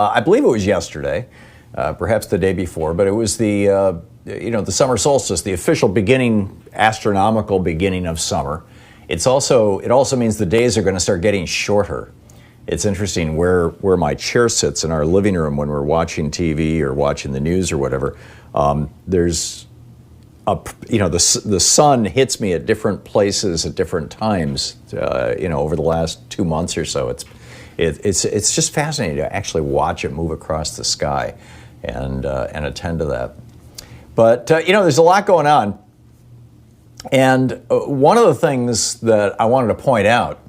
I believe it was yesterday, perhaps the day before, but it was the summer solstice, the official beginning, astronomical beginning of summer. It also means the days are going to start getting shorter. It's interesting where my chair sits in our living room when we're watching TV or watching the news or whatever. There's the sun hits me at different places at different times. Over the last 2 months or so, it's just fascinating to actually watch it move across the sky and attend to that. But there's a lot going on, and one of the things that I wanted to point out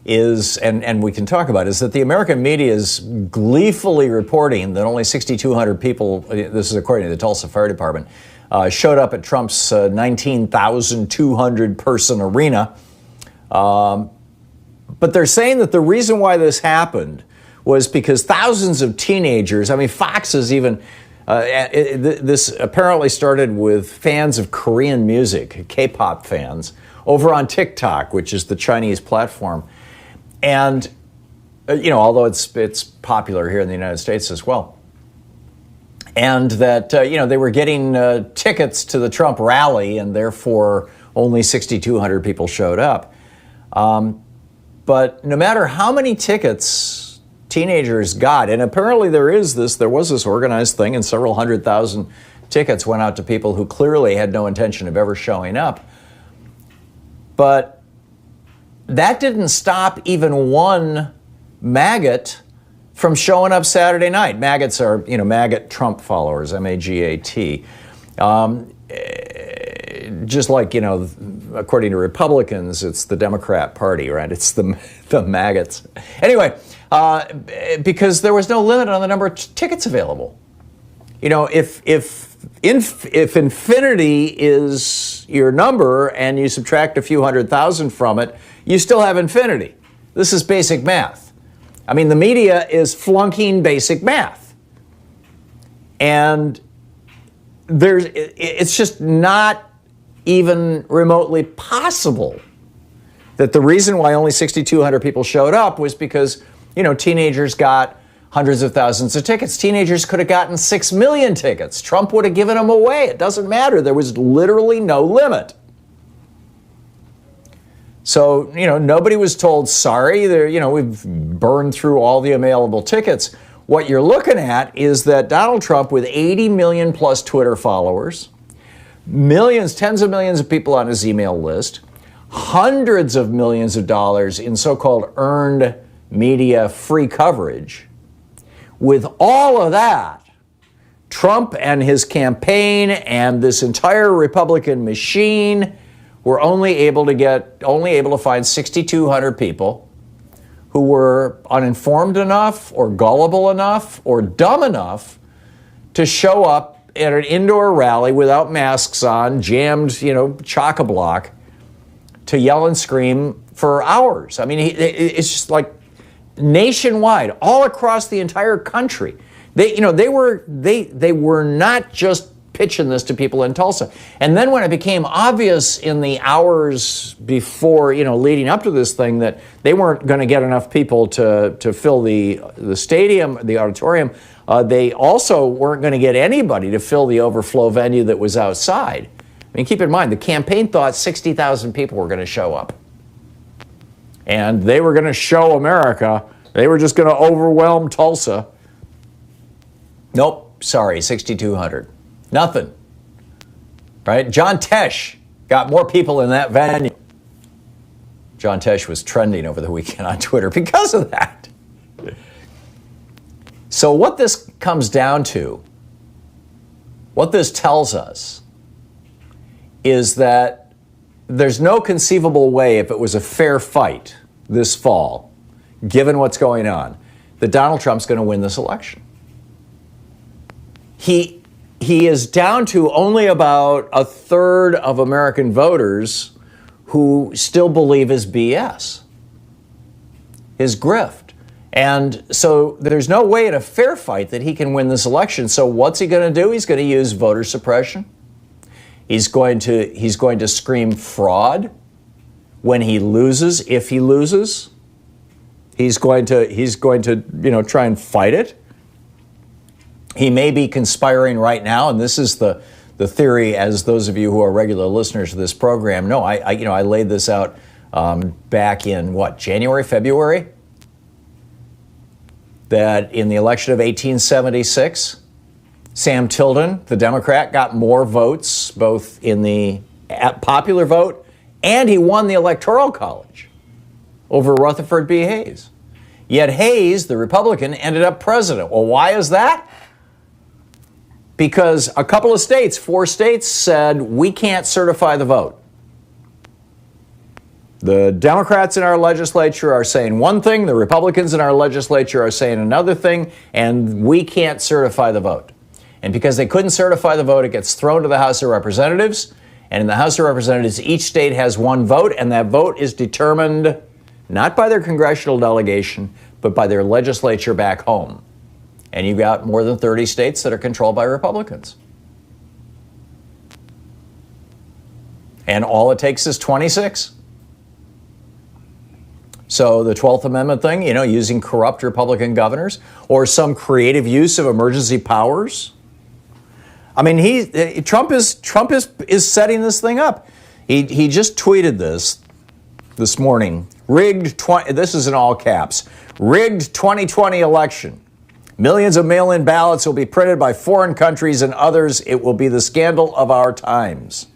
is, and we can talk about, is that the American media is gleefully reporting that only 6,200 people, this is according to the Tulsa Fire Department, showed up at Trump's 19,200 person arena. But they're saying that the reason why this happened was because thousands of teenagers, Fox is even, this apparently started with fans of Korean music, K-pop fans, over on TikTok, which is the Chinese platform. And, although it's popular here in the United States as well. And that, they were getting tickets to the Trump rally, and therefore only 6,200 people showed up. But no matter how many tickets teenagers got, and apparently there was this organized thing, and several 100,000 tickets went out to people who clearly had no intention of ever showing up. But that didn't stop even one maggot from showing up Saturday night. Maggots are, maggot Trump followers, M-A-G-A-T. Just like, according to Republicans, it's the Democrat Party, right? It's the maggots. Anyway, because there was no limit on the number of tickets available. If infinity is your number and you subtract a few 100,000 from it, you still have infinity. This is basic math. The media is flunking basic math. And it's just not even remotely possible that the reason why only 6,200 people showed up was because, teenagers got hundreds of thousands of tickets. Teenagers could have gotten 6 million tickets. Trump would have given them away. It doesn't matter. There was literally no limit. So, nobody was told, sorry, we've burned through all the available tickets. What you're looking at is that Donald Trump, with 80 million plus Twitter followers, millions, tens of millions of people on his email list, hundreds of millions of dollars in so-called earned media free coverage, with all of that, Trump and his campaign and this entire Republican machine were only able to find 6,200 people who were uninformed enough or gullible enough or dumb enough to show up at an indoor rally without masks on, jammed, chock-a-block, to yell and scream for hours. It's just like nationwide, all across the entire country. They were not just pitching this to people in Tulsa. And then when it became obvious in the hours before, leading up to this thing, that they weren't going to get enough people to fill the stadium, the auditorium, they also weren't going to get anybody to fill the overflow venue that was outside. Keep in mind, the campaign thought 60,000 people were going to show up. And they were going to show America. They were just going to overwhelm Tulsa. Nope, sorry, 6,200. Nothing, right? John Tesh got more people in that venue. John Tesh was trending over the weekend on Twitter because of that. So what this comes down to, what this tells us, is that there's no conceivable way, if it was a fair fight this fall, given what's going on, that Donald Trump's going to win this election. He is down to only about a third of American voters who still believe his BS, his grift. And so there's no way in a fair fight that he can win this election. So what's he going to do? He's going to use voter suppression. He's going to scream fraud when he loses, if he loses. He's going to try and fight it. He may be conspiring right now, and this is the theory, as those of you who are regular listeners to this program know. I laid this out back in, January, February? That in the election of 1876, Sam Tilden, the Democrat, got more votes, both in the popular vote, and he won the Electoral College over Rutherford B. Hayes. Yet Hayes, the Republican, ended up president. Well, why is that? Because a couple of states, 4 states, said, we can't certify the vote. The Democrats in our legislature are saying one thing, the Republicans in our legislature are saying another thing, and we can't certify the vote. And because they couldn't certify the vote, it gets thrown to the House of Representatives. And in the House of Representatives, each state has one vote, and that vote is determined not by their congressional delegation, but by their legislature back home. And you've got more than 30 states that are controlled by Republicans. And all it takes is 26. So the 12th Amendment thing, using corrupt Republican governors, or some creative use of emergency powers. I mean, Trump is setting this thing up. He just tweeted this morning. This is in all caps. Rigged 2020 election. Millions of mail-in ballots will be printed by foreign countries and others. It will be the scandal of our times.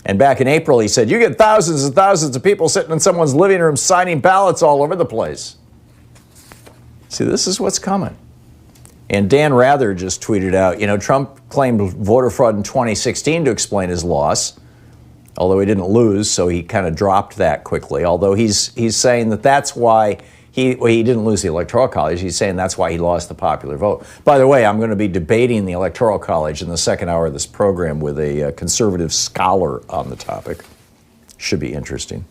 And back in April, he said, you get thousands and thousands of people sitting in someone's living room signing ballots all over the place. See, this is what's coming. And Dan Rather just tweeted out, Trump claimed voter fraud in 2016 to explain his loss, although he didn't lose, so he kind of dropped that quickly. Although he's saying that's why he didn't lose the Electoral College. He's saying that's why he lost the popular vote. By the way, I'm going to be debating the Electoral College in the second hour of this program with a conservative scholar on the topic. Should be interesting.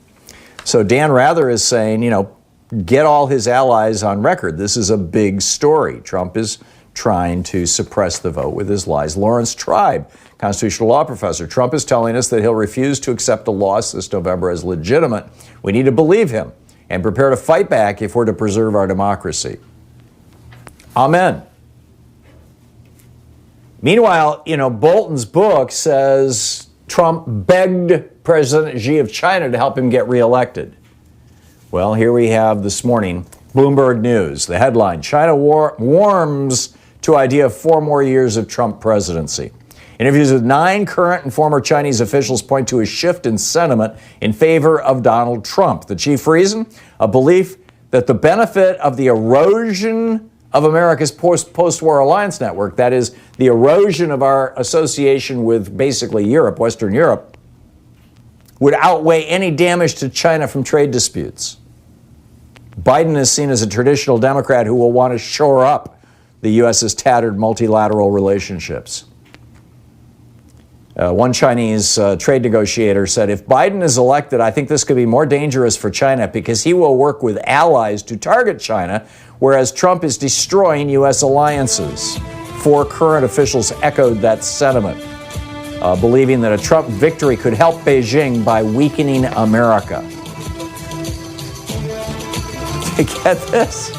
So Dan Rather is saying, get all his allies on record. This is a big story. Trump is trying to suppress the vote with his lies. Lawrence Tribe, constitutional law professor. Trump is telling us that he'll refuse to accept a loss this November as legitimate. We need to believe him and prepare to fight back if we're to preserve our democracy. Amen. Meanwhile, Bolton's book says Trump begged President Xi of China to help him get reelected. Well, here we have this morning, Bloomberg News. The headline, China warms to idea of 4 more years of Trump presidency. Interviews with 9 current and former Chinese officials point to a shift in sentiment in favor of Donald Trump. The chief reason? A belief that the benefit of the erosion of America's post-war alliance network, that is, the erosion of our association with basically Europe, Western Europe, would outweigh any damage to China from trade disputes. Biden is seen as a traditional Democrat who will want to shore up the U.S.'s tattered multilateral relationships. One Chinese trade negotiator said, if Biden is elected, I think this could be more dangerous for China because he will work with allies to target China, whereas Trump is destroying U.S. alliances. 4 current officials echoed that sentiment, believing that a Trump victory could help Beijing by weakening America. You get this?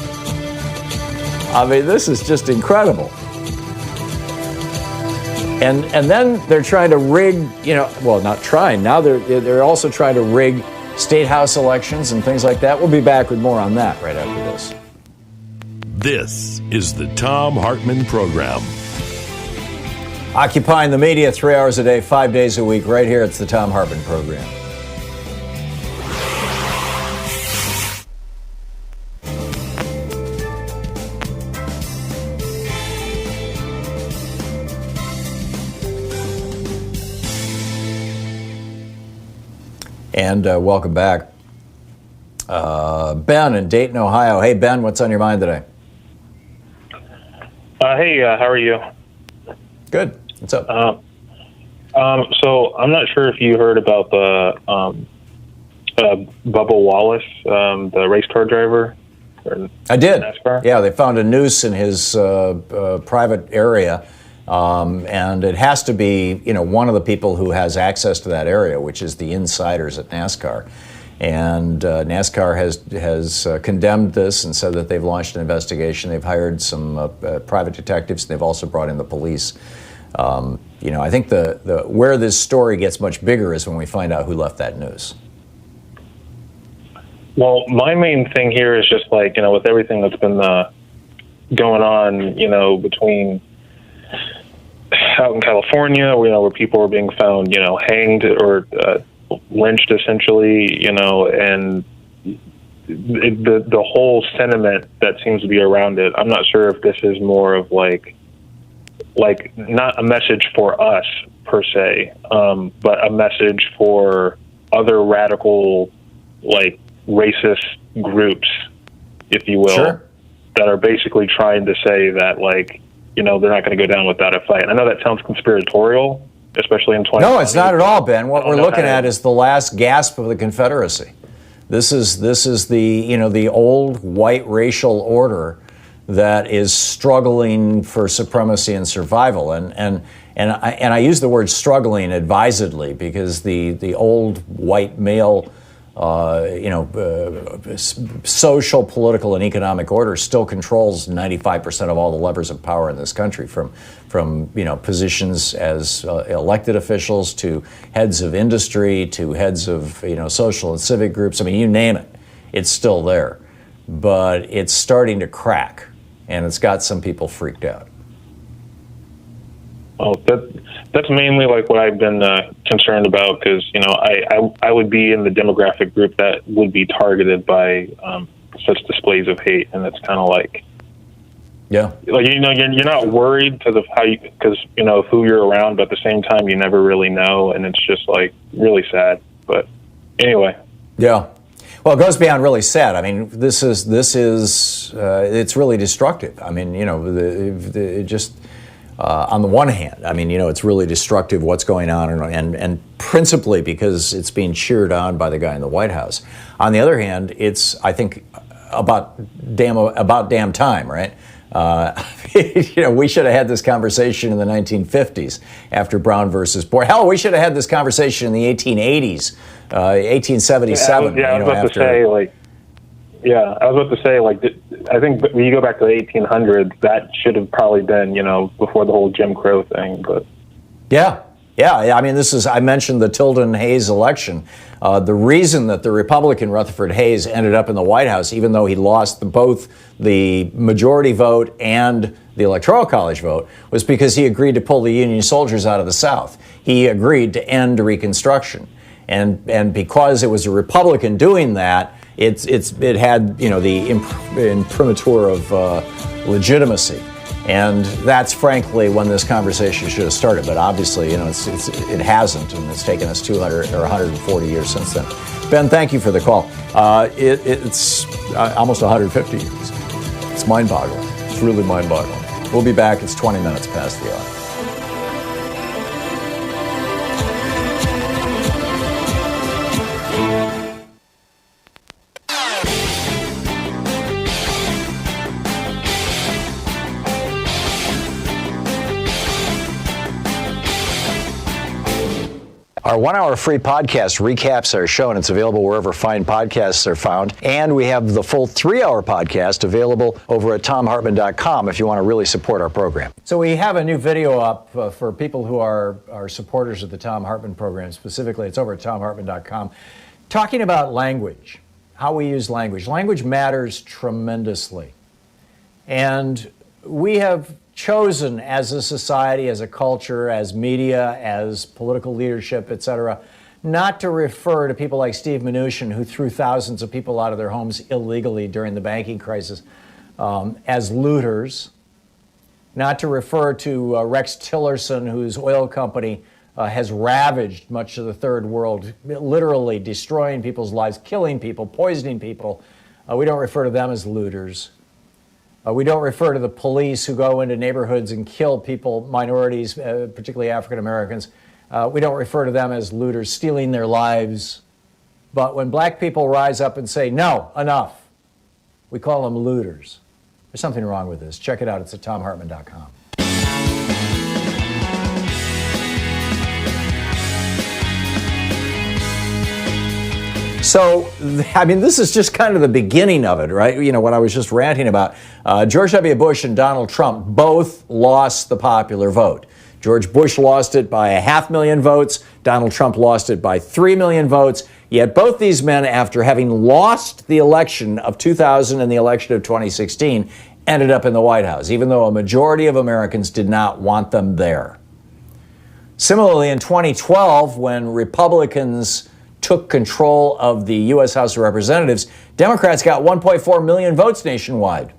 I mean, this is just incredible. And then they're trying to rig, not trying. Now they're also trying to rig state house elections and things like that. We'll be back with more on that right after this. This is the Thom Hartmann Program. Occupying the media 3 hours a day, 5 days a week, right here. It's the Thom Hartmann Program. And welcome back. Ben in Dayton, Ohio. Hey, Ben, what's on your mind today? Hey, how are you? Good. What's up? So I'm not sure if you heard about the Bubba Wallace, the race car driver. I did. NASCAR? Yeah, they found a noose in his private area. And it has to be, one of the people who has access to that area, which is the insiders at NASCAR. And NASCAR has condemned this and said that they've launched an investigation. They've hired some private detectives, and they've also brought in the police. I think the where this story gets much bigger is when we find out who left that news. Well, my main thing here is just like, with everything that's been going on, between out in California, where people are being found, hanged or lynched essentially, and the whole sentiment that seems to be around it. I'm not sure if this is more of like not a message for us per se, but a message for other radical, like racist groups, if you will, sure, that are basically trying to say that they're not going to go down without a fight. And I know that sounds conspiratorial, especially in 2020. No, it's not at all, Ben. What we're looking at is the last gasp of the Confederacy. This is the old white racial order that is struggling for supremacy and survival. And I use the word struggling advisedly because the old white male social, political, and economic order still controls 95% of all the levers of power in this country, from positions as elected officials to heads of industry to heads of social and civic groups. I mean, you name it, it's still there, but it's starting to crack, and it's got some people freaked out. Oh, that's mainly like what I've been concerned about, because I would be in the demographic group that would be targeted by such displays of hate, and it's kind of like, yeah, you're not worried because of who you're around, but at the same time you never really know, and it's just like really sad. But anyway, yeah. Well, it goes beyond really sad. I mean, this is it's really destructive. I mean, on the one hand, I mean, it's really destructive what's going on, and principally because it's being cheered on by the guy in the White House. On the other hand, it's, I think, about damn time, right? We should have had this conversation in the 1950s after Brown versus Board. Hell, we should have had this conversation in the 1880s, 1877. I was about to say, I think when you go back to the 1800s, that should have probably been, before the whole Jim Crow thing. But yeah. I mean, I mentioned the Tilden-Hayes election. The reason that the Republican Rutherford Hayes ended up in the White House, even though he lost both the majority vote and the Electoral College vote, was because he agreed to pull the Union soldiers out of the South. He agreed to end Reconstruction. And because it was a Republican doing that, it had the imprimatur of legitimacy, and that's frankly when this conversation should have started. But obviously, it hasn't, and it's taken us 200 or 140 years since then. Ben, thank you for the call. It's almost 150 years. It's mind-boggling. It's really mind-boggling. We'll be back. It's 20 minutes past the hour. Our 1 hour free podcast recaps our show, and it's available wherever fine podcasts are found. And we have the full 3 hour podcast available over at thomhartmann.com if you want to really support our program. So we have a new video up for people who are supporters of the Thom Hartmann Program. Specifically, it's over at thomhartmann.com, talking about language, how we use language. Language matters tremendously. And we have chosen as a society, as a culture, as media, as political leadership, etc., not to refer to people like Steve Mnuchin, who threw thousands of people out of their homes illegally during the banking crisis, as looters, not to refer to Rex Tillerson, whose oil company has ravaged much of the third world, literally destroying people's lives, killing people, poisoning people. We don't refer to them as looters. We don't refer to the police who go into neighborhoods and kill people, minorities, particularly African Americans. We don't refer to them as looters, stealing their lives. But when black people rise up and say, no, enough, we call them looters. There's something wrong with this. Check it out. It's at thomhartmann.com. So, I mean, this is just kind of the beginning of it, right? You know, what I was just ranting about. George W. Bush and Donald Trump both lost the popular vote. George Bush lost it by 500,000 votes. Donald Trump lost it by 3 million votes. Yet both these men, after having lost the election of 2000 and the election of 2016, ended up in the White House, even though a majority of Americans did not want them there. Similarly, in 2012, when Republicans took control of the U.S. House of Representatives, Democrats got 1.4 million votes nationwide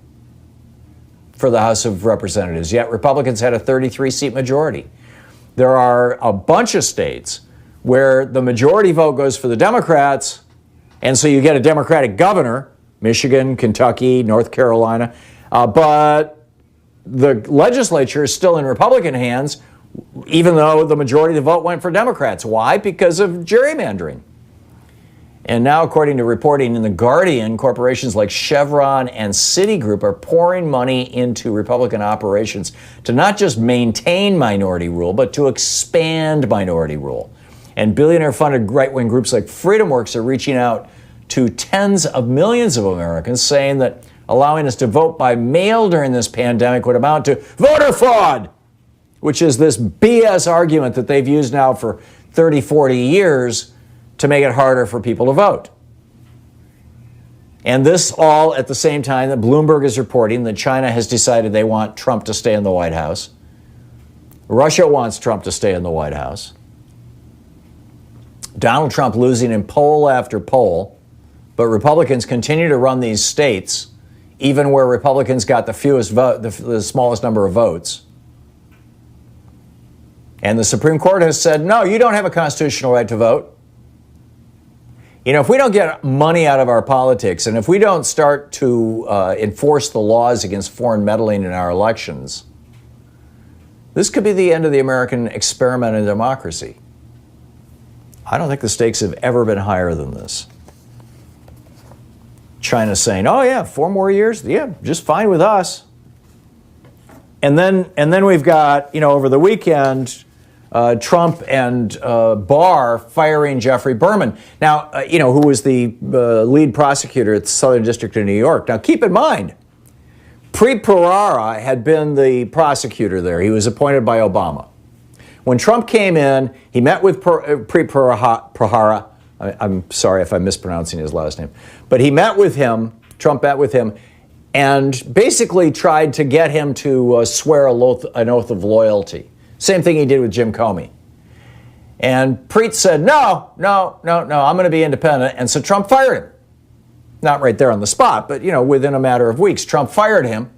for the House of Representatives, yet Republicans had a 33-seat majority. There are a bunch of states where the majority vote goes for the Democrats, and so you get a Democratic governor, Michigan, Kentucky, North Carolina, but the legislature is still in Republican hands, even though the majority of the vote went for Democrats. Why? Because of gerrymandering. And now, according to reporting in The Guardian, corporations like Chevron and Citigroup are pouring money into Republican operations to not just maintain minority rule, but to expand minority rule. And billionaire-funded right-wing groups like FreedomWorks are reaching out to tens of millions of Americans, saying that allowing us to vote by mail during this pandemic would amount to voter fraud, which is this BS argument that they've used now for 30, 40 years to make it harder for people to vote. And this all at the same time that Bloomberg is reporting that China has decided they want Trump to stay in the White House. Russia wants Trump to stay in the White House. Donald Trump losing in poll after poll, but Republicans continue to run these states, even where Republicans got the fewest vote, the smallest number of votes. And the Supreme Court has said, no, you don't have a constitutional right to vote. You know, if we don't get money out of our politics, and if we don't start to enforce the laws against foreign meddling in our elections, this could be the end of the American experiment in democracy. I don't think the stakes have ever been higher than this. China's saying, oh yeah, 4 more years? Yeah, just fine with us. And then we've got, you know, over the weekend, Trump and Barr firing Jeffrey Berman. Now, you know, who was the lead prosecutor at the Southern District of New York. Now, keep in mind, Preet Bharara had been the prosecutor there. He was appointed by Obama. When Trump came in, he met with Preet Bharara. I'm sorry if I'm mispronouncing his last name. But he met with him, Trump met with him, and basically tried to get him to swear an oath of loyalty. Same thing he did with Jim Comey. And Preet said, no, I'm going to be independent. And so Trump fired him. Not right there on the spot, but, you know, within a matter of weeks, Trump fired him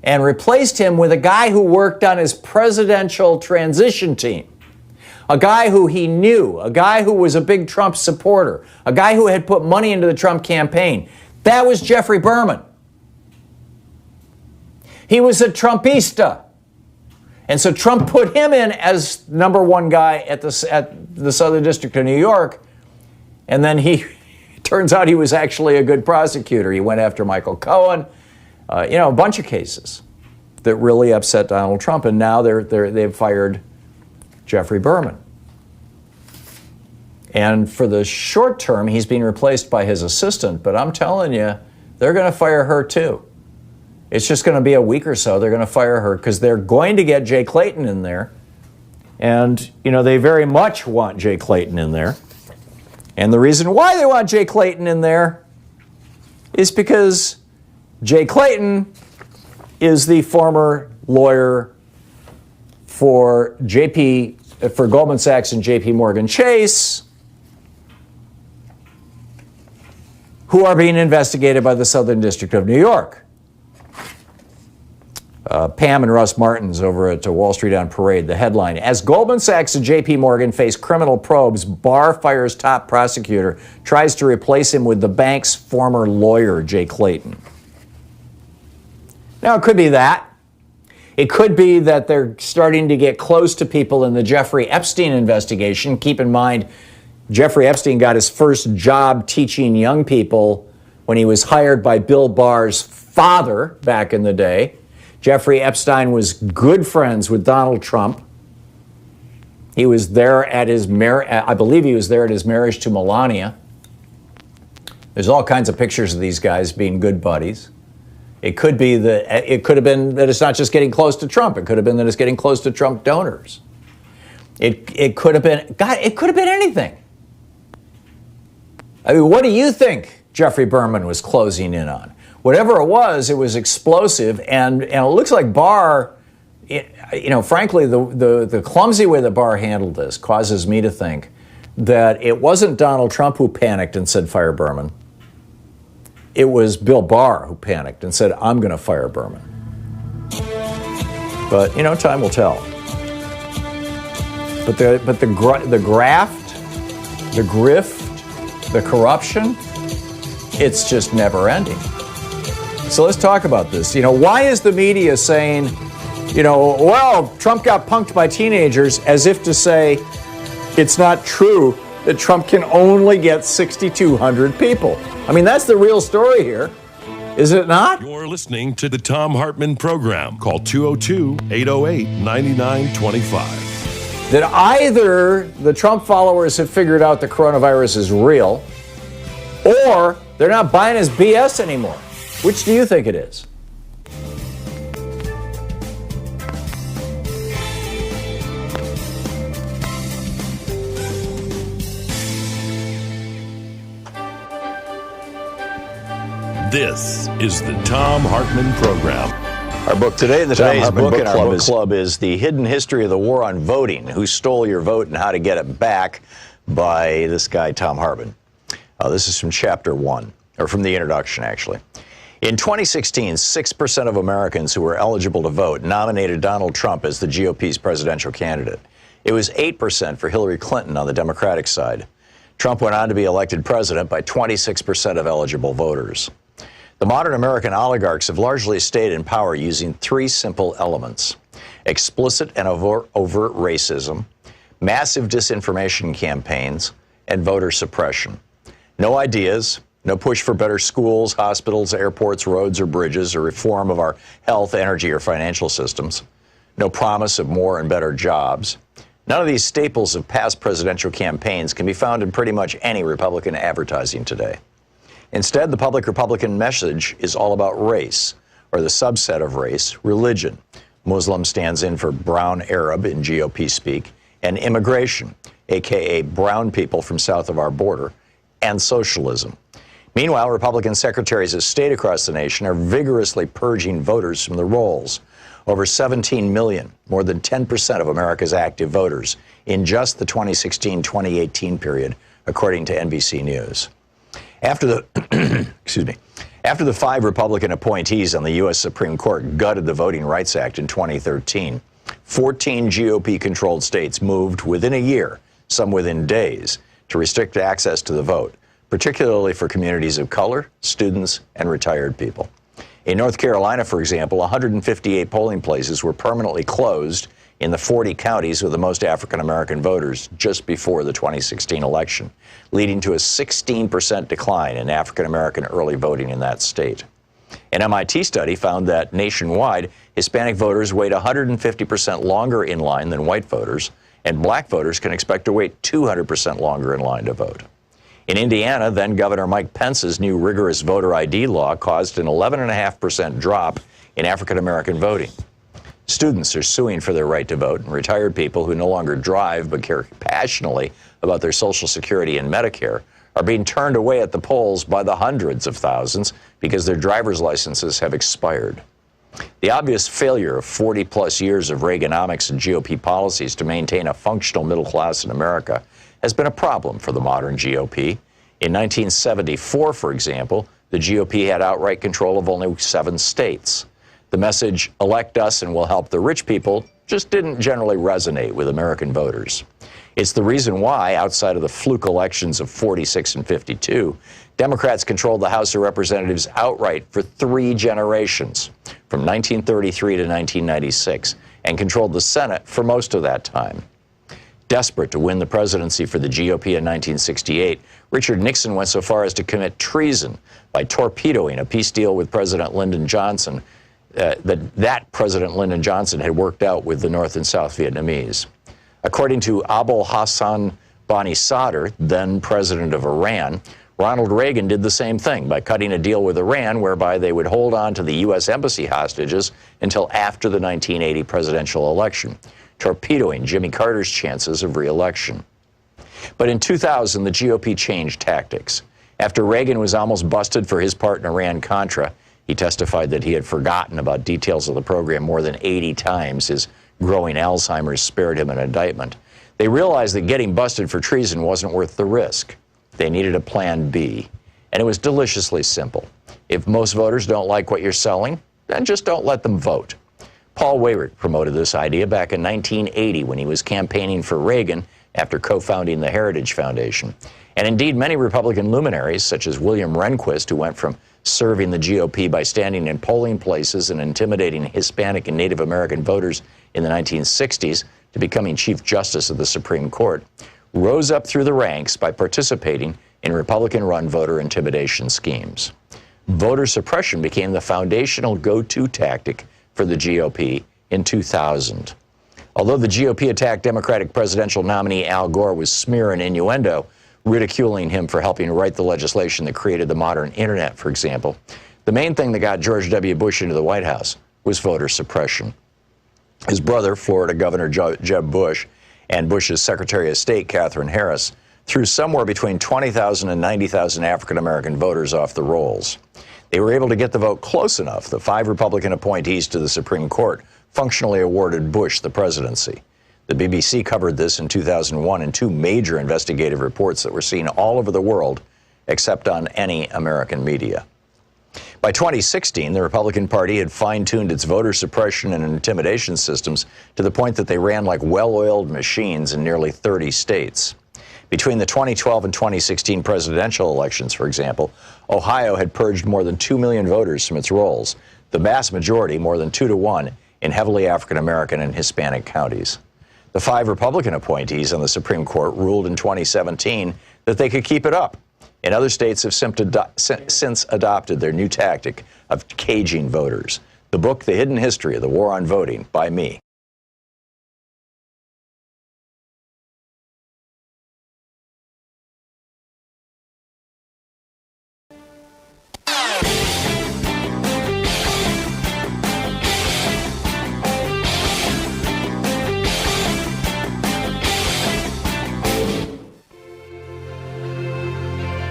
and replaced him with a guy who worked on his presidential transition team. A guy who he knew, a guy who was a big Trump supporter, a guy who had put money into the Trump campaign. That was Jeffrey Berman. He was a Trumpista. And so Trump put him in as number one guy at the Southern District of New York. And then turns out he was actually a good prosecutor. He went after Michael Cohen, you know, a bunch of cases that really upset Donald Trump. And now they've fired Jeffrey Berman. And for the short term, he's being replaced by his assistant. But I'm telling you, they're going to fire her too. It's just going to be a week or so. They're going to fire her because they're going to get Jay Clayton in there. And, you know, they very much want Jay Clayton in there. And the reason why they want Jay Clayton in there is because Jay Clayton is the former lawyer for Goldman Sachs and JP Morgan Chase, who are being investigated by the Southern District of New York. Pam and Russ Martins over at Wall Street on Parade, the headline, as Goldman Sachs and JP Morgan face criminal probes, Barr fires top prosecutor, tries to replace him with the bank's former lawyer, Jay Clayton. Now, it could be that. It could be that they're starting to get close to people in the Jeffrey Epstein investigation. Keep in mind, Jeffrey Epstein got his first job teaching young people when he was hired by Bill Barr's father back in the day. Jeffrey Epstein was good friends with Donald Trump. He was there at his I believe he was there at his marriage to Melania. There's all kinds of pictures of these guys being good buddies. It could be that it could have been that it's not just getting close to Trump. It could have been that it's getting close to Trump donors. It could have been, God, it could have been anything. I mean, what do you think Jeffrey Berman was closing in on? Whatever it was explosive, and it looks like Barr, frankly, the clumsy way that Barr handled this causes me to think that it wasn't Donald Trump who panicked and said, fire Berman. It was Bill Barr who panicked and said, I'm going to fire Berman. But, time will tell. But the graft, the grift, the corruption, it's just never ending. So let's talk about this. Why is the media saying, well, Trump got punked by teenagers, as if to say it's not true that Trump can only get 6,200 people? I mean, that's the real story here, is it not? You're listening to the Thom Hartmann Program. Call 202-808-9925. That either the Trump followers have figured out the coronavirus is real, or they're not buying his BS anymore. Which do you think it is? This is the Thom Hartmann Program. Our book today, the Today's Thom Hartmann book in our book club is The Hidden History of the War on Voting, Who Stole Your Vote and How to Get It Back, by this guy, Thom Hartmann. This is from chapter 1, or from the introduction, actually. In 2016, 6% of Americans who were eligible to vote nominated Donald Trump as the GOP's presidential candidate. It was 8% for Hillary Clinton on the Democratic side. Trump went on to be elected president by 26% of eligible voters. The modern American oligarchs have largely stayed in power using three simple elements: explicit and overt racism, massive disinformation campaigns, and voter suppression. No ideas, no push for better schools, hospitals, airports, roads, or bridges, or reform of our health, energy, or financial systems. No promise of more and better jobs. None of these staples of past presidential campaigns can be found in pretty much any Republican advertising today. Instead, the public Republican message is all about race, or the subset of race, religion. Muslim stands in for brown Arab in GOP speak, and immigration, aka brown people from south of our border, and socialism. Meanwhile, Republican secretaries of state across the nation are vigorously purging voters from the rolls. Over 17 million, more than 10% of America's active voters, in just the 2016-2018 period, according to NBC News. After the After the 5 Republican appointees on the U.S. Supreme Court gutted the Voting Rights Act in 2013, 14 GOP-controlled states moved within a year, some within days, to restrict access to the vote, particularly for communities of color, students, and retired people. In North Carolina, for example, 158 polling places were permanently closed in the 40 counties with the most African-American voters just before the 2016 election, leading to a 16% decline in African-American early voting in that state. An MIT study found that nationwide, Hispanic voters wait 150% longer in line than white voters, and black voters can expect to wait 200% longer in line to vote. In Indiana, then Governor Mike Pence's new rigorous voter ID law caused an 11.5% drop in African-American voting. Students are suing for their right to vote, and retired people who no longer drive but care passionately about their Social Security and Medicare are being turned away at the polls by the hundreds of thousands because their driver's licenses have expired. The obvious failure of 40-plus years of Reaganomics and GOP policies to maintain a functional middle class in America has been a problem for the modern GOP. In 1974, for example, the GOP had outright control of only 7 states. The message, elect us and we'll help the rich people, just didn't generally resonate with American voters. It's the reason why, outside of the fluke elections of 46 and 52, Democrats controlled the House of Representatives outright for 3 generations, from 1933 to 1996, and controlled the Senate for most of that time. Desperate to win the presidency for the GOP in 1968, Richard Nixon went so far as to commit treason by torpedoing a peace deal with President Lyndon Johnson that President Lyndon Johnson had worked out with the North and South Vietnamese. According to Abul Hassan Bani Sadr, then president of Iran, Ronald Reagan did the same thing by cutting a deal with Iran whereby they would hold on to the U.S. embassy hostages until after the 1980 presidential election, torpedoing Jimmy Carter's chances of re-election. But in 2000, the GOP changed tactics. After Reagan was almost busted for his part in Iran-Contra, he testified that he had forgotten about details of the program more than 80 times. His growing Alzheimer's spared him an indictment. They realized that getting busted for treason wasn't worth the risk. They needed a plan B, and it was deliciously simple. If most voters don't like what you're selling, then just don't let them vote. Paul Weyrich promoted this idea back in 1980 when he was campaigning for Reagan after co-founding the Heritage Foundation. And indeed, many Republican luminaries, such as William Rehnquist, who went from serving the GOP by standing in polling places and intimidating Hispanic and Native American voters in the 1960s, to becoming Chief Justice of the Supreme Court, rose up through the ranks by participating in Republican-run voter intimidation schemes. Voter suppression became the foundational go-to tactic for the GOP in 2000. Although the GOP attacked Democratic presidential nominee Al Gore with smear and innuendo, ridiculing him for helping write the legislation that created the modern internet, for example, the main thing that got George W. Bush into the White House was voter suppression. His brother, Florida Governor Jeb Bush, and Bush's Secretary of State, Katherine Harris, threw somewhere between 20,000 and 90,000 African-American voters off the rolls. They were able to get the vote close enough. The 5 Republican appointees to the Supreme Court functionally awarded Bush the presidency. The BBC covered this in 2001 in 2 major investigative reports that were seen all over the world, except on any American media. By 2016, the Republican Party had fine-tuned its voter suppression and intimidation systems to the point that they ran like well-oiled machines in nearly 30 states. Between the 2012 and 2016 presidential elections, for example, Ohio had purged more than 2 million voters from its rolls, the vast majority, more than 2 to 1, in heavily African-American and Hispanic counties. The 5 Republican appointees on the Supreme Court ruled in 2017 that they could keep it up. And other states have since adopted their new tactic of caging voters. The book, The Hidden History of the War on Voting, by me.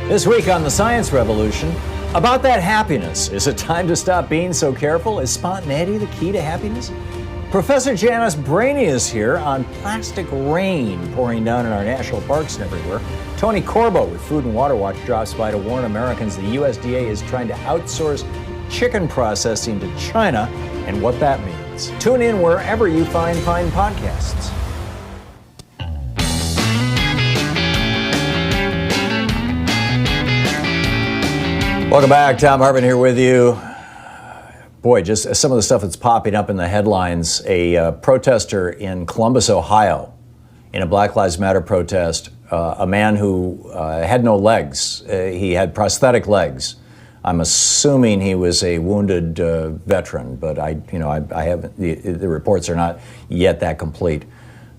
This week on The Science Revolution, about that happiness. Is it time to stop being so careful? Is spontaneity the key to happiness? Professor Janice Brainy is here on plastic rain pouring down in our national parks and everywhere. Tony Corbo with Food and Water Watch drops by to warn Americans the USDA is trying to outsource chicken processing to China and what that means. Tune in wherever you find fine podcasts. Welcome back. Thom Hartmann here with you. Boy, just some of the stuff that's popping up in the headlines. A protester in Columbus, Ohio, in a Black Lives Matter protest, a man who had no legs. He had prosthetic legs. I'm assuming he was a wounded veteran, but I haven't. The reports are not yet that complete.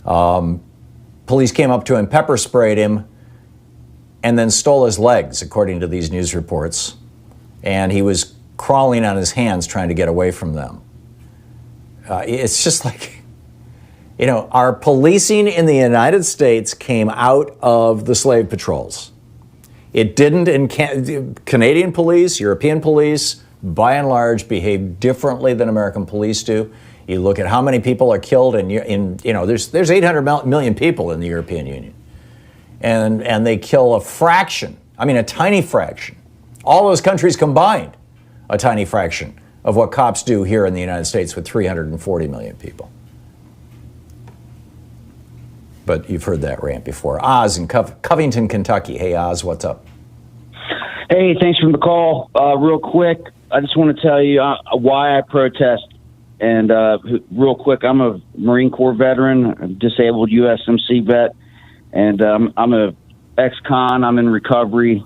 Police came up to him, pepper sprayed him, and then stole his legs, according to these news reports. And he was crawling on his hands trying to get away from them. It's just like, our policing in the United States came out of the slave patrols. It didn't in Canadian police, European police, by and large, behave differently than American police do. You look at how many people are killed there's 800 million people in the European Union. And they kill a fraction, a tiny fraction. All those countries combined, a tiny fraction of what cops do here in the United States with 340 million people. But you've heard that rant before. Oz in Covington, Kentucky. Hey, Oz, what's up? Hey, thanks for the call. Real quick, I just want to tell you why I protest. And real quick, I'm a Marine Corps veteran, a disabled USMC vet. And I'm a ex-con. I'm in recovery.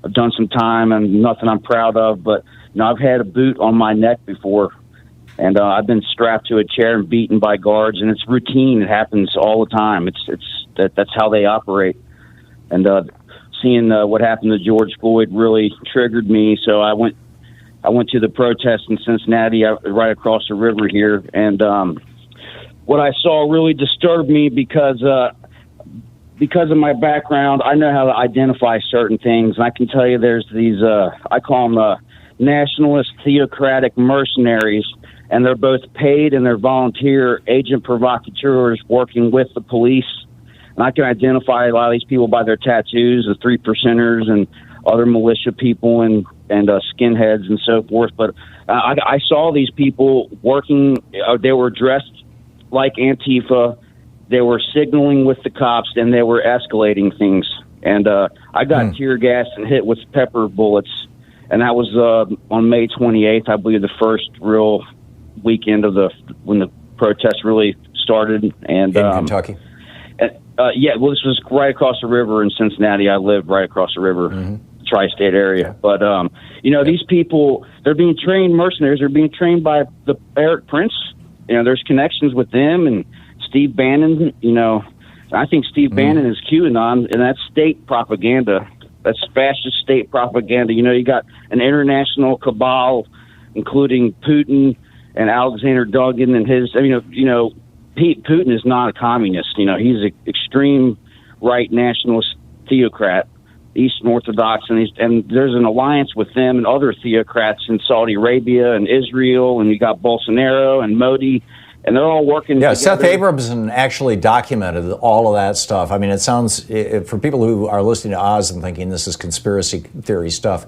I've done some time and nothing I'm proud of. But I've had a boot on my neck before, and I've been strapped to a chair and beaten by guards. And it's routine. It happens all the time. That's how they operate. And seeing what happened to George Floyd really triggered me. So I went to the protest in Cincinnati, right across the river here, and what I saw really disturbed me because of my background. I know how to identify certain things, and I can tell you there's these I call them nationalist theocratic mercenaries, and they're both paid and they're volunteer agent provocateurs working with the police. And I can identify a lot of these people by their tattoos, the 3%ers and other militia people and skinheads and so forth. But I saw these people working. They were dressed like Antifa. They were signaling with the cops, and they were escalating things. And I got tear gassed and hit with pepper bullets. And that was on May 28th, I believe, the first real weekend of when the protests really started. And in Kentucky. Yeah, well, this was right across the river in Cincinnati. I lived right across the river, tri-state area. But these people, they're being trained mercenaries. They're being trained by the Eric Prince. There's connections with them and Steve Bannon. I think Steve Bannon is QAnon, and that's state propaganda. That's fascist state propaganda. You got an international cabal, including Putin and Alexander Duggan and his. Putin is not a communist. He's an extreme right nationalist theocrat, Eastern Orthodox, and there's an alliance with them and other theocrats in Saudi Arabia and Israel, and you got Bolsonaro and Modi, and they're all working together. Seth Abramson actually documented all of that stuff. I mean, it sounds, for people who are listening to Oz and thinking this is conspiracy theory stuff,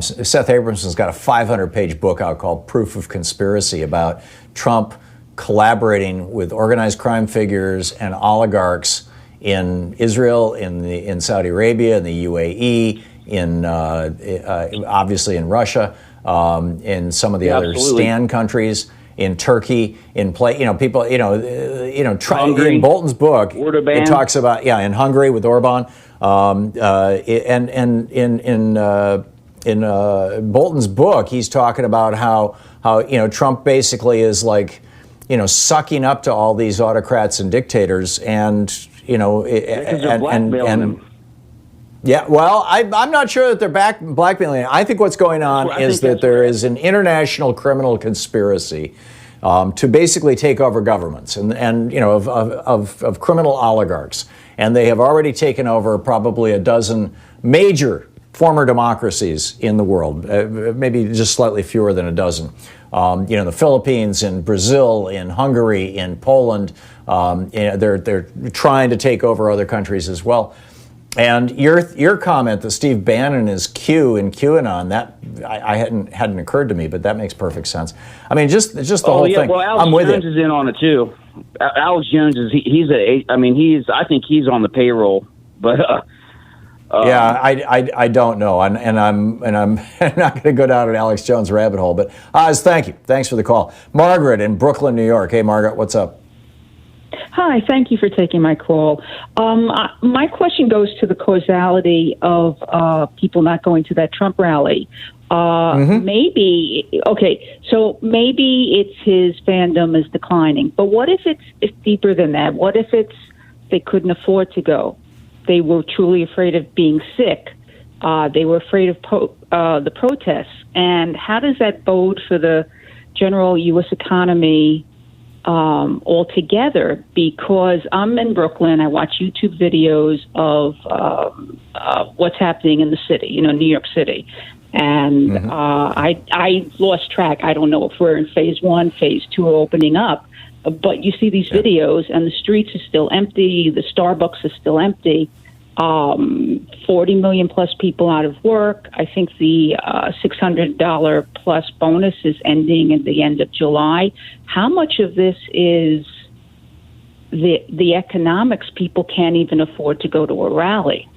Seth Abramson's got a 500-page book out called Proof of Conspiracy about Trump collaborating with organized crime figures and oligarchs in Israel, in Saudi Arabia, in the UAE, obviously in Russia, in some of the other Stan countries, in Turkey, people, in Bolton's book, it talks about, in Hungary with Orban, and in Bolton's book, he's talking about how Trump basically is like, sucking up to all these autocrats and dictators, and blackmailing him. Yeah, well, I'm not sure that they're blackmailing. I think what's going on is that there is an international criminal conspiracy to basically take over governments and of criminal oligarchs, and they have already taken over probably a dozen major former democracies in the world, maybe just slightly fewer than a dozen. The Philippines, in Brazil, in Hungary, in Poland, they're trying to take over other countries as well. And your comment that Steve Bannon is Q in QAnon, that I hadn't occurred to me, but that makes perfect sense. I mean, just the whole thing. Well, Alex Jones is in on it too. Alex Jones I think he's on the payroll, but. I don't know, and I'm not going to go down an Alex Jones rabbit hole. But Oz, thank you. Thanks for the call. Margaret in Brooklyn, New York. Hey, Margaret, what's up? Hi, thank you for taking my call. My question goes to the causality of people not going to that Trump rally. Maybe it's his fandom is declining, but what if it's deeper than that? What if it's they couldn't afford to go? They were truly afraid of being sick. They were afraid of the protests. And how does that bode for the general U.S. economy altogether? Because I'm in Brooklyn. I watch YouTube videos of what's happening in the city, New York City. And I lost track. I don't know if we're in phase 1, phase 2 are opening up. But you see these videos, and the streets are still empty. The Starbucks is still empty. 40 million plus people out of work. I think the $600 plus bonus is ending at the end of July. How much of this is the economics? People can't even afford to go to a rally.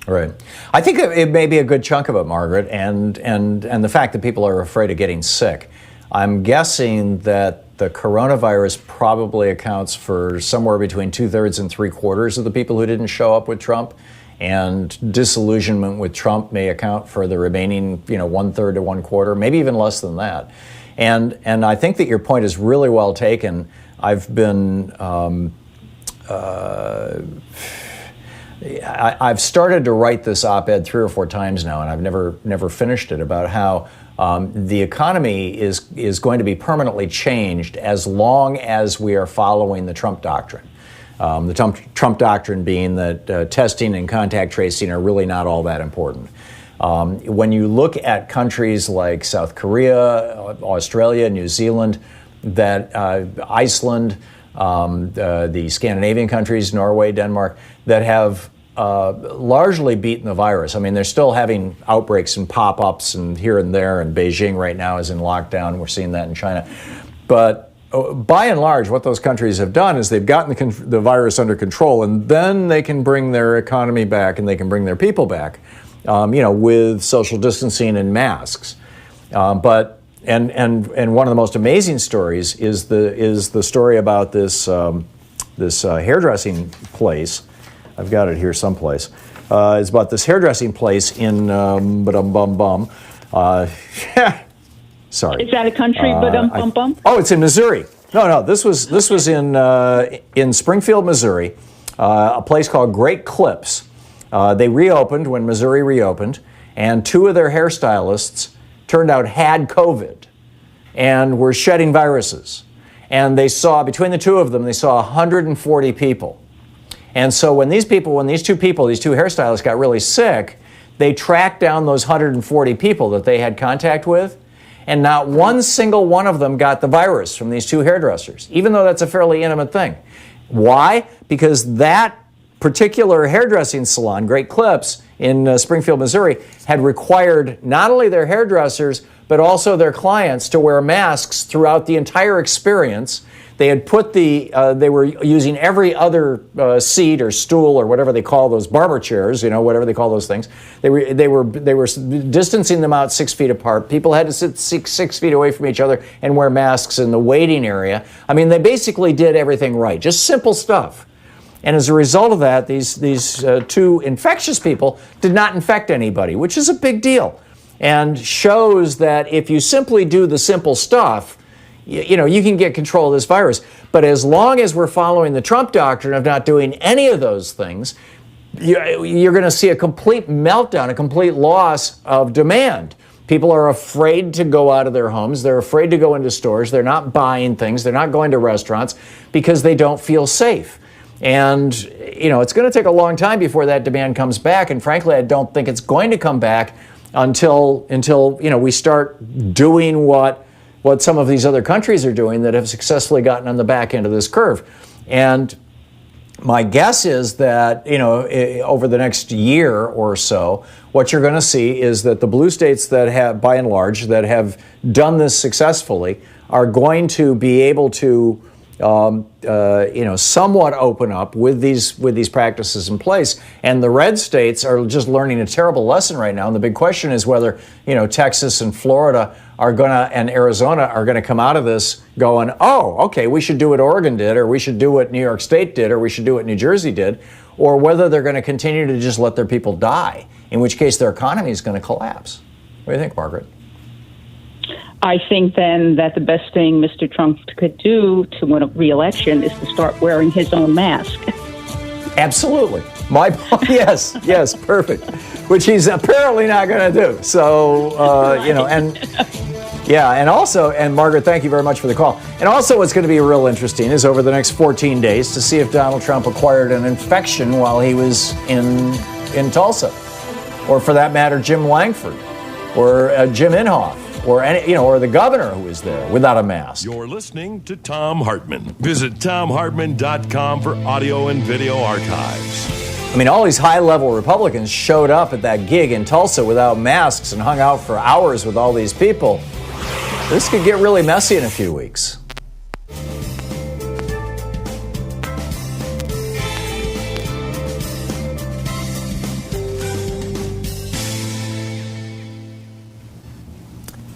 Right. I think it may be a good chunk of it, Margaret, and the fact that people are afraid of getting sick. I'm guessing that the coronavirus probably accounts for somewhere between 2/3 and 3/4 of the people who didn't show up with Trump, and disillusionment with Trump may account for the remaining, 1/3 to 1/4, maybe even less than that. And I think that your point is really well taken. I've been I've started to write this op-ed 3 or 4 times now, and I've never finished it, about how the economy is going to be permanently changed as long as we are following the Trump doctrine. The Trump doctrine being that testing and contact tracing are really not all that important. When you look at countries like South Korea, Australia, New Zealand, Iceland, the Scandinavian countries, Norway, Denmark, that have largely beaten the virus. I mean, they're still having outbreaks and pop-ups and here and there, and Beijing right now is in lockdown. We're seeing that in China. But by and large, what those countries have done is they've gotten the virus under control, and then they can bring their economy back and they can bring their people back, with social distancing and masks. And one of the most amazing stories is the story about this hairdressing place. I've got it here someplace. It's about this hairdressing place in sorry. Is that a country? Oh, it's in Missouri. No. This was in Springfield, Missouri. A place called Great Clips. They reopened when Missouri reopened, and 2 of their hairstylists turned out had COVID and were shedding viruses. And they saw, between the 2 of them, they saw 140 people. And so when these 2 hairstylists got really sick, they tracked down those 140 people that they had contact with, and not one single one of them got the virus from these 2 hairdressers, even though that's a fairly intimate thing. Why? Because that particular hairdressing salon, Great Clips, in Springfield, Missouri, had required not only their hairdressers, but also their clients to wear masks throughout the entire experience. They had put they were using every other seat or stool or whatever they call those barber chairs, whatever they call those things. They were distancing them out 6 feet apart. People had to sit 6 feet away from each other and wear masks in the waiting area. I mean, they basically did everything right, just simple stuff. And as a result of that, these 2 infectious people did not infect anybody, which is a big deal, and shows that if you simply do the simple stuff, you can get control of this virus. But as long as we're following the Trump doctrine of not doing any of those things, you're going to see a complete meltdown, a complete loss of demand. People are afraid to go out of their homes. They're afraid to go into stores. They're not buying things. They're not going to restaurants because they don't feel safe. And, it's going to take a long time before that demand comes back. And frankly, I don't think it's going to come back until we start doing what some of these other countries are doing that have successfully gotten on the back end of this curve. And my guess is that, over the next year or so, what you're going to see is that the blue states that have, by and large, that have done this successfully are going to be able to somewhat open up with these practices in place, and the red states are just learning a terrible lesson right now. And the big question is whether Texas and Florida and Arizona are gonna come out of this going, oh, okay, we should do what Oregon did, or we should do what New York State did, or we should do what New Jersey did, or whether they're going to continue to just let their people die, in which case their economy is going to collapse. What do you think, Margaret? I think then that the best thing Mr. Trump could do to win a re-election is to start wearing his own mask. Absolutely. Yes, perfect. Which he's apparently not going to do. So, and Margaret, thank you very much for the call. And also what's going to be real interesting is over the next 14 days to see if Donald Trump acquired an infection while he was in Tulsa. Or for that matter, Jim Langford or Jim Inhofe. Or the governor who is there without a mask. You're listening to Thom Hartmann. Visit ThomHartmann.com for audio and video archives. I mean, all these high-level Republicans showed up at that gig in Tulsa without masks and hung out for hours with all these people. This could get really messy in a few weeks.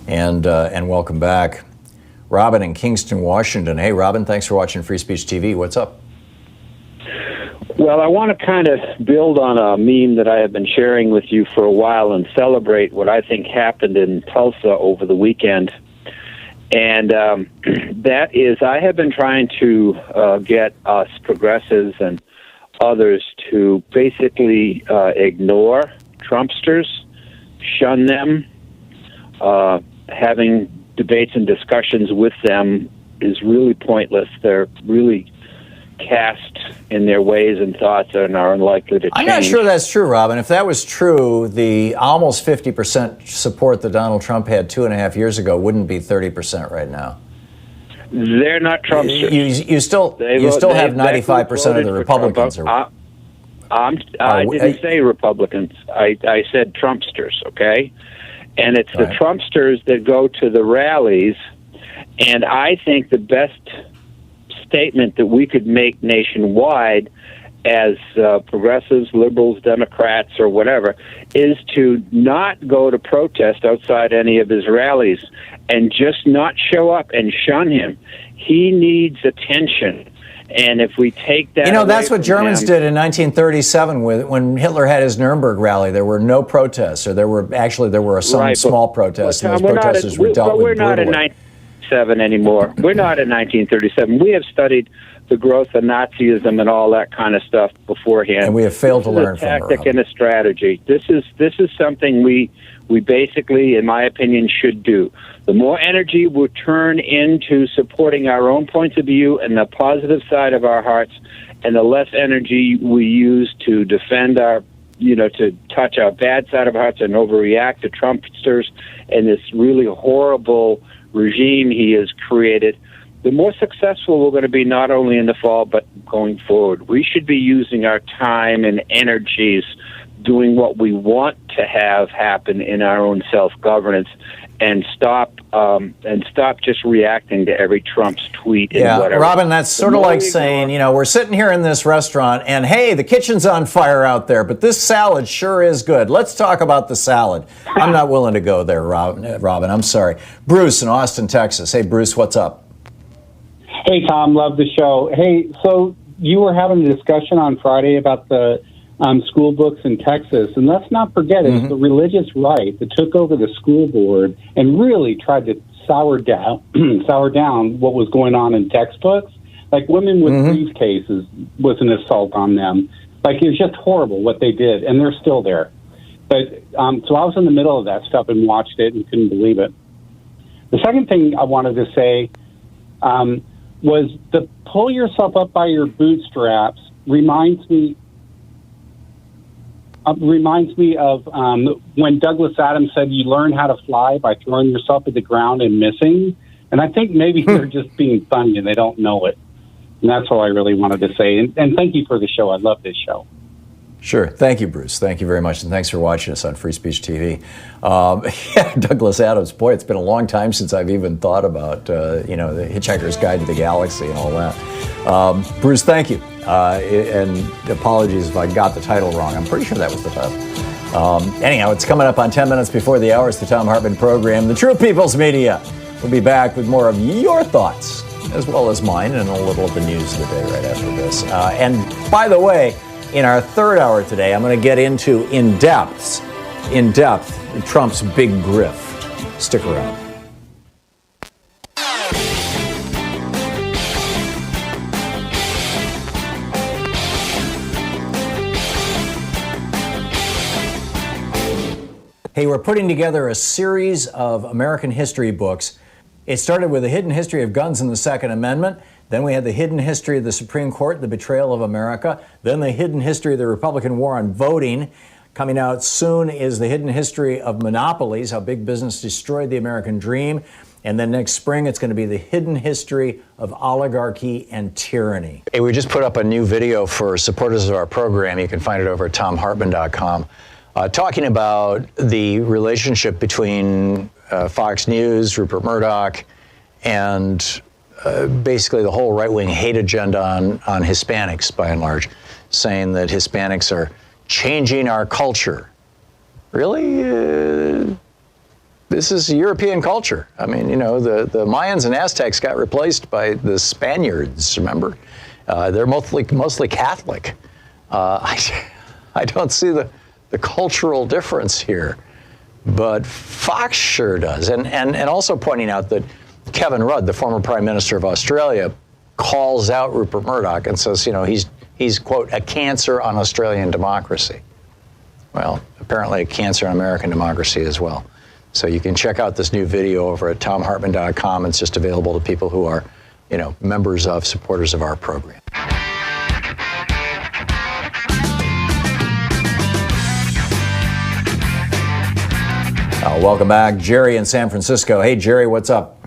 And welcome back. Robin in Kingston, Washington. Hey, Robin, thanks for watching Free Speech TV. What's up? Well, I want to kind of build on a meme that I have been sharing with you for a while and celebrate what I think happened in Tulsa over the weekend. And that is, I have been trying to get us progressives and others to basically ignore Trumpsters, shun them. Having debates and discussions with them is really pointless. They're really cast in their ways and thoughts and are unlikely to change. I'm not sure that's true, Robin. If that was true, the almost 50% support that Donald Trump had 2.5 years ago wouldn't be 30% right now. They're not Trumpsters. You still have 95% of the Republicans. I didn't say Republicans. I said Trumpsters, okay? And it's the Trumpsters that go to the rallies, and I think the best statement that we could make nationwide as progressives, liberals, Democrats, or whatever, is to not go to protest outside any of his rallies and just not show up and shun him. He needs attention. And if we take that, that's what Germans did in 1937 when Hitler had his Nuremberg rally. There were no protests, or there were some small protests, and those protesters were dealt with brutally. We're not in 1937 anymore. We're not in 1937. We have studied the growth of Nazism and all that kind of stuff beforehand. And we have failed to learn from it. This is a tactic and a strategy. This is something we basically, in my opinion, should do. The more energy we turn into supporting our own points of view and the positive side of our hearts, and the less energy we use to defend our, to touch our bad side of our hearts and overreact to Trumpsters and this really horrible regime he has created, the more successful we're going to be, not only in the fall, but going forward. We should be using our time and energies doing what we want to have happen in our own self-governance, and stop just reacting to every Trump's tweet and whatever. Robin, that's sort of like saying, we're sitting here in this restaurant and, hey, the kitchen's on fire out there, but this salad sure is good. Let's talk about the salad. I'm not willing to go there, Robin. I'm sorry. Bruce in Austin, Texas. Hey, Bruce, what's up? Hey, Tom, love the show. Hey, so you were having a discussion on Friday about the school books in Texas, and let's not forget it's the religious right that took over the school board and really tried to sour down what was going on in textbooks. Like women with briefcases was an assault on them. Like it was just horrible what they did, and they're still there. But so I was in the middle of that stuff and watched it and couldn't believe it. The second thing I wanted to say was the pull yourself up by your bootstraps reminds me of when Douglas Adams said you learn how to fly by throwing yourself at the ground and missing. And I think maybe they're just being funny and they don't know it. And that's all I really wanted to say. And thank you for the show. I love this show. Sure. Thank you, Bruce. Thank you very much. And thanks for watching us on Free Speech TV. Douglas Adams, boy, it's been a long time since I've even thought about, the Hitchhiker's Guide to the Galaxy and all that. Bruce, thank you. And apologies if I got the title wrong. I'm pretty sure that was the title. Anyhow, it's coming up on 10 minutes before the hour. It's the Thom Hartmann Program, the True People's Media. We'll be back with more of your thoughts, as well as mine, and a little of the news of the day right after this. And by the way, in our third hour today, I'm going to get into in depth Trump's big grift. Stick around. Hey, we're putting together a series of American history books. It started with a hidden history of guns and the Second Amendment. Then we had the hidden history of the Supreme Court, the betrayal of America. Then the hidden history of the Republican war on voting. Coming out soon is the hidden history of monopolies, how big business destroyed the American dream. And then next spring, it's going to be the hidden history of oligarchy and tyranny. Hey, we just put up a new video for supporters of our program. You can find it over at thomhartmann.com. Talking about the relationship between Fox News, Rupert Murdoch, and basically the whole right-wing hate agenda on Hispanics, by and large, saying that Hispanics are changing our culture. Really? This is European culture. I mean, the Mayans and Aztecs got replaced by the Spaniards, remember? They're mostly Catholic. I don't see the cultural difference here, but Fox sure does. And also pointing out that Kevin Rudd, the former Prime Minister of Australia, calls out Rupert Murdoch and says, he's he's, quote, a cancer on Australian democracy. Well, apparently a cancer on American democracy as well. So you can check out this new video over at thomhartmann.com. It's just available to people who are, members of, supporters of our program. Welcome back. Jerry in San Francisco. Hey, Jerry, what's up?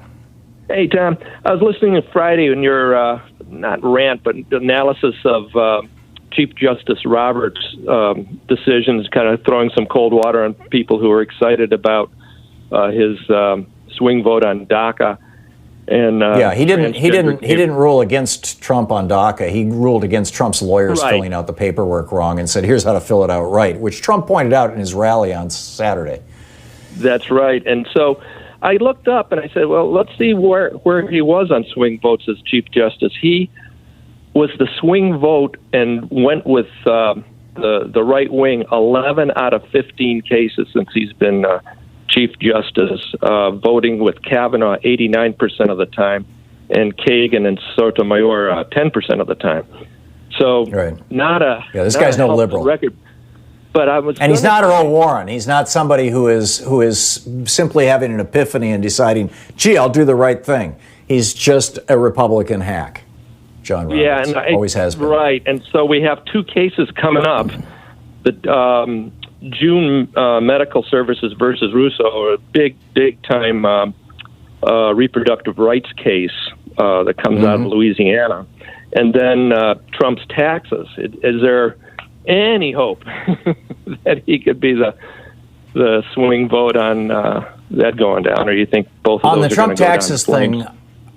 Hey, Tom. I was listening to Friday in your, not rant, but analysis of Chief Justice Roberts' decisions, kind of throwing some cold water on people who are excited about his swing vote on DACA. And he didn't rule against Trump on DACA. He ruled against Trump's lawyers filling out the paperwork wrong and said, here's how to fill it out right, which Trump pointed out in his rally on Saturday. That's right. And so I looked up and I said, well, let's see where he was on swing votes as Chief Justice. He was the swing vote and went with the right wing 11 out of 15 cases since he's been Chief Justice, voting with Kavanaugh 89% of the time and Kagan and Sotomayor 10% of the time. So this guy's no liberal. Record. But and he's not Earl Warren. He's not somebody who is simply having an epiphany and deciding, gee, I'll do the right thing. He's just a Republican hack, John Roberts. Yeah, and always has been. Right, and so we have two cases coming up. The June Medical Services versus Russo, a big time reproductive rights case that comes out of Louisiana. And then Trump's taxes. Is there any hope that he could be the swing vote on that going down, or you think both of those are going to go down in flames?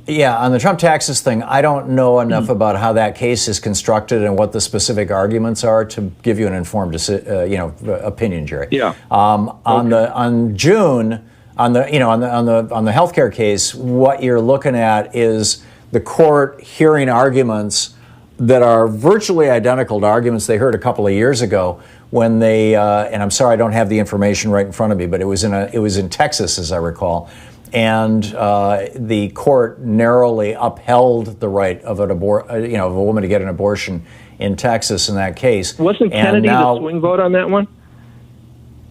On the Trump taxes thing, I don't know enough about how that case is constructed and what the specific arguments are to give you an informed, opinion, Jerry. Yeah. On the healthcare case, what you're looking at is the court hearing arguments that are virtually identical to arguments they heard a couple of years ago when they, and I'm sorry I don't have the information right in front of me, but it was in Texas, as I recall, and the court narrowly upheld the right of of a woman to get an abortion in Texas in that case. Wasn't Kennedy the swing vote on that one?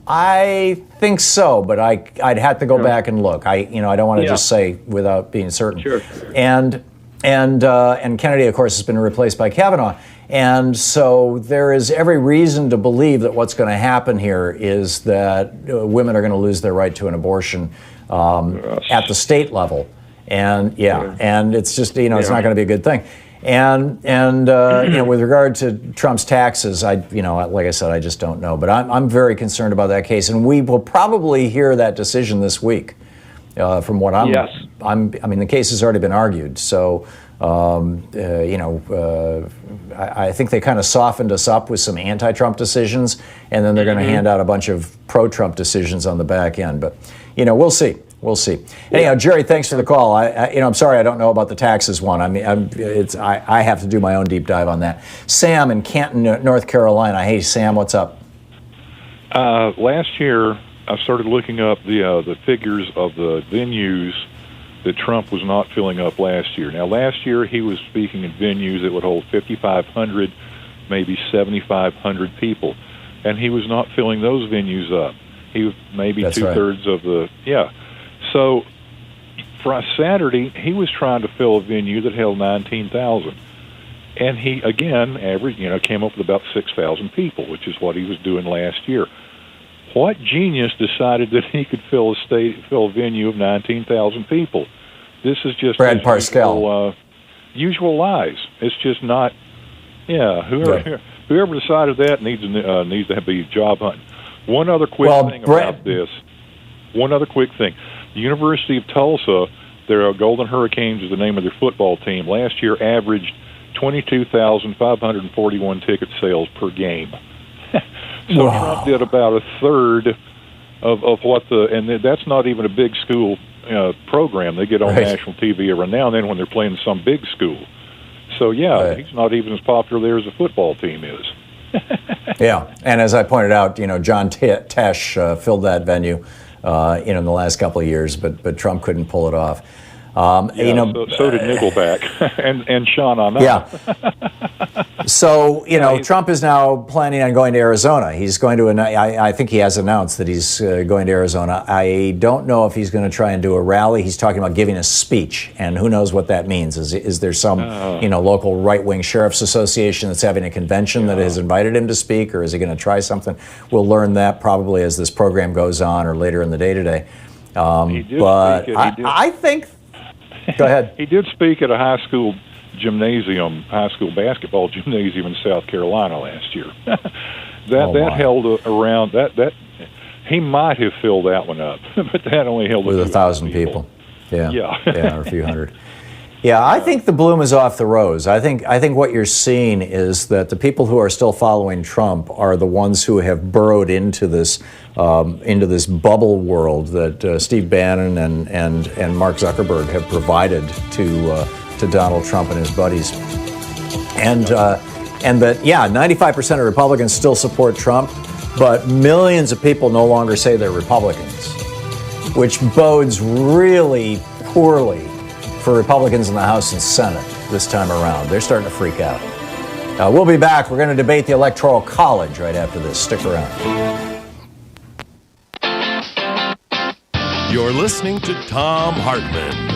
I think so, but I'd have to go back and look. I don't want to just say without being certain. Sure. And Kennedy, of course, has been replaced by Kavanaugh. And so there is every reason to believe that what's going to happen here is that women are going to lose their right to an abortion at the state level. And and it's just, it's not going to be a good thing. And with regard to Trump's taxes, like I said, I just don't know. But I'm very concerned about that case. And we will probably hear that decision this week. From what the case has already been argued. So, I think they kind of softened us up with some anti-Trump decisions, and then they're going to hand out a bunch of pro-Trump decisions on the back end. But, we'll see. We'll see. Anyhow, Jerry, thanks for the call. I'm sorry I don't know about the taxes one. I have to do my own deep dive on that. Sam in Canton, North Carolina. Hey, Sam, what's up? Last year, I started looking up the figures of the venues that Trump was not filling up last year. Now, last year he was speaking at venues that would hold 5,500, maybe 7,500 people, and he was not filling those venues up. He was maybe two-thirds of the So for Saturday, he was trying to fill a venue that held 19,000, and he again averaged, came up with about 6,000 people, which is what he was doing last year. What genius decided that he could fill a venue of 19,000 people? This is just Brad Parscale. Usual lies. It's just not. Yeah, whoever decided that needs to be job hunting. One other quick thing about this. One other quick thing. The University of Tulsa, their Golden Hurricanes is the name of their football team. Last year averaged 22,541 ticket sales per game. So Trump did about a third of what and that's not even a big school program. They get on national TV every now and then when they're playing some big school. So he's not even as popular there as the football team is. And as I pointed out, John Tesh filled that venue, in the last couple of years, but Trump couldn't pull it off. So did Nickelback and Sean on that. Yeah. So, Trump is now planning on going to Arizona. He's going to, I think he has announced that he's going to Arizona. I don't know if he's going to try and do a rally. He's talking about giving a speech, and who knows what that means. Is there some, local right-wing sheriff's association that's having a convention that has invited him to speak, or is he going to try something? We'll learn that probably as this program goes on or later in the day today. I think, go ahead. He did speak at a high school basketball gymnasium in South Carolina last year. that held around that he might have filled that one up, but that only held with 1,000 people. Yeah, or a few hundred. Yeah, I think the bloom is off the rose. I think what you're seeing is that the people who are still following Trump are the ones who have burrowed into this bubble world that Steve Bannon and Mark Zuckerberg have provided to Donald Trump and his buddies, and that 95% of Republicans still support Trump, but millions of people no longer say they're Republicans, which bodes really poorly for Republicans in the House and Senate this time around. They're starting to freak out. We'll be back. We're going to debate the Electoral College right after this. Stick around. You're listening to Thom Hartmann.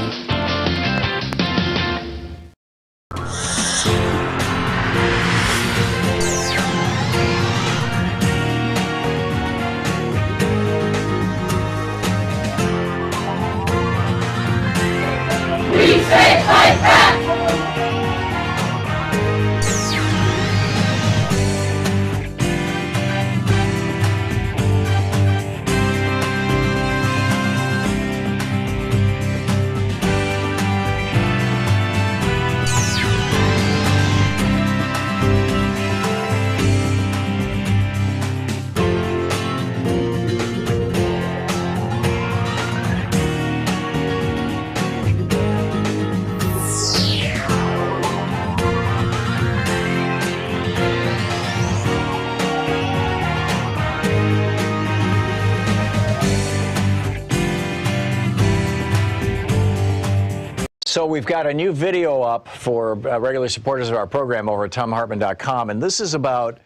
So we've got a new video up for regular supporters of our program over at ThomHartmann.com, and this is about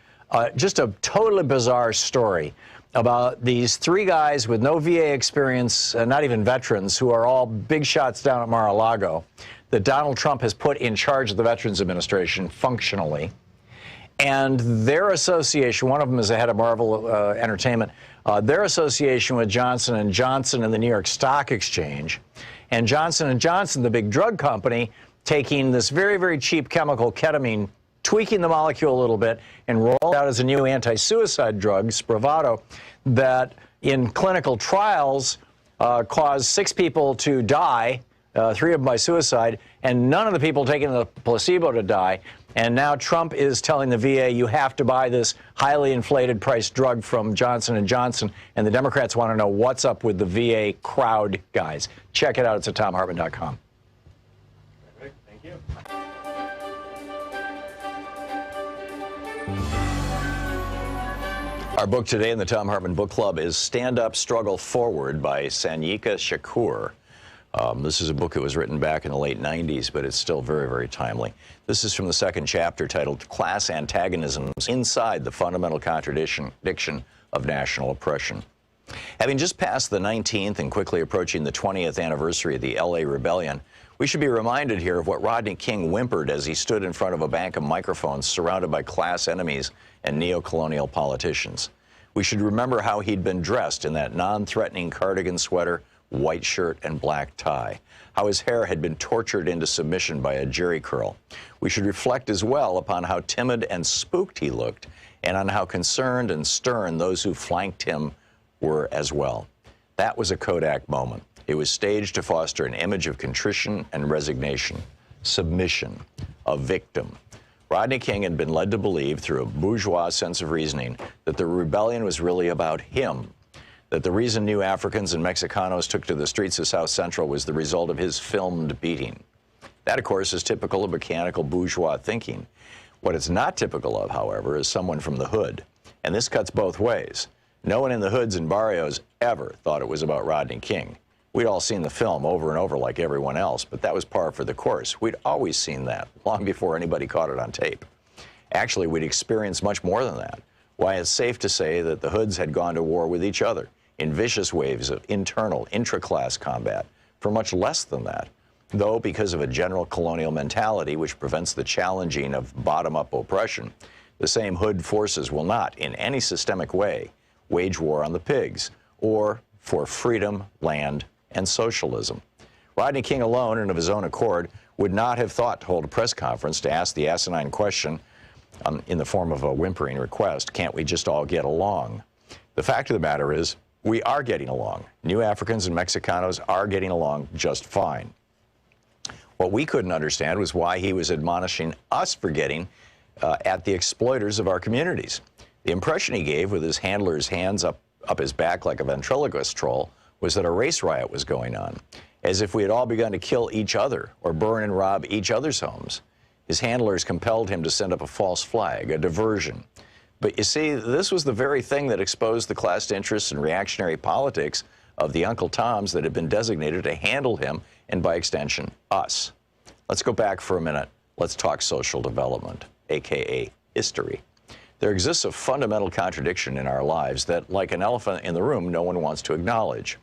just a totally bizarre story about these three guys with no VA experience, not even veterans, who are all big shots down at Mar-a-Lago, that Donald Trump has put in charge of the Veterans Administration functionally. And their association, one of them is the head of Marvel Entertainment, their association with Johnson & Johnson and the New York Stock Exchange, and Johnson & Johnson, the big drug company, taking this very, very cheap chemical, ketamine, tweaking the molecule a little bit, and rolled out as a new anti-suicide drug, Spravato, that in clinical trials caused 6 people to die, 3 of them by suicide, and none of the people taking the placebo to die. And now Trump is telling the VA, you have to buy this highly inflated price drug from Johnson & Johnson. And the Democrats want to know what's up with the VA crowd guys. Check it out. It's at ThomHartmann.com. Thank you. Our book today in the Thom Hartmann Book Club is Stand Up, Struggle Forward by Sanyika Shakur. This is a book that was written back in the late 90s, but it's still very, very timely. This is from the second chapter titled Class Antagonisms Inside the Fundamental Contradiction of National Oppression. Having just passed the 19th and quickly approaching the 20th anniversary of the LA Rebellion, we should be reminded here of what Rodney King whimpered as he stood in front of a bank of microphones surrounded by class enemies and neo-colonial politicians. We should remember how he'd been dressed in that non-threatening cardigan sweater, white shirt, and black tie, how his hair had been tortured into submission by a jerry curl. We should reflect as well upon how timid and spooked he looked, and on how concerned and stern those who flanked him were as well. That was a Kodak moment. It was staged to foster an image of contrition and resignation, submission, a victim. Rodney King had been led to believe, through a bourgeois sense of reasoning, that the rebellion was really about him, that the reason new Africans and Mexicanos took to the streets of South Central was the result of his filmed beating. That, of course, is typical of mechanical bourgeois thinking. What it's not typical of, however, is someone from the hood. And this cuts both ways. No one in the hoods and barrios ever thought it was about Rodney King. We'd all seen the film over and over like everyone else, but that was par for the course. We'd always seen that, long before anybody caught it on tape. Actually, we'd experience much more than that. Why, it's safe to say that the hoods had gone to war with each other in vicious waves of internal, intra-class combat for much less than that, though because of a general colonial mentality which prevents the challenging of bottom-up oppression, the same hood forces will not, in any systemic way, wage war on the pigs, or for freedom, land, and socialism. Rodney King alone and of his own accord would not have thought to hold a press conference to ask the asinine question in the form of a whimpering request, can't we just all get along? The fact of the matter is, we are getting along. New Africans and Mexicanos are getting along just fine. What we couldn't understand was why he was admonishing us for getting at the exploiters of our communities. The impression he gave with his handler's hands up his back like a ventriloquist troll was that a race riot was going on, as if we had all begun to kill each other or burn and rob each other's homes. His handlers compelled him to send up a false flag, a diversion. But you see, this was the very thing that exposed the class interests and reactionary politics of the Uncle Toms that had been designated to handle him, and by extension, us. Let's go back for a minute. Let's talk social development, aka history. There exists a fundamental contradiction in our lives that, like an elephant in the room, no one wants to acknowledge.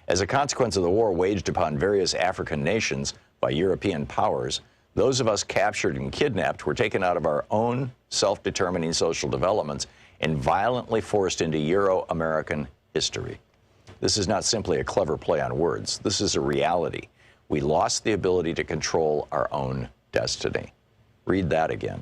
As a consequence of the war waged upon various African nations by European powers, those of us captured and kidnapped were taken out of our own self-determining social developments and violently forced into Euro-American history. This is not simply a clever play on words. This is a reality. We lost the ability to control our own destiny. Read that again.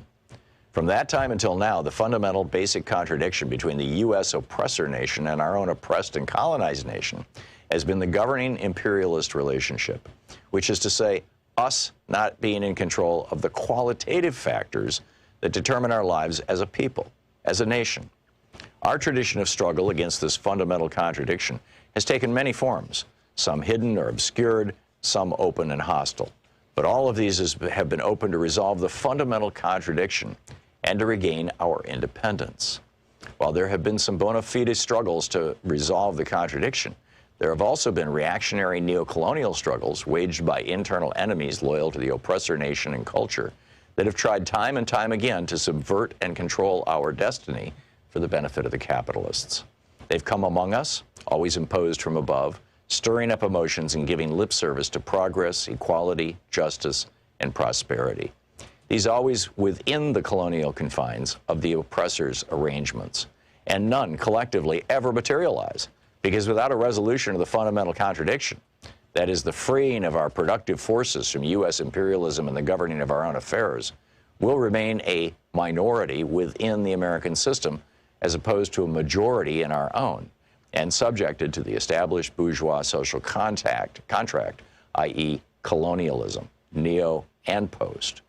From that time until now, the fundamental basic contradiction between the U.S. oppressor nation and our own oppressed and colonized nation has been the governing imperialist relationship, which is to say, us not being in control of the qualitative factors that determine our lives as a people, as a nation. Our tradition of struggle against this fundamental contradiction has taken many forms, some hidden or obscured, some open and hostile. But all of these have been open to resolve the fundamental contradiction and to regain our independence. While there have been some bona fide struggles to resolve the contradiction, there have also been reactionary neocolonial struggles waged by internal enemies loyal to the oppressor nation and culture that have tried time and time again to subvert and control our destiny for the benefit of the capitalists. They've come among us, always imposed from above, stirring up emotions and giving lip service to progress, equality, justice, and prosperity. These always within the colonial confines of the oppressor's arrangements, and none collectively ever materialize. Because without a resolution of the fundamental contradiction, that is the freeing of our productive forces from U.S. imperialism and the governing of our own affairs, we'll remain a minority within the American system as opposed to a majority in our own, and subjected to the established bourgeois social contract, i.e. colonialism, neo and post.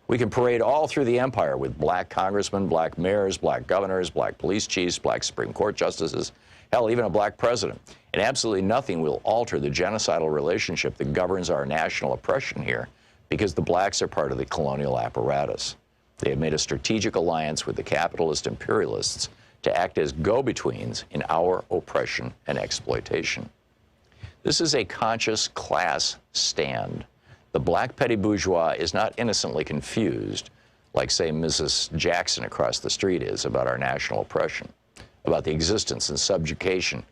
We can parade all through the empire with black congressmen, black mayors, black governors, black police chiefs, black Supreme Court justices, hell, even a black president. And absolutely nothing will alter the genocidal relationship that governs our national oppression here, because the blacks are part of the colonial apparatus. They have made a strategic alliance with the capitalist imperialists to act as go-betweens in our oppression and exploitation. This is a conscious class stand. The black petty bourgeois is not innocently confused, like, say, Mrs. Jackson across the street is, about our national oppression, about the existence and subjugation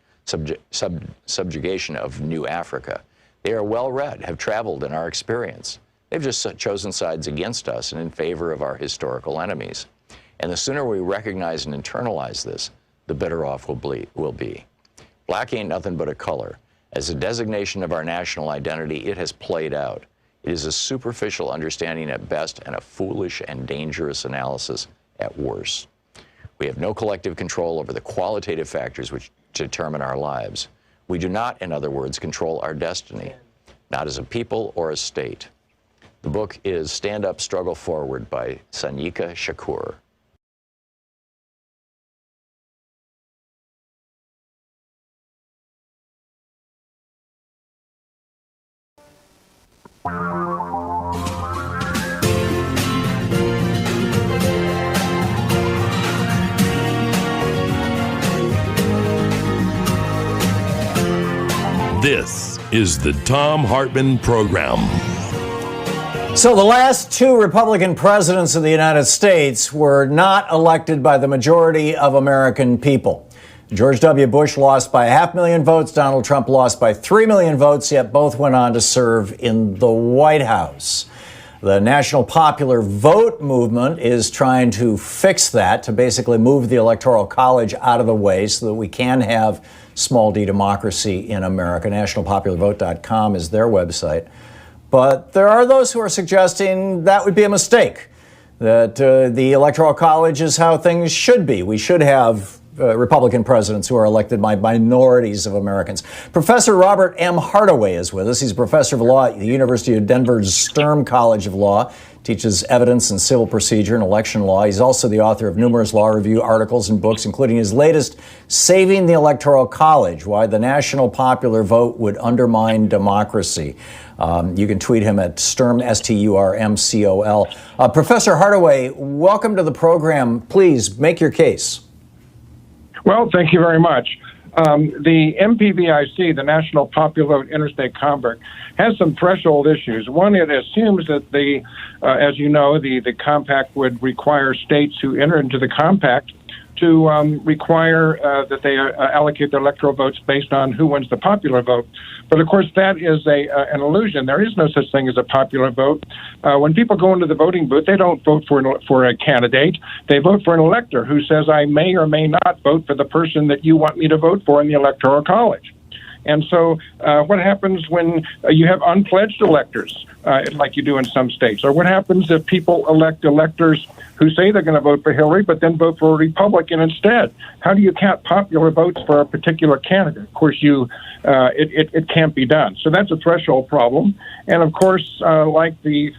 of New Africa. They are well-read, have traveled in our experience. They've just chosen sides against us and in favor of our historical enemies. And the sooner we recognize and internalize this, the better off we'll be. Black ain't nothing but a color. As a designation of our national identity, it has played out. It is a superficial understanding at best and a foolish and dangerous analysis at worst. We have no collective control over the qualitative factors which determine our lives. We do not, in other words, control our destiny, not as a people or a state. The book is Stand Up, Struggle Forward by Sanyika Shakur. This is the Thom Hartmann Program. So the last two Republican presidents of the United States were not elected by the majority of American people. George W. Bush lost by 500,000 votes. Donald Trump lost by 3 million votes, yet both went on to serve in the White House. The National Popular Vote movement is trying to fix that, to basically move the Electoral College out of the way so that we can have small d democracy in America. NationalPopularVote.com is their website. But there are those who are suggesting that would be a mistake, that the Electoral College is how things should be. We should have Republican presidents who are elected by minorities of Americans. Professor Robert M. Hardaway is with us. He's a professor of law at the University of Denver's Sturm College of Law, teaches evidence and civil procedure and election law. He's also the author of numerous law review articles and books, including his latest, Saving the Electoral College, Why the National Popular Vote Would Undermine Democracy. You can tweet him at Sturm, S-T-U-R-M-C-O-L. Professor Hardaway, welcome to the program. Please make your case. Well, thank you very much. The MPVIC, the National Popular Vote Interstate Compact, has some threshold issues. One, it assumes that as you know, the compact would require states who enter into the compact to require that they allocate their electoral votes based on who wins the popular vote. But of course, that is an illusion. There is no such thing as a popular vote. When people go into the voting booth, they don't vote for a candidate. They vote for an elector who says, I may or may not vote for the person that you want me to vote for in the Electoral College. And so what happens when you have unpledged electors, like you do in some states? Or what happens if people elect electors who say they're going to vote for Hillary, but then vote for a Republican instead? How do you count popular votes for a particular candidate? Of course, it can't be done. So that's a threshold problem. And of course, like the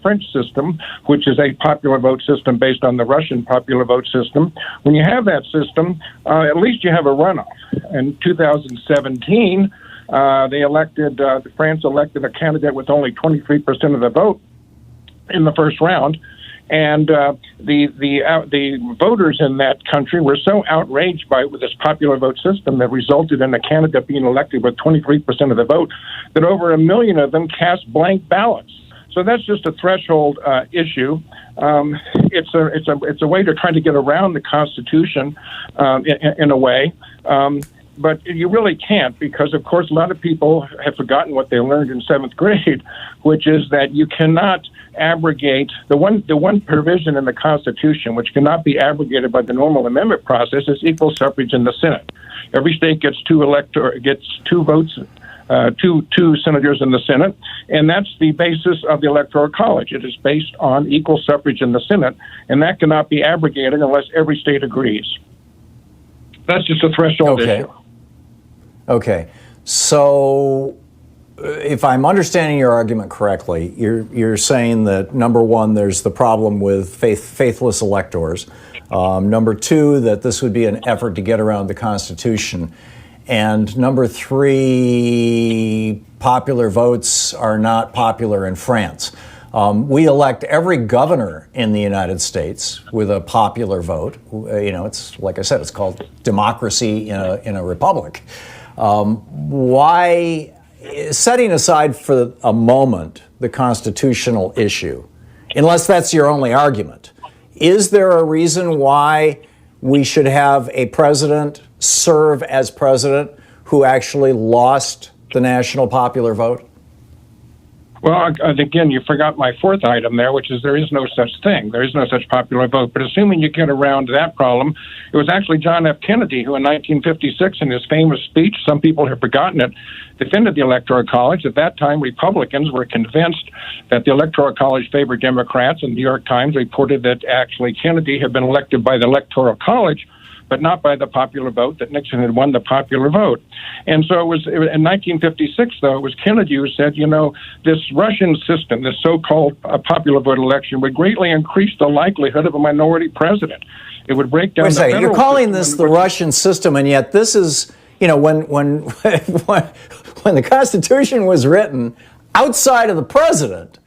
French system, which is a popular vote system based on the Russian popular vote system, when you have that system, at least you have a runoff. In 2017, France elected a candidate with only 23% of the vote in the first round. And the voters in that country were so outraged by this popular vote system that resulted in a candidate being elected with 23% of the vote that over 1 million of them cast blank ballots. So that's just a threshold issue. It's a way to try to get around the Constitution in a way. But you really can't, because, of course, a lot of people have forgotten what they learned in 7th grade, which is that you cannot abrogate the one provision in the Constitution which cannot be abrogated by the normal amendment process is equal suffrage in the Senate. Every state gets two votes, two senators in the Senate, and that's the basis of the Electoral College. It is based on equal suffrage in the Senate, and that cannot be abrogated unless every state agrees. That's just a threshold issue. Okay, so if I'm understanding your argument correctly, you're saying that, number one, there's the problem with faithless electors. Number two, that this would be an effort to get around the Constitution. And number three, popular votes are not popular in France. We elect every governor in the United States with a popular vote. It's like I said, it's called democracy in a republic. Why, setting aside for a moment the constitutional issue, unless that's your only argument, is there a reason why we should have a president serve as president who actually lost the national popular vote? Well, again, you forgot my fourth item there, which is there is no such thing. There is no such popular vote. But assuming you get around that problem, it was actually John F. Kennedy who in 1956, in his famous speech, some people have forgotten it, defended the Electoral College. At that time, Republicans were convinced that the Electoral College favored Democrats, and the New York Times reported that actually Kennedy had been elected by the Electoral College, but not by the popular vote, that Nixon had won the popular vote. And so it was in 1956, though, it was Kennedy who said, this Russian system, this so-called popular vote election, would greatly increase the likelihood of a minority president. It would break down the federal system. You're calling this the Russian system, and yet this is, when the Constitution was written, outside of the president,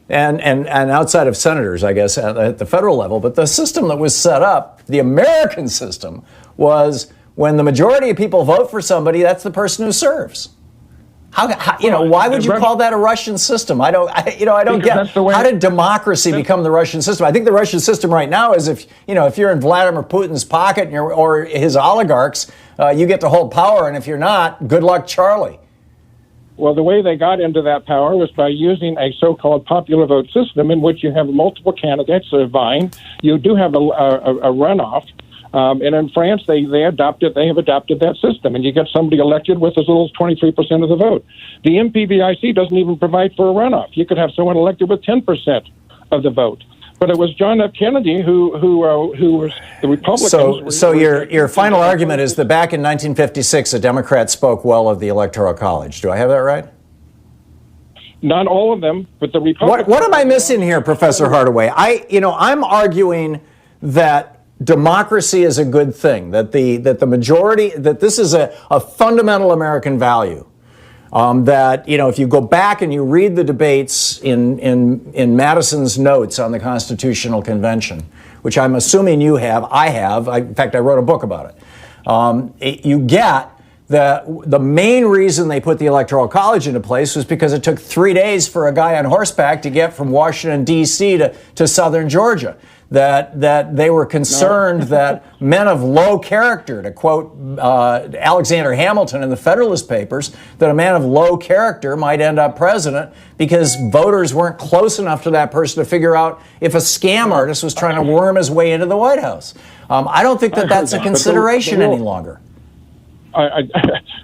and outside of senators, I guess, at the federal level. But the system that was set up, the American system, was when the majority of people vote for somebody, that's the person who serves. Why would you call that a Russian system? I don't get. How did democracy become the Russian system? I think the Russian system right now is if you're in Vladimir Putin's pocket or his oligarchs, you get to hold power, and if you're not, good luck, Charlie. Well, the way they got into that power was by using a so-called popular vote system in which you have multiple candidates that are vying. You do have a runoff. And in France, they have adopted that system, and you get somebody elected with as little as 23% of the vote. The MPVIC doesn't even provide for a runoff. You could have someone elected with 10% of the vote. But it was John F. Kennedy who was the Republicans. So your final argument is that back in 1956, a Democrat spoke well of the Electoral College. Do I have that right? Not all of them, but the Republicans. What am I missing here, Professor Hardaway? I'm arguing that democracy is a good thing, that the majority, that this is a fundamental American value. That, if you go back and you read the debates in Madison's notes on the Constitutional Convention, which I'm assuming you have, I have, in fact, I wrote a book about it, you get the main reason they put the Electoral College into place was because it took 3 days for a guy on horseback to get from Washington, D.C. to southern Georgia. That they were concerned that men of low character, to quote Alexander Hamilton in the Federalist Papers, that a man of low character might end up president because voters weren't close enough to that person to figure out if a scam artist was trying to worm his way into the White House. I don't think that's a consideration any longer.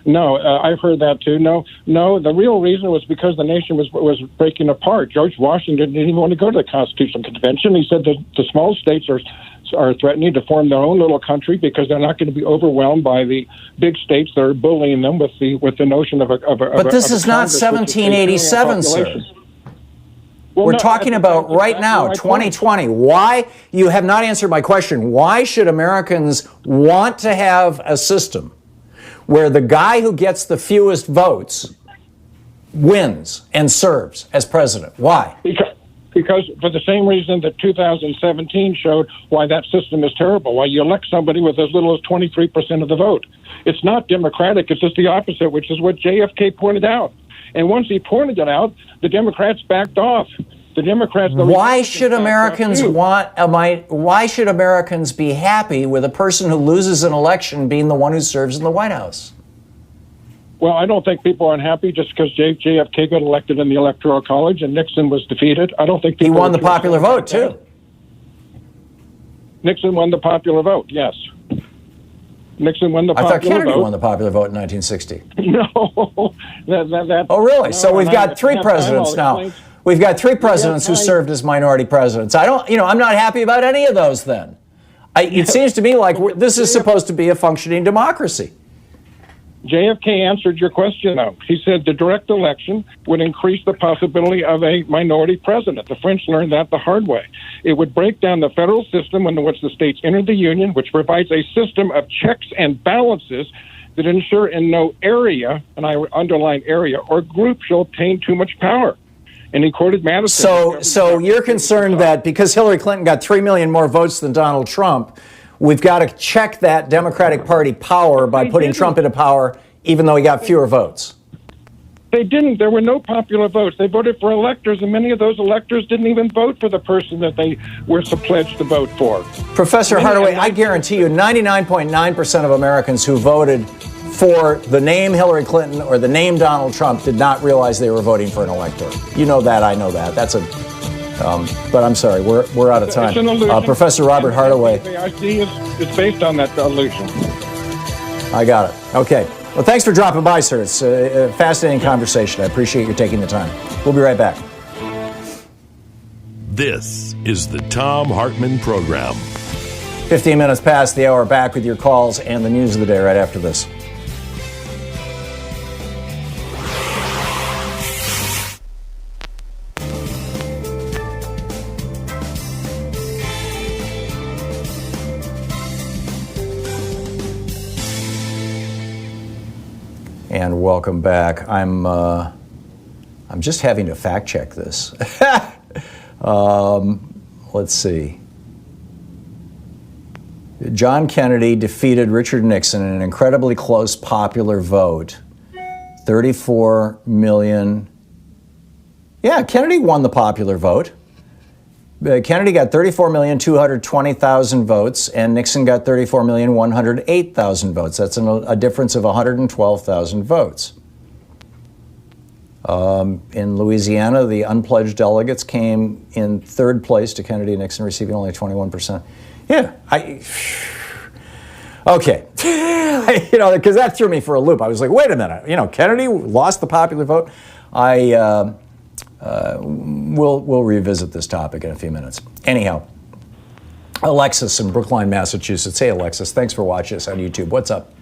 No, I've heard that too. No, the real reason was because the nation was breaking apart. George Washington didn't even want to go to the Constitutional Convention. He said that the small states are threatening to form their own little country because they're not going to be overwhelmed by the big states that are bullying them with the notion of a. But this is not 1787, sir. We're talking about right now, 2020. Why? You have not answered my question. Why should Americans want to have a system where the guy who gets the fewest votes wins and serves as president? Why? Because for the same reason that 2017 showed why that system is terrible, why you elect somebody with as little as 23% of the vote. It's not democratic, it's just the opposite, which is what JFK pointed out. And once he pointed it out, the Democrats backed off. Why should Americans why should Americans be happy with a person who loses an election being the one who serves in the White House? Well, I don't think people are unhappy just because JFK got elected in the Electoral College and Nixon was defeated. I don't think people he won the popular vote too. Nixon won the popular vote. Yes. Nixon won the popular vote. I thought Kennedy won the popular vote in 1960. No. Oh, really? So we've got three presidents now. We've got three presidents who served as minority presidents. I'm not happy about any of those then. It seems to me like this is supposed to be a functioning democracy. JFK answered your question, though. He said the direct election would increase the possibility of a minority president. The French learned that the hard way. It would break down the federal system in which the states entered the Union, which provides a system of checks and balances that ensure in no area, and I underline area, or group shall obtain too much power. And he quoted Madison. So you're concerned that because Hillary Clinton got 3 million more votes than Donald Trump, we've got to check that Democratic Party power by putting Trump into power, even though he got fewer votes. They didn't. There were no popular votes. They voted for electors, and many of those electors didn't even vote for the person that they were pledged to vote for. Professor Hardaway, I guarantee you 99.9% of Americans who voted for the name Hillary Clinton or the name Donald Trump did not realize they were voting for an elector. You know that, I know that. That's but I'm sorry, we're out of time. It's an illusion. Professor Robert Hardaway. It's based on that illusion. I got it. Okay. Well, thanks for dropping by, sir. It's a fascinating conversation. I appreciate you taking the time. We'll be right back. This is the Thom Hartmann Program. 15 minutes past the hour, back with your calls and the news of the day right after this. And welcome back. I'm just having to fact check this. Let's see. John Kennedy defeated Richard Nixon in an incredibly close popular vote 34 million. Yeah, Kennedy won the popular vote. Kennedy got 34,220,000 votes, and Nixon got 34,108,000 votes. That's a difference of 112,000 votes. In Louisiana, the unpledged delegates came in third place to Kennedy and Nixon, receiving only 21%. Yeah, okay. Because that threw me for a loop. I was like, wait a minute. Kennedy lost the popular vote. We'll revisit this topic in a few minutes. Anyhow, Alexis in Brookline, Massachusetts. Hey, Alexis, thanks for watching us on YouTube. What's up?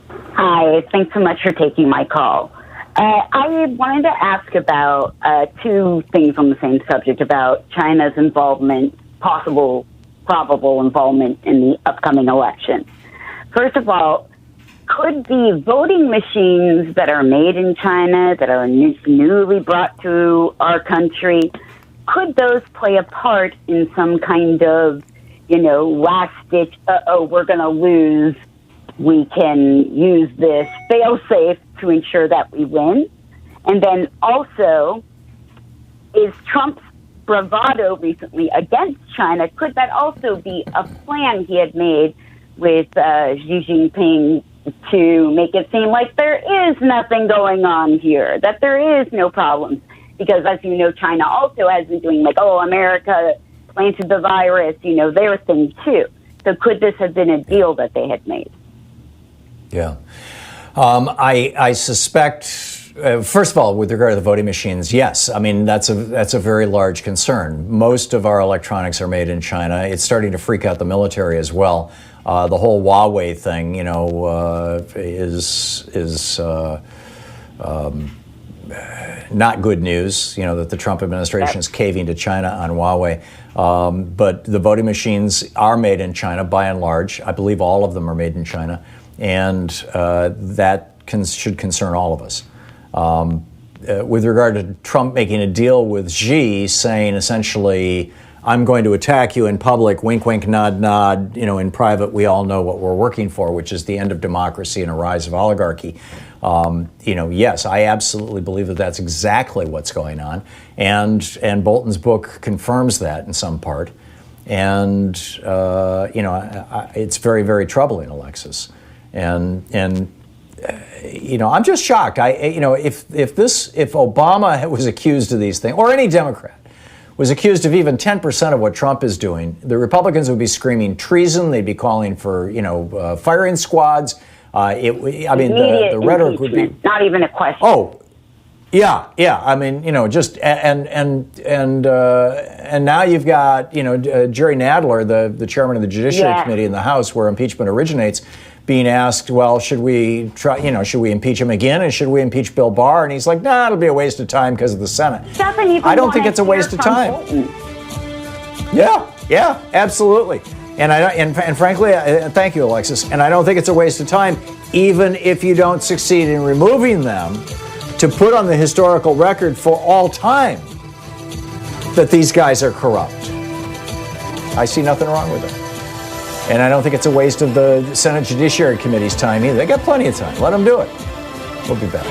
Hi, thanks so much for taking my call. I wanted to ask about two things on the same subject, about China's involvement, probable involvement in the upcoming election. First of all, could the voting machines that are made in China, that are newly brought to our country, could those play a part in some kind of, last-ditch, we're going to lose, we can use this fail-safe to ensure that we win? And then also, is Trump's bravado recently against China, could that also be a plan he had made with Xi Jinping to make it seem like there is nothing going on here, that there is no problems? Because as you know, China also has been doing America planted the virus, their thing too. So could this have been a deal that they had made? Yeah. I suspect, first of all, with regard to the voting machines, yes. I mean, that's a very large concern. Most of our electronics are made in China. It's starting to freak out the military as well. The whole Huawei thing, is not good news, that the Trump administration is caving to China on Huawei. But the voting machines are made in China by and large. I believe all of them are made in China. And that should concern all of us. With regard to Trump making a deal with Xi, saying essentially, I'm going to attack you in public, wink, wink, nod, nod, in private, we all know what we're working for, which is the end of democracy and a rise of oligarchy. Yes, I absolutely believe that that's exactly what's going on. And Bolton's book confirms that in some part. And, it's very, very troubling, Alexis. And I'm just shocked. If Obama was accused of these things, or any Democrat was accused of even 10% of what Trump is doing, the Republicans would be screaming treason. They'd be calling for, firing squads. The rhetoric would be not even a question. Oh, yeah. I mean, just and now you've got Jerry Nadler, the chairman of the Judiciary Committee in the House, where impeachment originates, being asked, well, should we impeach him again, and should we impeach Bill Barr? And he's like, nah, it'll be a waste of time because of the Senate. I don't think it's a waste of time. Yeah, absolutely. And frankly, thank you, Alexis. And I don't think it's a waste of time, even if you don't succeed in removing them, to put on the historical record for all time that these guys are corrupt. I see nothing wrong with it. And I don't think it's a waste of the Senate Judiciary Committee's time either. They got plenty of time. Let them do it. We'll be back.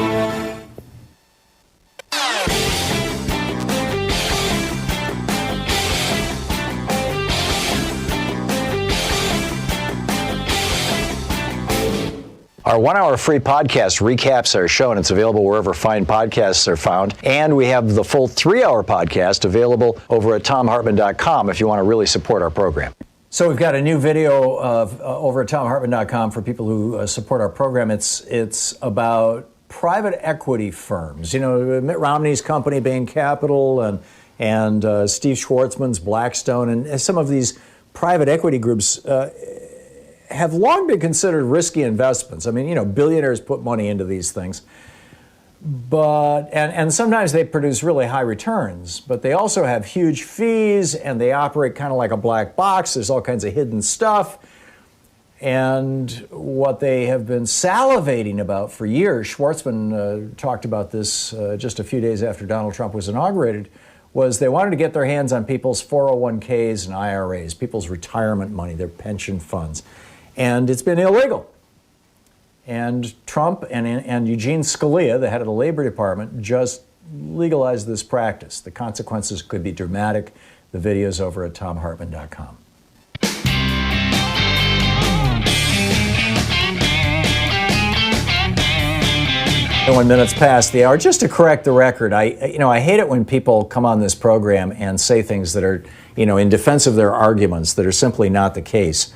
Our 1-hour free podcast recaps our show, and it's available wherever fine podcasts are found. And we have the full 3-hour podcast available over at thomhartmann.com if you want to really support our program. So we've got a new video over at thomhartmann.com for people who support our program. It's about private equity firms. Mitt Romney's company, Bain Capital, and Steve Schwartzman's Blackstone, and some of these private equity groups have long been considered risky investments. I mean, billionaires put money into these things. But and sometimes they produce really high returns, but they also have huge fees, and they operate kind of like a black box. There's all kinds of hidden stuff. And what they have been salivating about for years, Schwartzman talked about this just a few days after Donald Trump was inaugurated, was they wanted to get their hands on people's 401ks and IRAs, people's retirement money, their pension funds. And it's been illegal. And Trump and Eugene Scalia, the head of the Labor Department, just legalized this practice. The consequences could be dramatic. The video's over at thomhartmann.com. 1 minutes past the hour. Just to correct the record, I hate it when people come on this program and say things that are, in defense of their arguments that are simply not the case.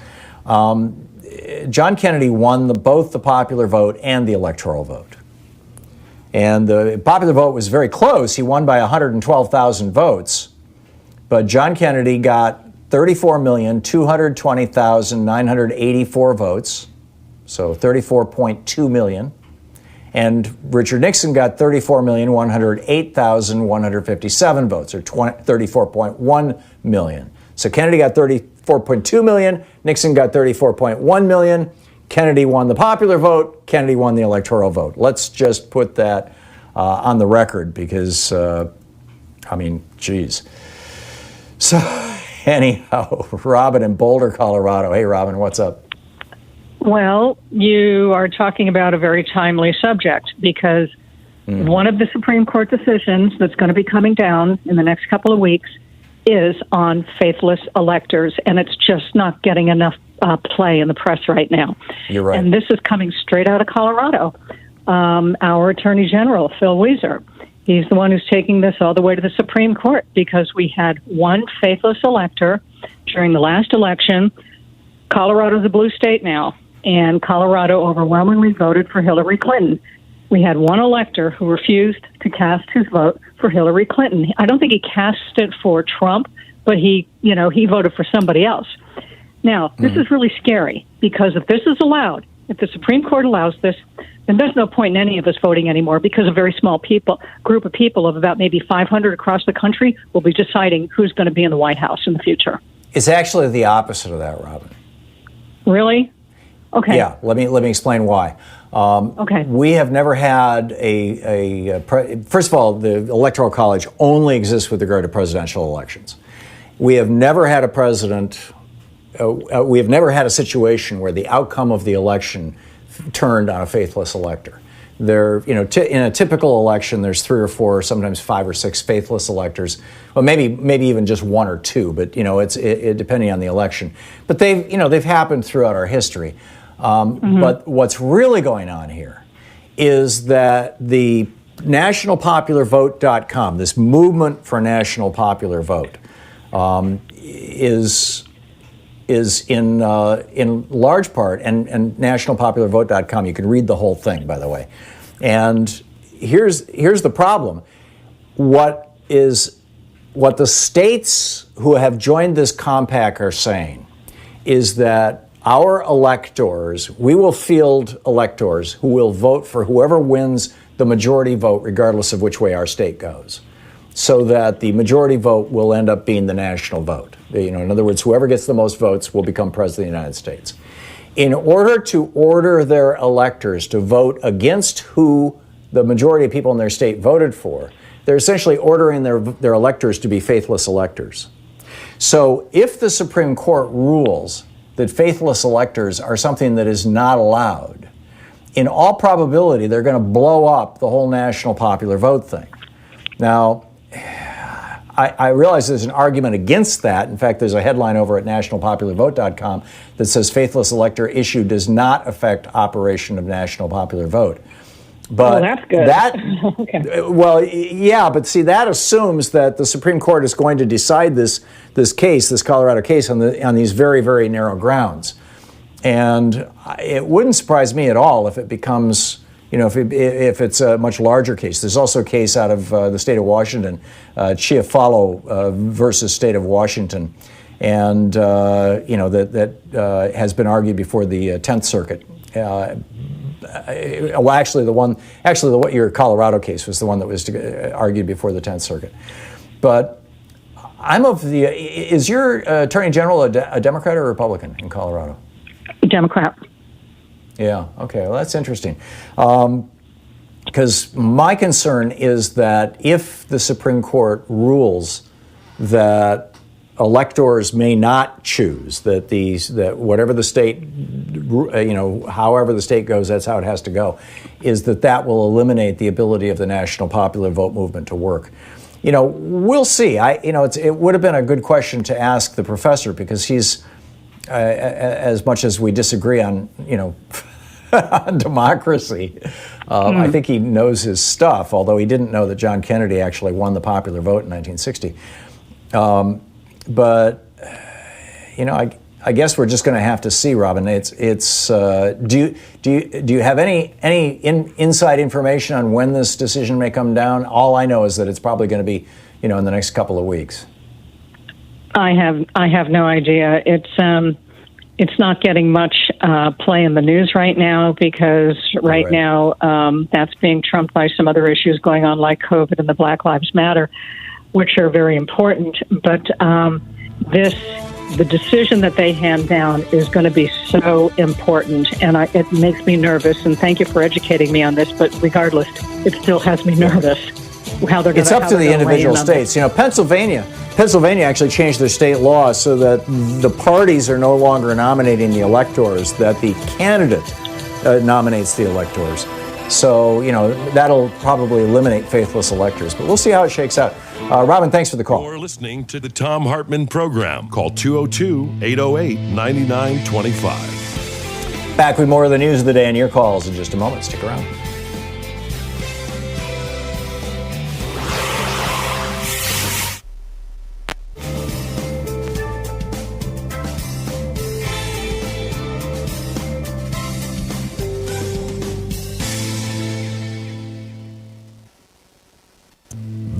John Kennedy won both the popular vote and the electoral vote. And the popular vote was very close. He won by 112,000 votes. But John Kennedy got 34,220,984 votes, so 34.2 million. And Richard Nixon got 34,108,157 votes, or 34.1 million. So Kennedy got 34.2 million, Nixon got 34.1 million. Kennedy won the popular vote, Kennedy won the electoral vote. Let's just put that on the record because, geez. So anyhow, Robin in Boulder, Colorado. Hey, Robin, what's up? Well, you are talking about a very timely subject because one of the Supreme Court decisions that's going to be coming down in the next couple of weeks is on faithless electors, and it's just not getting enough play in the press right now. You're right. And this is coming straight out of Colorado. Our Attorney General, Phil Weiser, he's the one who's taking this all the way to the Supreme Court because we had one faithless elector during the last election. Colorado's a blue state now, and Colorado overwhelmingly voted for Hillary Clinton. We had one elector who refused to cast his vote for Hillary Clinton. I don't think he cast it for Trump, but he voted for somebody else. Now, this is really scary because if this is allowed, if the Supreme Court allows this, then there's no point in any of us voting anymore because a very small group of people of about maybe 500 across the country will be deciding who's going to be in the White House in the future. It's actually the opposite of that, Robin. Really? Okay. Yeah, let me explain why. Okay. We have never had first of all, the Electoral College only exists with regard to presidential elections. We have never had a president, we have never had a situation where the outcome of the election turned on a faithless elector. There, in a typical election, there's 3 or 4, sometimes 5 or 6 faithless electors. Well, maybe even just 1 or 2, but it's depending on the election. But they've happened throughout our history. But what's really going on here is that the nationalpopularvote.com, this movement for national popular vote, is in large part, and nationalpopularvote.com, you can read the whole thing, by the way. And here's the problem. What the states who have joined this compact are saying is that our electors, we will field electors who will vote for whoever wins the majority vote, regardless of which way our state goes, so that the majority vote will end up being the national vote. In other words, whoever gets the most votes will become president of the United States. In order to order their electors to vote against who the majority of people in their state voted for, they're essentially ordering their electors to be faithless electors. So if the Supreme Court rules that faithless electors are something that is not allowed, in all probability, they're going to blow up the whole national popular vote thing. Now, I realize there's an argument against that. In fact, there's a headline over at nationalpopularvote.com that says faithless elector issue does not affect operation of national popular vote. But that's good. Okay. Well, yeah, but see, that assumes that the Supreme Court is going to decide this case, this Colorado case, on these very, very narrow grounds. And it wouldn't surprise me at all if it becomes, if it's a much larger case. There's also a case out of the state of Washington, Chiafalo versus state of Washington, and that has been argued before the 10th Circuit. Your Colorado case was the one that was argued before the 10th Circuit. But is your Attorney General a Democrat or a Republican in Colorado? Democrat. Yeah, okay, well, that's interesting. Because my concern is that if the Supreme Court rules that electors may not choose, that whatever the state, however the state goes, that's how it has to go, is that will eliminate the ability of the national popular vote movement to work. We'll see. It would have been a good question to ask the professor, because he's, as much as we disagree on, on democracy, I think he knows his stuff, although he didn't know that John Kennedy actually won the popular vote in 1960. But I guess we're just going to have to see, Robin. Do you have any inside information on when this decision may come down? All I know is that it's probably going to be, in the next couple of weeks. I have no idea. It's not getting much play in the news right now, because right now that's being trumped by some other issues going on, like COVID and the Black Lives Matter, which are very important. But the decision that they hand down is going to be so important, and it makes me nervous. And thank you for educating me on this. But regardless, it still has me nervous. How they're going It's up to the individual states. Pennsylvania actually changed their state law so that the parties are no longer nominating the electors; that the candidate nominates the electors. So, that'll probably eliminate faithless electors. But we'll see how it shakes out. Robin, thanks for the call. You're listening to the Thom Hartmann Program. Call 202-808-9925. Back with more of the news of the day and your calls in just a moment. Stick around.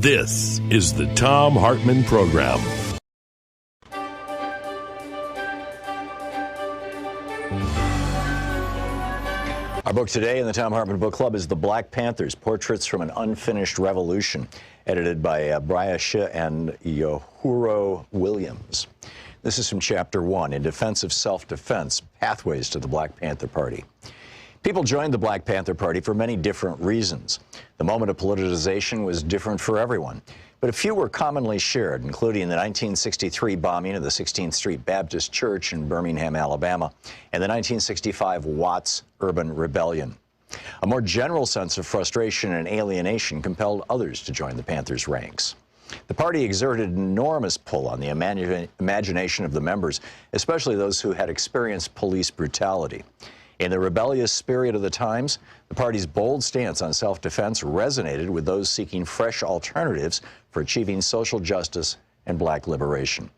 This is the Thom Hartmann Program. Our book today in the Thom Hartmann Book Club is The Black Panthers, Portraits from an Unfinished Revolution, edited by Briasha and Yohuro Williams. This is from Chapter 1, In Defense of Self-Defense, Pathways to the Black Panther Party. People joined the Black Panther Party for many different reasons. The moment of politicization was different for everyone, but a few were commonly shared, including the 1963 bombing of the 16th Street Baptist Church in Birmingham, Alabama, and the 1965 Watts Urban Rebellion. A more general sense of frustration and alienation compelled others to join the Panthers' ranks. The party exerted enormous pull on the imagination of the members, especially those who had experienced police brutality. In the rebellious spirit of the times, the party's bold stance on self-defense resonated with those seeking fresh alternatives for achieving social justice and black liberation.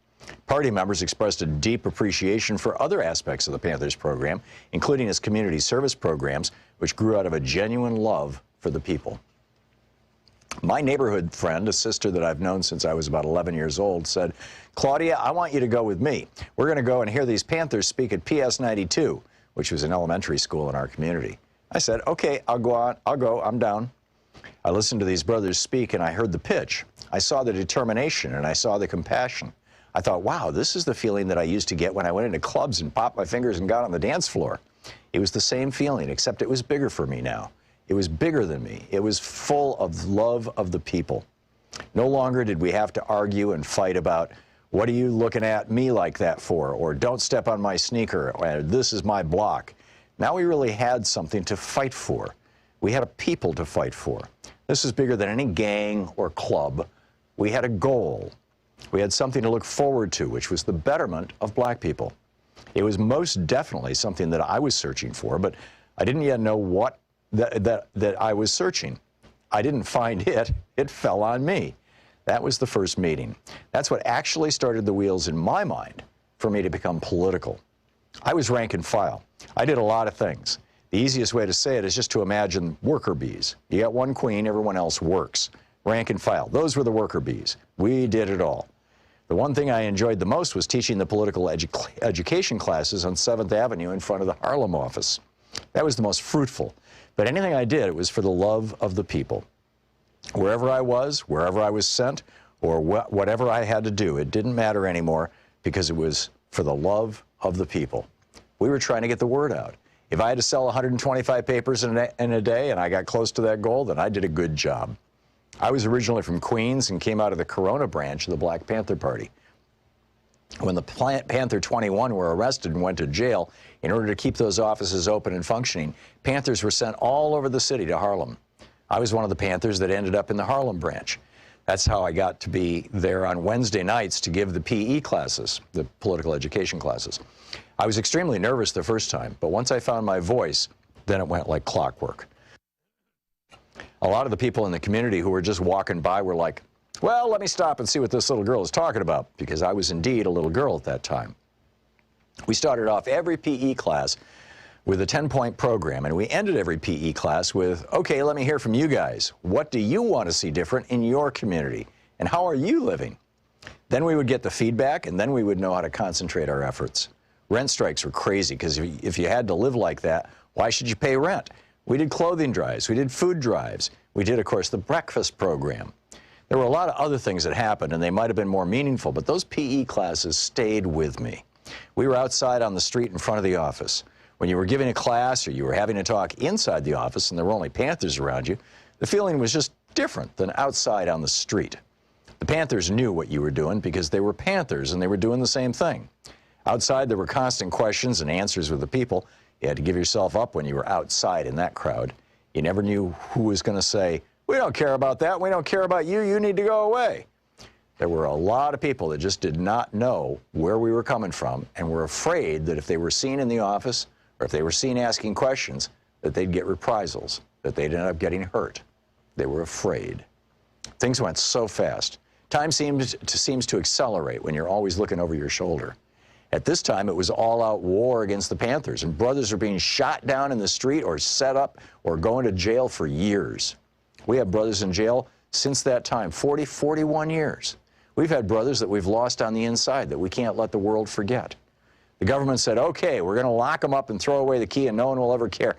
Party members expressed a deep appreciation for other aspects of the Panthers program, including its community service programs, which grew out of a genuine love for the people. My neighborhood friend, a sister that I've known since I was about 11 years old, said, "Claudia, I want you to go with me. We're going to go and hear these Panthers speak at PS 92, which was an elementary school in our community." I said, "Okay, I'll go, I'm down." I listened to these brothers speak, and I heard the pitch. I saw the determination, and I saw the compassion. I thought, wow, this is the feeling that I used to get when I went into clubs and popped my fingers and got on the dance floor. It was the same feeling, except it was bigger for me now. It was bigger than me. It was full of love of the people. No longer did we have to argue and fight about, what are you looking at me like that for? Or don't step on my sneaker, or this is my block. Now we really had something to fight for. We had a people to fight for. This is bigger than any gang or club. We had a goal. We had something to look forward to, which was the betterment of black people. It was most definitely something that I was searching for, but I didn't yet know what that I was searching. I didn't find it. It fell on me. That was the first meeting. That's what actually started the wheels in my mind for me to become political. I was rank and file. I did a lot of things. The easiest way to say it is just to imagine worker bees. You got one queen, everyone else works. Rank and file. Those were the worker bees. We did it all. The one thing I enjoyed the most was teaching the political education classes on 7th Avenue in front of the Harlem office. That was the most fruitful. But anything I did, it was for the love of the people. Wherever I was sent, or whatever I had to do, it didn't matter anymore, because it was for the love of the people. We were trying to get the word out. If I had to sell 125 papers in a day and I got close to that goal, then I did a good job. I was originally from Queens and came out of the Corona branch of the Black Panther Party. When the Panther 21 were arrested and went to jail, in order to keep those offices open and functioning, Panthers were sent all over the city to Harlem. I was one of the Panthers that ended up in the Harlem branch. That's how I got to be there on Wednesday nights to give the PE classes, the political education classes. I was extremely nervous the first time, but once I found my voice, then it went like clockwork. A lot of the people in the community who were just walking by were like, well, let me stop and see what this little girl is talking about, because I was indeed a little girl at that time. We started off every PE class with a 10-point program, and we ended every PE class with, okay, let me hear from you guys. What do you want to see different in your community, and how are you living? Then we would get the feedback, and then we would know how to concentrate our efforts. Rent strikes were crazy, because if you had to live like that, why should you pay rent? We did clothing drives, we did food drives, we did, of course, the breakfast program. There were a lot of other things that happened, and they might have been more meaningful, but those PE classes stayed with me. We were outside on the street in front of the office. When you were giving a class or you were having a talk inside the office and there were only Panthers around you, the feeling was just different than outside on the street. The Panthers knew what you were doing because they were Panthers and they were doing the same thing. Outside, there were constant questions and answers with the people. You had to give yourself up when you were outside in that crowd. You never knew who was going to say, we don't care about that, we don't care about you, you need to go away. There were a lot of people that just did not know where we were coming from and were afraid that if they were seen in the office or if they were seen asking questions, that they'd get reprisals, that they'd end up getting hurt. They were afraid. Things went so fast. Time seems to accelerate when you're always looking over your shoulder. At this time, it was all-out war against the Panthers, and brothers are being shot down in the street or set up or going to jail for years. We have brothers in jail since that time, 40, 41 years. We've had brothers that we've lost on the inside that we can't let the world forget. The government said, okay, we're going to lock them up and throw away the key and no one will ever care.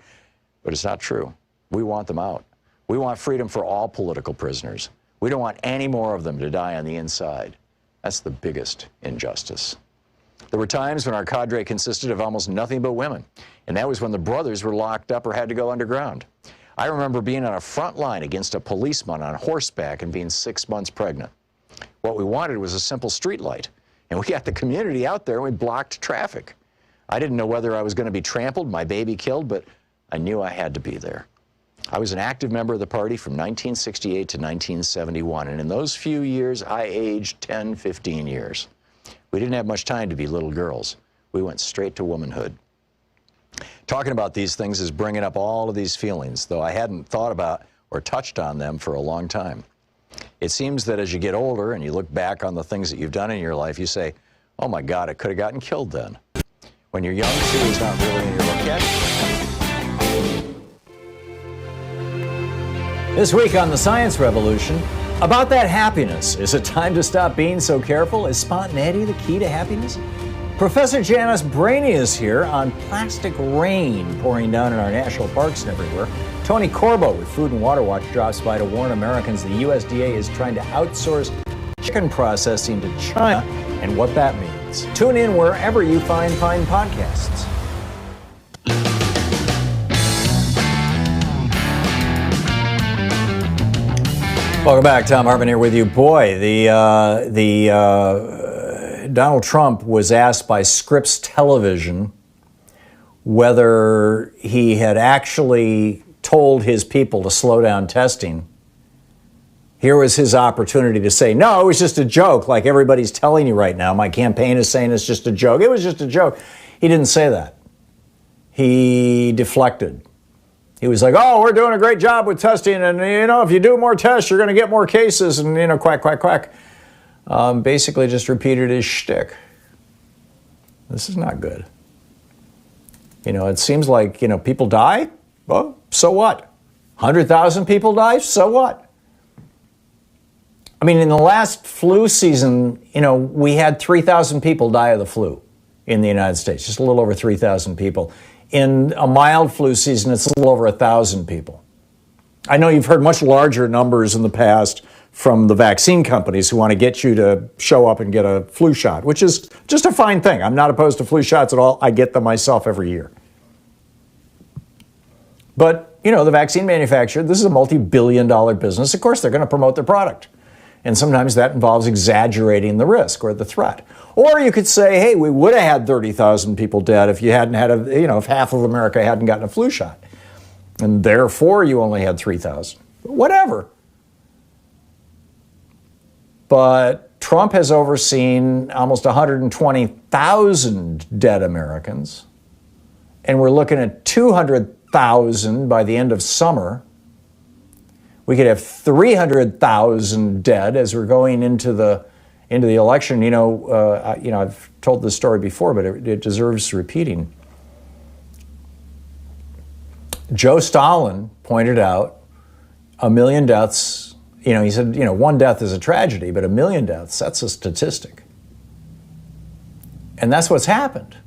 But it's not true. We want them out. We want freedom for all political prisoners. We don't want any more of them to die on the inside. That's the biggest injustice. There were times when our cadre consisted of almost nothing but women, and that was when the brothers were locked up or had to go underground. I remember being on a front line against a policeman on horseback and being 6 months pregnant. What we wanted was a simple street light, and we got the community out there and we blocked traffic. I didn't know whether I was going to be trampled, my baby killed, but I knew I had to be there. I was an active member of the party from 1968 to 1971, and in those few years, I aged 10, 15 years. We didn't have much time to be little girls. We went straight to womanhood. Talking about these things is bringing up all of these feelings, though I hadn't thought about or touched on them for a long time. It seems that as you get older and you look back on the things that you've done in your life, you say, oh my God, I could have gotten killed then. When you're young, it's not really in your vocabulary. This week on The Science Revolution, about that happiness. Is it time to stop being so careful? Is spontaneity the key to happiness? Professor Janice Brainy is here on plastic rain pouring down in our national parks and everywhere. Tony Corbo with Food and Water Watch drops by to warn Americans the USDA is trying to outsource chicken processing to China and what that means. Tune in wherever you find fine podcasts. Welcome back. Thom Hartmann here with you. Boy, Donald Trump was asked by Scripps Television whether he had actually told his people to slow down testing. Here was his opportunity to say, no, it was just a joke, like everybody's telling you right now. My campaign is saying it's just a joke. It was just a joke. He didn't say that. He deflected. He was like, oh, we're doing a great job with testing, and, if you do more tests, you're going to get more cases, and, quack, quack, quack. Basically just repeated his shtick. This is not good. It seems like, people die. Well, so what? 100,000 people die? So what? I mean, in the last flu season, we had 3,000 people die of the flu in the United States, just a little over 3,000 people. In a mild flu season, it's a little over 1,000 people. I know you've heard much larger numbers in the past from the vaccine companies who want to get you to show up and get a flu shot, which is just a fine thing. I'm not opposed to flu shots at all. I get them myself every year. But, the vaccine manufacturer, this is a multi-billion-dollar business. Of course, they're going to promote their product. And sometimes that involves exaggerating the risk or the threat. Or you could say, hey, we would have had 30,000 people dead if you hadn't had if half of America hadn't gotten a flu shot. And therefore you only had 3,000. Whatever. But Trump has overseen almost 120,000 dead Americans. And we're looking at 200,000 by the end of summer. We could have 300,000 dead as we're going into the election. I've told this story before, but it deserves repeating. Joe Stalin pointed out 1 million deaths. He said, one death is a tragedy, but 1 million deaths, that's a statistic. And that's what's happened.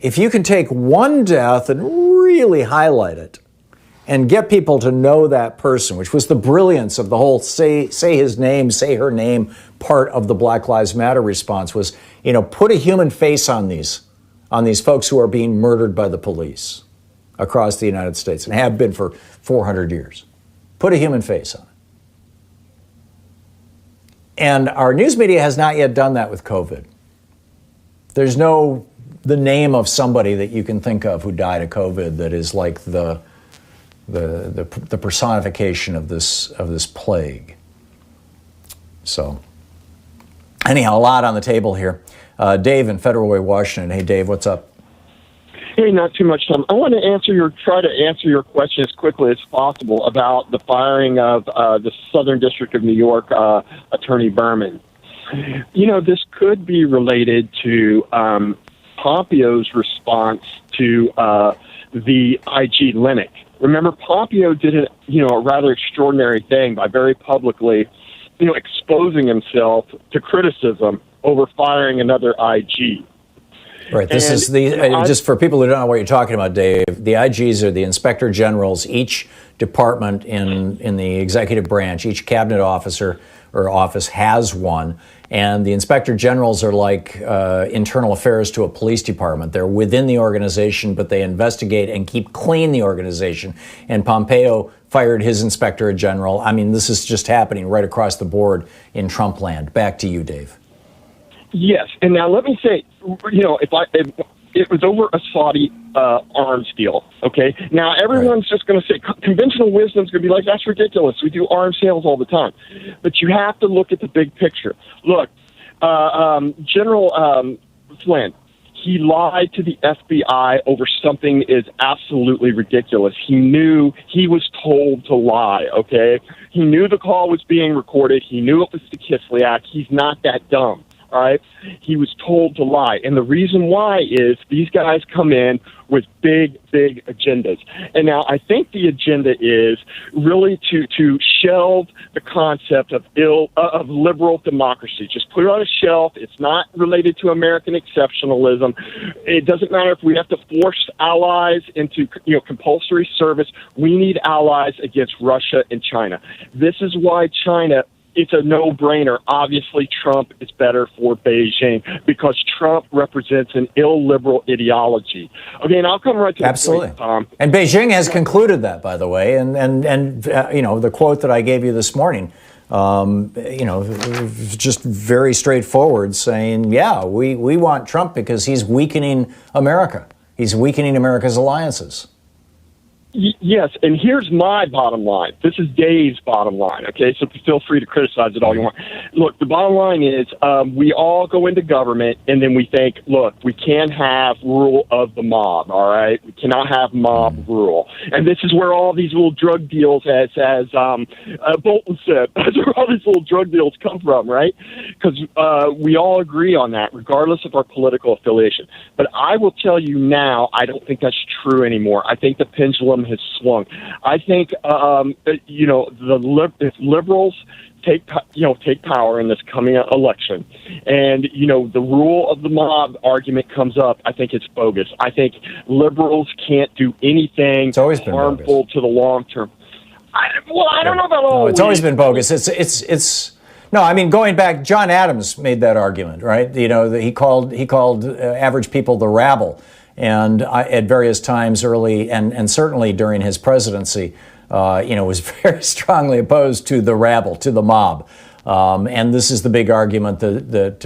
If you can take one death and really highlight it and get people to know that person, which was the brilliance of the whole say his name, say her name part of the Black Lives Matter response was, put a human face on these folks who are being murdered by the police across the United States and have been for 400 years. Put a human face on it. And our news media has not yet done that with COVID. There's the name of somebody that you can think of who died of COVID that is like the personification of this plague. So anyhow, a lot on the table here. Dave in Federal Way, Washington. Hey, Dave, what's up? Hey, not too much time. I want to try to answer your question as quickly as possible about the firing of the Southern District of New York Attorney Berman. This could be related to Pompeo's response to the IG Linux. Remember, Pompeo did a rather extraordinary thing by very publicly, exposing himself to criticism over firing another IG. Right. This is just for people who don't know what you're talking about, Dave. The IGs are the inspector generals. Each department in the executive branch, each cabinet officer or office has one. And the inspector generals are like internal affairs to a police department. They're within the organization, but they investigate and keep clean the organization. And Pompeo fired his inspector general. I mean, this is just happening right across the board in Trump land. Back to you, Dave. Yes, and now let me say, if it was over a Saudi arms deal, okay? Now everyone's just going to say conventional wisdom is going to be like, that's ridiculous. We do arms sales all the time, but you have to look at the big picture. Look, General Flynn, he lied to the FBI over something that is absolutely ridiculous. He knew he was told to lie, okay? He knew the call was being recorded. He knew it was the Kislyak Act. He's not that dumb. All right, he was told to lie. And the reason why is these guys come in with big agendas. And now I think the agenda is really to shelve the concept of liberal democracy. Just put it on a shelf. It's not related to American exceptionalism. It doesn't matter if we have to force allies into compulsory service. We need allies against Russia and China. This is why China, it's a no-brainer. Obviously, Trump is better for Beijing because Trump represents an illiberal ideology. Okay, and I'll come right to absolutely. The point, Tom. And Beijing has concluded that, by the way, and the quote that I gave you this morning, just very straightforward, saying, yeah, we want Trump because he's weakening America. He's weakening America's alliances. Yes, and here's my bottom line. This is Dave's bottom line, okay? So feel free to criticize it all you want. Look, the bottom line is we all go into government, and then we think, look, we can't have rule of the mob, all right? We cannot have mob rule. And this is where all these little drug deals, as Bolton said, that's where all these little drug deals come from, right? Because we all agree on that, regardless of our political affiliation. But I will tell you now, I don't think that's true anymore. I think the pendulum has swung. I think if liberals take power in this coming election, and the rule of the mob argument comes up, I think it's bogus. I think liberals can't do anything harmful to the long term. I don't know about all. No, it's always been bogus. It's. No, I mean, going back, John Adams made that argument, right? He called average people the rabble. And at various times early and certainly during his presidency, was very strongly opposed to the rabble, to the mob. And this is the big argument that the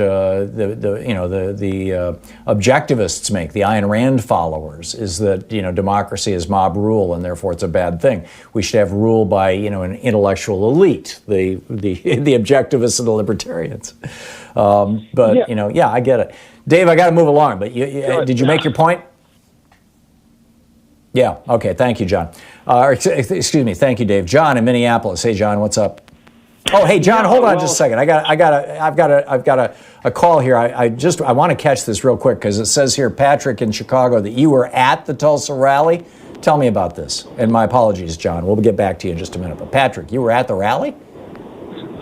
objectivists make, the Ayn Rand followers, is that democracy is mob rule and therefore it's a bad thing. We should have rule by an intellectual elite, the objectivists and the libertarians. I get it. Dave, I got to move along. But did you make your point? Yeah. Okay. Thank you, John. Excuse me. Thank you, Dave. John in Minneapolis. Hey, John. What's up? Oh, hey, John, hold on just a second. I've got a call here. I want to catch this real quick because it says here, Patrick in Chicago, that you were at the Tulsa rally. Tell me about this. And my apologies, John. We'll get back to you in just a minute. But Patrick, you were at the rally?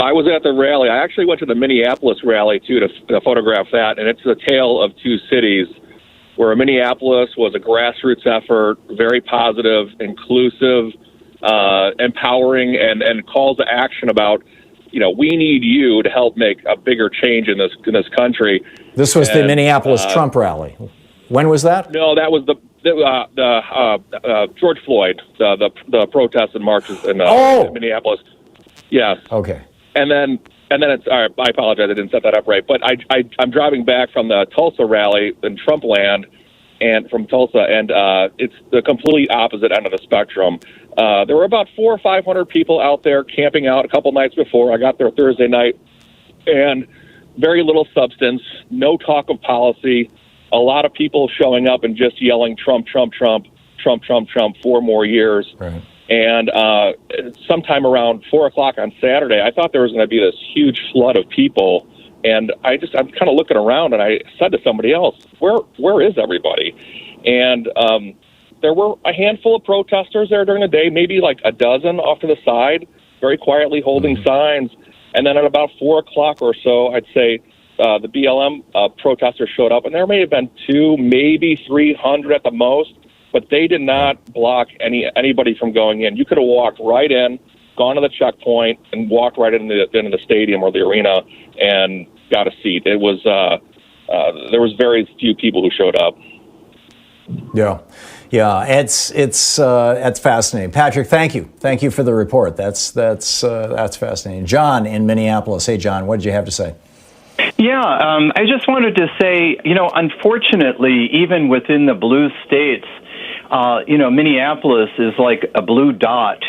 I was at the rally. I actually went to the Minneapolis rally, too, to photograph that. And it's a tale of two cities, where Minneapolis was a grassroots effort, very positive, inclusive, empowering, and calls to action about, we need you to help make a bigger change in this country. This was the Minneapolis Trump rally. When was that? No, that was the George Floyd, the protests and marches in Minneapolis. Yes. Okay. And then it's. I apologize, I didn't set that up right. But I'm driving back from the Tulsa rally in Trump land, and from Tulsa, and it's the complete opposite end of the spectrum. There were about 400 or 500 people out there camping out a couple nights before. I got there Thursday night, and very little substance, no talk of policy, a lot of people showing up and just yelling Trump, Trump, Trump, Trump, Trump, Trump, 4 more years. Right. And sometime around 4 o'clock on Saturday, I thought there was going to be this huge flood of people. And I'm kind of looking around, and I said to somebody else, where is everybody? And there were a handful of protesters there during the day, maybe like a dozen off to the side, very quietly holding signs. And then at about 4 o'clock or so, I'd say the BLM protesters showed up, and there may have been 200, maybe 300 at the most, but they did not block anybody from going in. You could have walked right in, gone to the checkpoint, and walked right into the stadium or the arena and got a seat. It was there was very few people who showed up. Yeah, it's fascinating. Patrick, thank you for the report. That's fascinating. John in Minneapolis. Hey, John, what did you have to say? Yeah, I just wanted to say, unfortunately, even within the blue states, Minneapolis is like a blue dot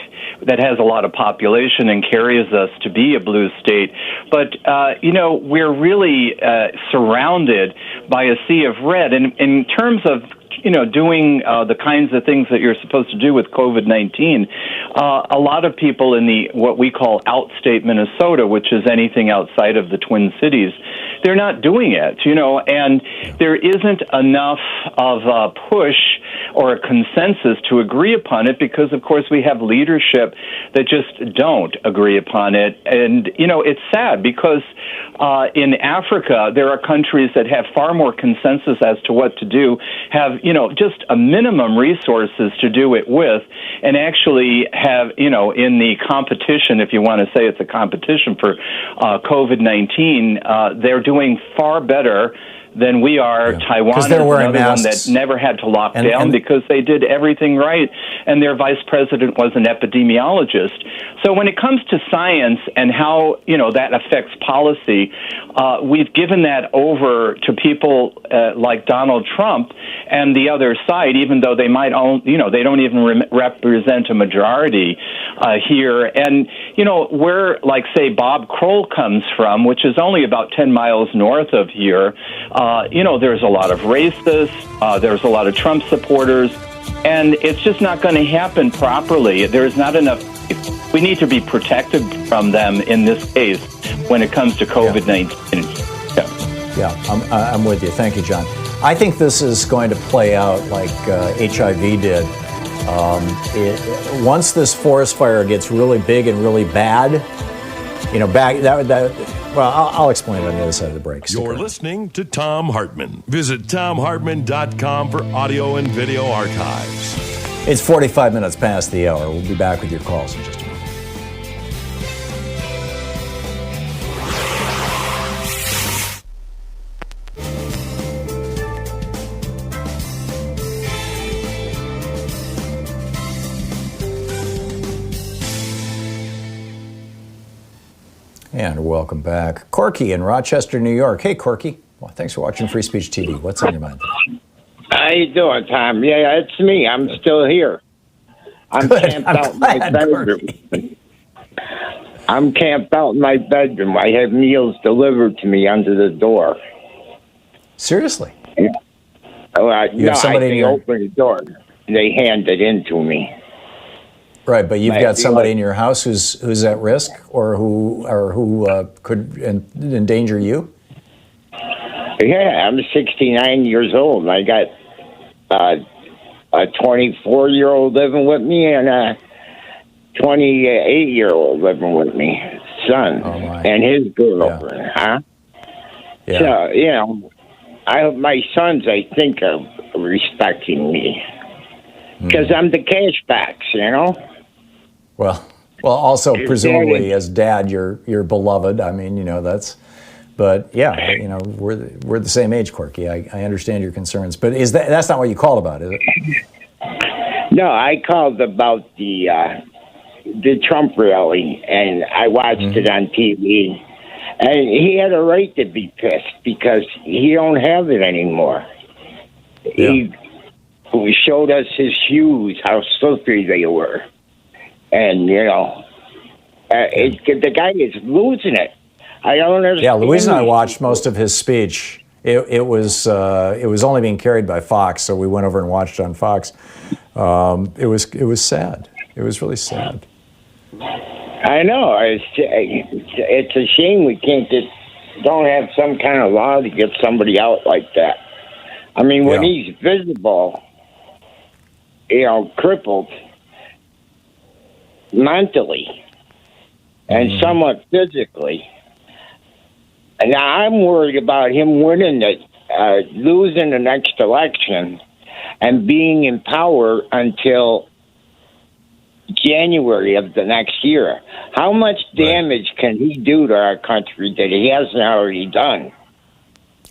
that has a lot of population and carries us to be a blue state. But, we're really surrounded by a sea of red. And in terms of doing the kinds of things that you're supposed to do with COVID-19, a lot of people in what we call outstate Minnesota, which is anything outside of the Twin Cities, they're not doing it, and there isn't enough of a push or a consensus to agree upon it because, of course, we have leadership that just don't agree upon it. And, it's sad because in Africa, there are countries that have far more consensus as to what to do, have, just a minimum resources to do it with, and actually have, in the competition, if you want to say it's a competition for COVID-19, they're doing far better than we are. Yeah. Taiwan is another one that never had to lock down because they did everything right, and their vice president was an epidemiologist. So when it comes to science and how that affects policy, we've given that over to people like Donald Trump and the other side, even though they might they don't even represent a majority here. And where, like, say, Bob Kroll comes from, which is only about 10 miles north of here, there's a lot of racists, there's a lot of Trump supporters, and it's just not going to happen properly. There's not enough. We need to be protected from them in this case when it comes to COVID-19. Yeah, I'm with you. Thank you, John. I think this is going to play out like HIV did. Once this forest fire gets really big and really bad, well, I'll explain it on the other side of the break. You're listening to Thom Hartmann. Visit ThomHartmann.com for audio and video archives. It's 45 minutes past the hour. We'll be back with your calls in just a moment. And welcome back. Corky in Rochester, New York. Hey, Corky. Well, thanks for watching Free Speech TV. What's on your mind? How you doing, Tom? Yeah, it's me. I'm still here. I'm camped out in my bedroom. I'm camped out in my bedroom. I have meals delivered to me under the door. Seriously? Yeah. You have somebody in they your... open the door. They hand it in to me. Right, but you've got somebody in your house who's at risk or who could endanger you? Yeah, I'm 69 years old, and I got a 24-year-old living with me and a 28-year-old living with me, son, and his girlfriend, huh? Yeah. So, you know, my sons, I think, are respecting me because I'm the cash box, you know? Well, also Your presumably daddy. as dad, you're beloved. I mean, you know, that's... But yeah, you know, we're the same age, Corky. I understand your concerns, but that's not what you called about, is it? No, I called about the Trump rally, and I watched it on TV. And he had a right to be pissed because he don't have it anymore. Yeah. He showed us his shoes, how slippery they were, and you know, the guy is losing it. I don't understand. Yeah, Louise and I watched most of his speech. It was only being carried by Fox, so we went over and watched on Fox. It was sad. It was really sad. I know. It's a shame we don't have some kind of law to get somebody out like that. I mean, when he's visible, you know, crippled mentally and somewhat physically. And now I'm worried about him winning losing the next election and being in power until January of the next year. How much damage can he do to our country that he hasn't already done?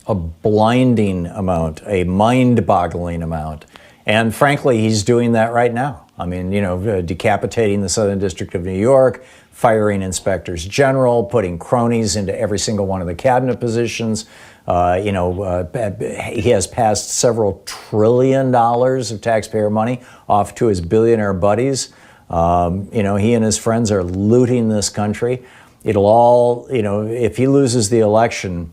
A blinding amount, a mind-boggling amount. And frankly, he's doing that right now. I mean, you know, decapitating the Southern District of New York, firing inspectors general, putting cronies into every single one of the cabinet positions. He has passed several $1 trillion of taxpayer money off to his billionaire buddies. You know, he and his friends are looting this country. It'll all, you know, if he loses the election,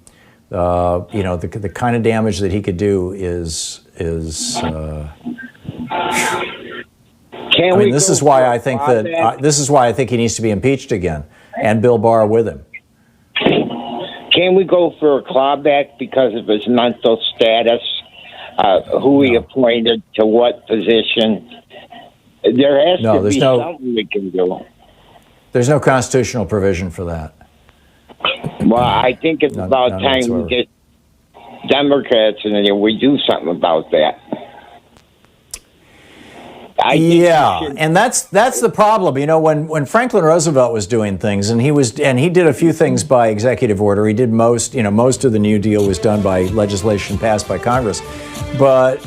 you know, the kind of damage that he could do is. This is why I think this is why I think he needs to be impeached again, and Bill Barr with him. Can we go for a clawback because of his mental status? Who he appointed to what position? There has to be something we can do. There's no constitutional provision for that. Well, I think it's about time we get Democrats and we do something about that. And that's the problem. You know, when Franklin Roosevelt was doing things, and he did a few things by executive order. He did most of the New Deal was done by legislation passed by Congress. But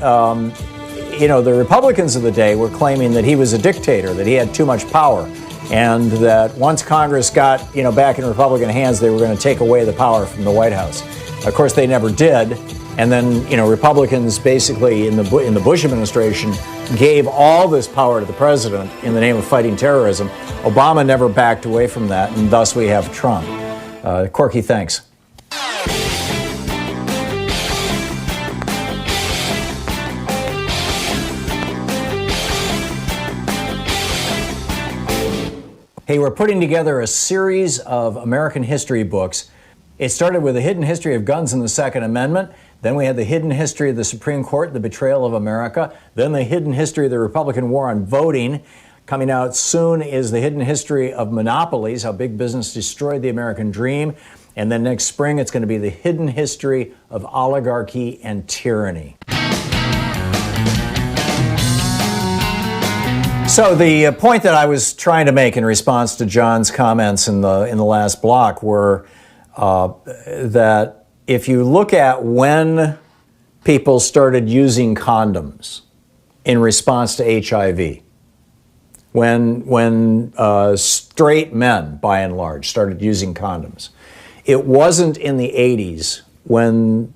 you know, the Republicans of the day were claiming that he was a dictator, that he had too much power, and that once Congress got, you know, back in Republican hands, they were going to take away the power from the White House. Of course, they never did. And then, you know, Republicans basically in the Bush administration gave all this power to the president in the name of fighting terrorism. Obama never backed away from that, and thus we have Trump. Corky, thanks. Hey, we're putting together a series of American history books. It started with a hidden history of guns and the Second Amendment. Then we had the hidden history of the Supreme Court, the betrayal of America. Then the hidden history of the Republican war on voting. Coming out soon is the hidden history of monopolies, how big business destroyed the American dream. And then next spring, it's going to be the hidden history of oligarchy and tyranny. So the point that I was trying to make in response to John's comments in the last block were that if you look at when people started using condoms in response to HIV, when straight men, by and large, started using condoms. It wasn't in the 80s when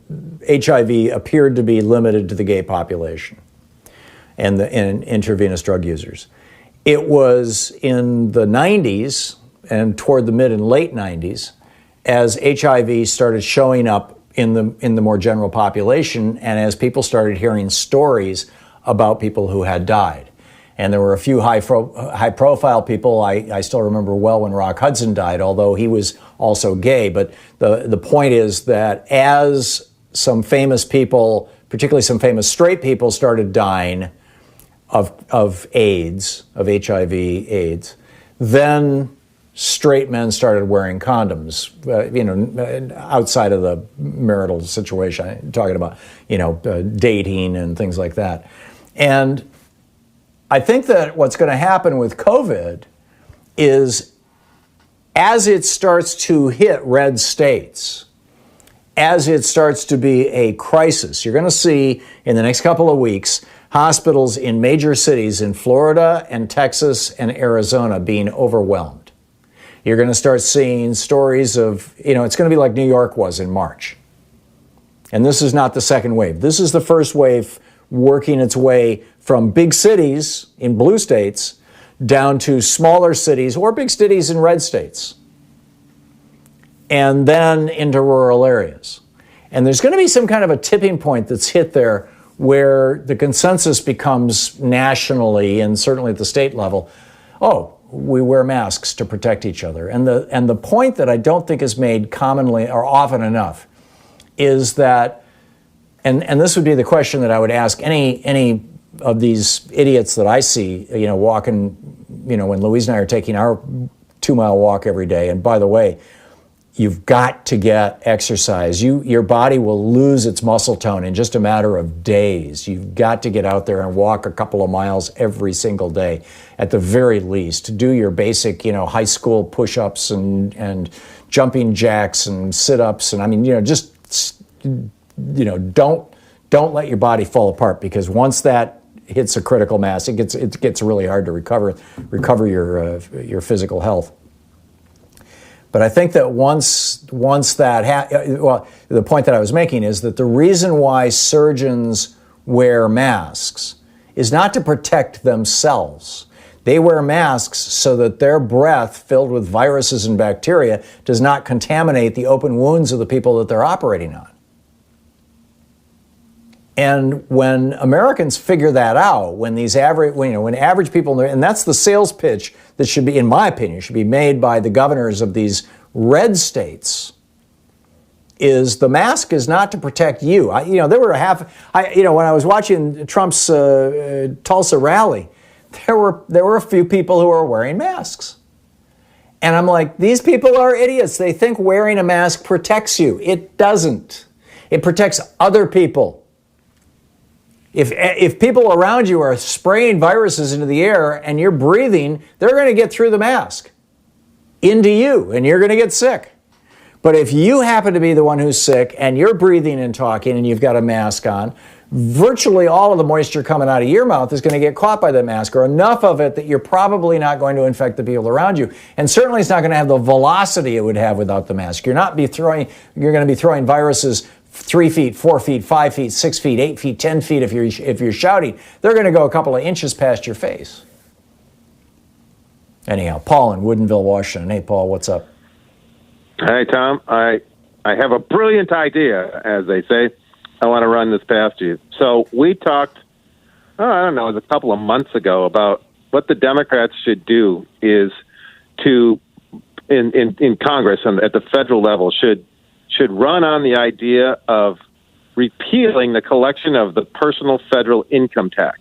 HIV appeared to be limited to the gay population and intravenous drug users. It was in the 90s and toward the mid and late 90s as HIV started showing up in the more general population, and as people started hearing stories about people who had died. And there were a few high-profile people. I still remember well when Rock Hudson died, although he was also gay. But the point is that as some famous people, particularly some famous straight people, started dying of AIDS, of HIV/AIDS, then straight men started wearing condoms, outside of the marital situation. I'm talking about, dating and things like that. And I think that what's going to happen with COVID is as it starts to hit red states, as it starts to be a crisis, you're going to see in the next couple of weeks hospitals in major cities in Florida and Texas and Arizona being overwhelmed. You're going to start seeing stories of, it's going to be like New York was in March. And this is not the second wave. This is the first wave working its way from big cities in blue states down to smaller cities or big cities in red states, and then into rural areas. And there's going to be some kind of a tipping point that's hit there where the consensus becomes nationally and certainly at the state level, we wear masks to protect each other. And the point that I don't think is made commonly or often enough is that, and this would be the question that I would ask any of these idiots that I see, walking, when Louise and I are taking our 2-mile walk every day. And by the way, you've got to get exercise. Your body will lose its muscle tone in just a matter of days. You've got to get out there and walk a couple of miles every single day, at the very least. Do your basic, high school push-ups and jumping jacks and sit-ups. And don't let your body fall apart, because once that hits a critical mass, it gets really hard to recover your physical health. But I think that once that the point that I was making is that the reason why surgeons wear masks is not to protect themselves. They wear masks so that their breath, filled with viruses and bacteria, does not contaminate the open wounds of the people that they're operating on. And when Americans figure that out, when average people, and that's the sales pitch that should be, in my opinion, should be made by the governors of these red states, is the mask is not to protect you. There were when I was watching Trump's Tulsa rally, there were a few people who were wearing masks. And I'm like, these people are idiots. They think wearing a mask protects you. It doesn't. It protects other people. If people around you are spraying viruses into the air and you're breathing, they're going to get through the mask into you, and you're going to get sick. But if you happen to be the one who's sick and you're breathing and talking and you've got a mask on, virtually all of the moisture coming out of your mouth is going to get caught by that mask, or enough of it that you're probably not going to infect the people around you. And certainly it's not going to have the velocity it would have without the mask. You're going to be throwing viruses 3 feet, 4 feet, 5 feet, 6 feet, 8 feet, 10 feet. If you're shouting, they're going to go a couple of inches past your face. Anyhow, Paul in Woodinville, Washington. Hey, Paul, what's up? Hey, Tom. I have a brilliant idea, as they say. I want to run this past you. So we talked, it was a couple of months ago, about what the Democrats should do is to, in Congress and at the federal level, should run on the idea of repealing the collection of the personal federal income tax.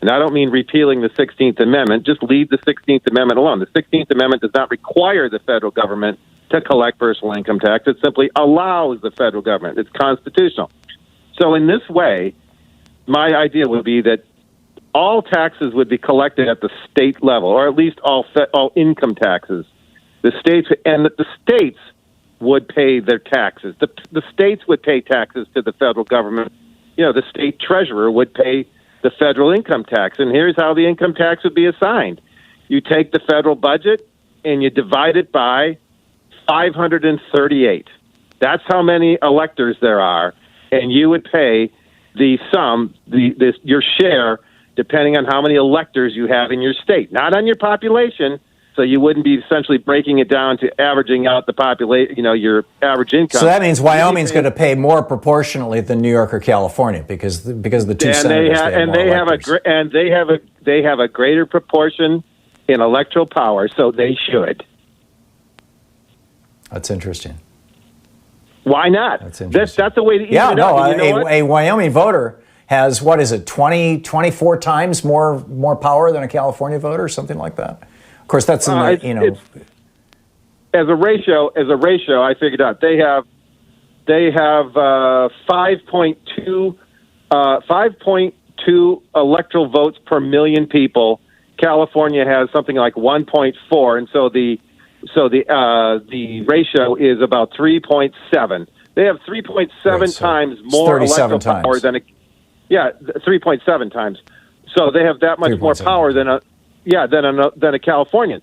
And I don't mean repealing the 16th Amendment, just leave the 16th Amendment alone. The 16th Amendment does not require the federal government to collect personal income tax. It simply allows the federal government. It's constitutional. So in this way, my idea would be that all taxes would be collected at the state level, or at least all income taxes. The states would pay their taxes. The states would pay taxes to the federal government. The state treasurer would pay the federal income tax. And here's how the income tax would be assigned. you take the federal budget and you divide it by 538. That's how many electors there are, and you would pay the sum, your share, depending on how many electors you have in your state, not on your population. So you wouldn't be essentially breaking it down to averaging out the population, your average income. So that means Wyoming's going to pay more proportionately than New York or California because the two senators they have a greater proportion in electoral power, so they should. That's interesting. Why not? That's interesting. That's a way to even it out. A Wyoming voter has, 24 times more power than a California voter, something like that. Of course, that's in as a ratio. I figured out they have 5.2 electoral votes per million people. California has something like 1.4, and so the ratio is about 3.7. They have 3.7 times more electoral power than 3.7 times. So they have that much more power than a Californian.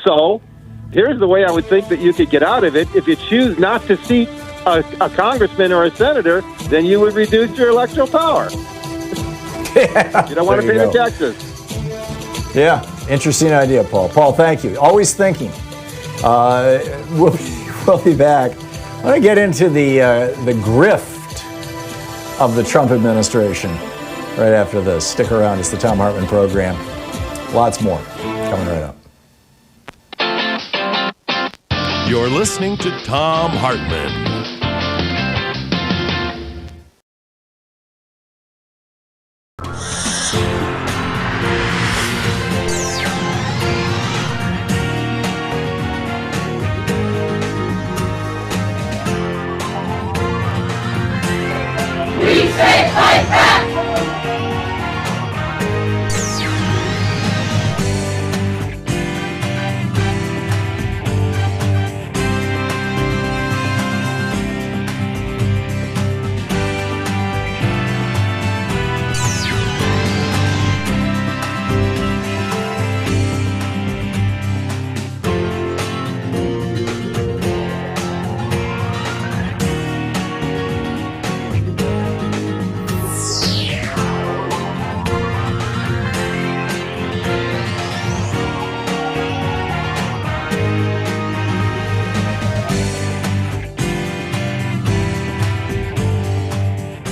So here's the way I would think that you could get out of it. If you choose not to seat a congressman or a senator, then you would reduce your electoral power. You don't want to pay the taxes. Yeah, interesting idea, Paul. Paul, thank you. Always thinking. We'll be back. I want to get into the grift of the Trump administration right after this. Stick around. It's the Thom Hartmann Program. Lots more coming right up. You're listening to Thom Hartmann.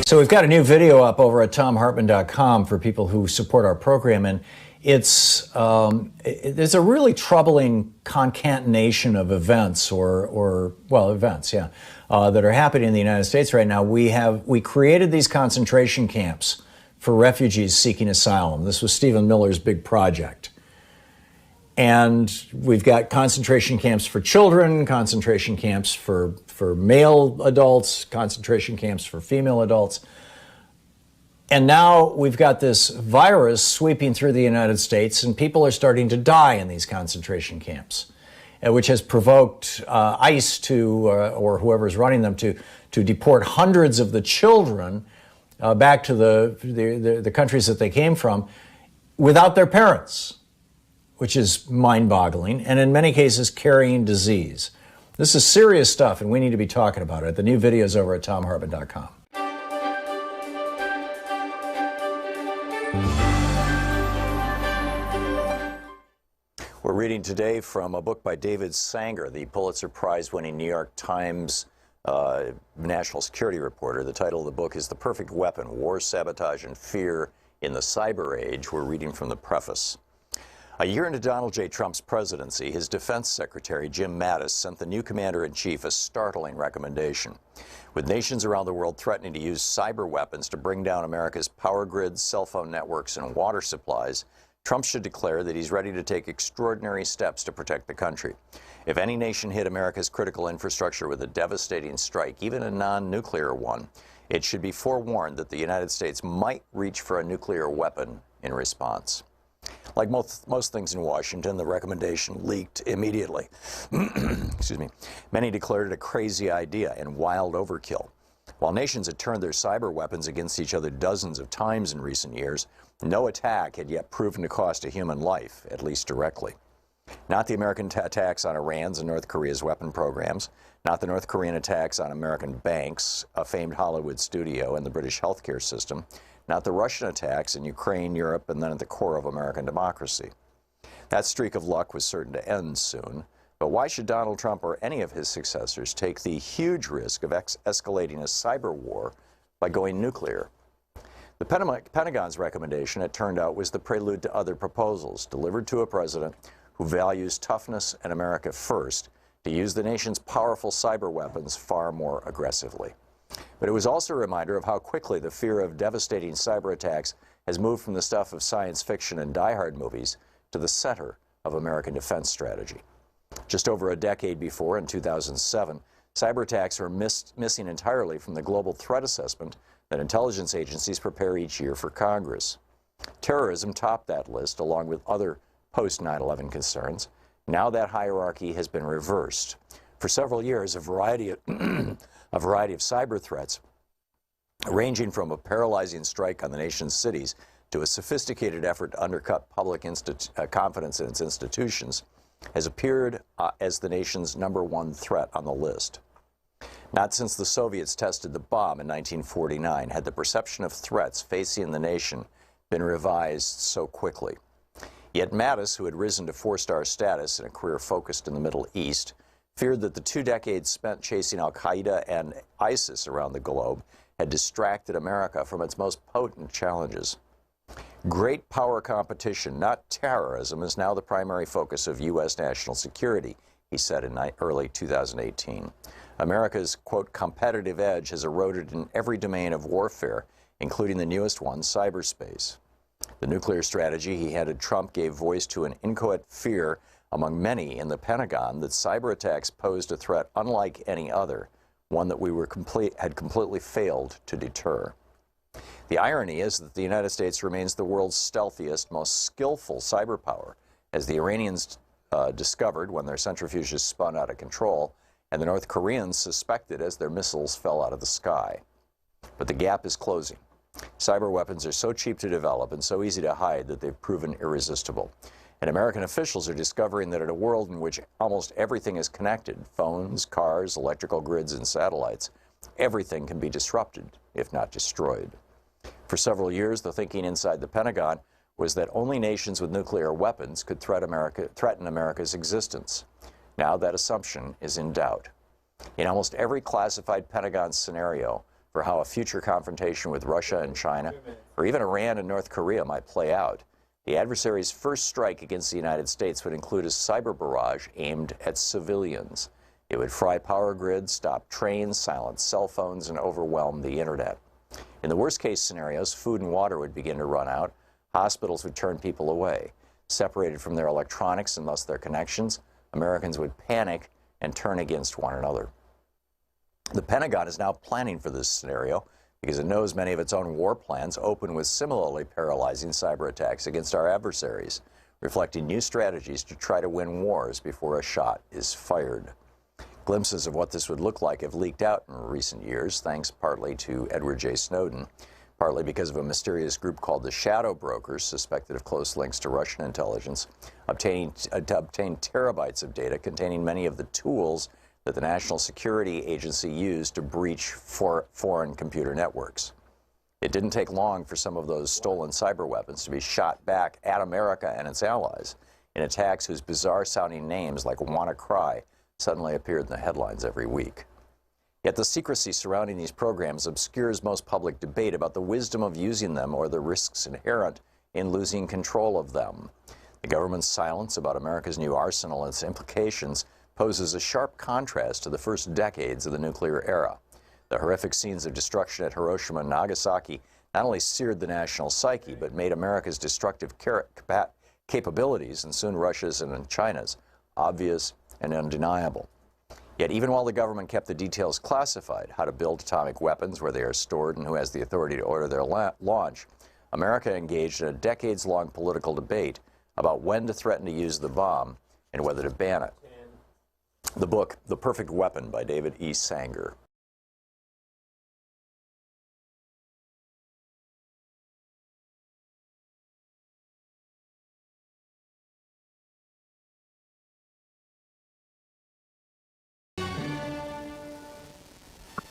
So we've got a new video up over at thomhartmann.com for people who support our program, and there's a really troubling concatenation of events that are happening in the United States right now. We created these concentration camps for refugees seeking asylum. This was Stephen Miller's big project. And we've got concentration camps for children, concentration camps for male adults, concentration camps for female adults. And now we've got this virus sweeping through the United States, and people are starting to die in these concentration camps, which has provoked ICE or whoever's running them to deport hundreds of the children back to the countries that they came from without their parents, which is mind-boggling, and in many cases carrying disease. This is serious stuff, and we need to be talking about it. The new video is over at thomhartmann.com. We're reading today from a book by David Sanger, the Pulitzer Prize-winning New York Times national security reporter. The title of the book is The Perfect Weapon: War, Sabotage, and Fear in the Cyber Age. We're reading from the preface. A year into Donald J. Trump's presidency, his defense secretary, Jim Mattis, sent the new commander-in-chief a startling recommendation. With nations around the world threatening to use cyber weapons to bring down America's power grids, cell phone networks, and water supplies, Trump should declare that he's ready to take extraordinary steps to protect the country. If any nation hit America's critical infrastructure with a devastating strike, even a non-nuclear one, it should be forewarned that the United States might reach for a nuclear weapon in response. Like most things in Washington, the recommendation leaked immediately. Excuse me. Many declared it a crazy idea and wild overkill. While nations had turned their cyber weapons against each other dozens of times in recent years, no attack had yet proven to cost a human life, at least directly. Not the American attacks on Iran's and North Korea's weapon programs, not the North Korean attacks on American banks, a famed Hollywood studio, and the British healthcare system, not the Russian attacks in Ukraine, Europe, and then at the core of American democracy. That streak of luck was certain to end soon. But why should Donald Trump or any of his successors take the huge risk of escalating a cyber war by going nuclear? The Pentagon's recommendation, it turned out, was the prelude to other proposals delivered to a president who values toughness and America first to use the nation's powerful cyber weapons far more aggressively. But it was also a reminder of how quickly the fear of devastating cyber attacks has moved from the stuff of science fiction and die-hard movies to the center of American defense strategy. Just over a decade before, in 2007, cyber attacks were missing entirely from the global threat assessment that intelligence agencies prepare each year for Congress. Terrorism topped that list, along with other post-9/11 concerns. Now that hierarchy has been reversed. For several years, a variety of cyber threats, ranging from a paralyzing strike on the nation's cities to a sophisticated effort to undercut public confidence in its institutions, has appeared as the nation's #1 threat on the list. Not since the Soviets tested the bomb in 1949 had the perception of threats facing the nation been revised so quickly. Yet Mattis, who had risen to 4-star status in a career focused in the Middle East, feared that the 2 decades spent chasing al-Qaeda and ISIS around the globe had distracted America from its most potent challenges. Great power competition, not terrorism, is now the primary focus of U.S. national security, he said in early 2018. America's, quote, competitive edge has eroded in every domain of warfare, including the newest one, cyberspace. The nuclear strategy he handed Trump gave voice to an inchoate fear among many in the Pentagon that cyber attacks posed a threat unlike any other, one that we had completely failed to deter. The irony is that the United States remains the world's stealthiest, most skillful cyber power, as the Iranians discovered when their centrifuges spun out of control, and the North Koreans suspected as their missiles fell out of the sky. But the gap is closing. Cyber weapons are so cheap to develop and so easy to hide that they've proven irresistible. And American officials are discovering that in a world in which almost everything is connected, phones, cars, electrical grids, and satellites, everything can be disrupted, if not destroyed. For several years, the thinking inside the Pentagon was that only nations with nuclear weapons could threaten America's existence. Now that assumption is in doubt. In almost every classified Pentagon scenario for how a future confrontation with Russia and China, or even Iran and North Korea might play out, the adversary's first strike against the United States would include a cyber barrage aimed at civilians. It would fry power grids, stop trains, silence cell phones, and overwhelm the internet. In the worst-case scenarios, food and water would begin to run out. Hospitals would turn people away. Separated from their electronics and thus their connections, Americans would panic and turn against one another. The Pentagon is now planning for this scenario because it knows many of its own war plans open with similarly paralyzing cyber attacks against our adversaries, reflecting new strategies to try to win wars before a shot is fired. Glimpses of what this would look like have leaked out in recent years, thanks partly to Edward J. Snowden, partly because of a mysterious group called the Shadow Brokers, suspected of close links to Russian intelligence, obtained terabytes of data containing many of the tools that the National Security Agency used to breach foreign computer networks. It didn't take long for some of those stolen cyber weapons to be shot back at America and its allies in attacks whose bizarre-sounding names, like WannaCry, suddenly appeared in the headlines every week. Yet the secrecy surrounding these programs obscures most public debate about the wisdom of using them or the risks inherent in losing control of them. The government's silence about America's new arsenal and its implications poses a sharp contrast to the first decades of the nuclear era. The horrific scenes of destruction at Hiroshima and Nagasaki not only seared the national psyche, but made America's destructive capabilities, and soon Russia's and China's, obvious and undeniable. Yet even while the government kept the details classified, how to build atomic weapons, where they are stored, and who has the authority to order their launch, America engaged in a decades-long political debate about when to threaten to use the bomb and whether to ban it. The book, The Perfect Weapon by David E. Sanger.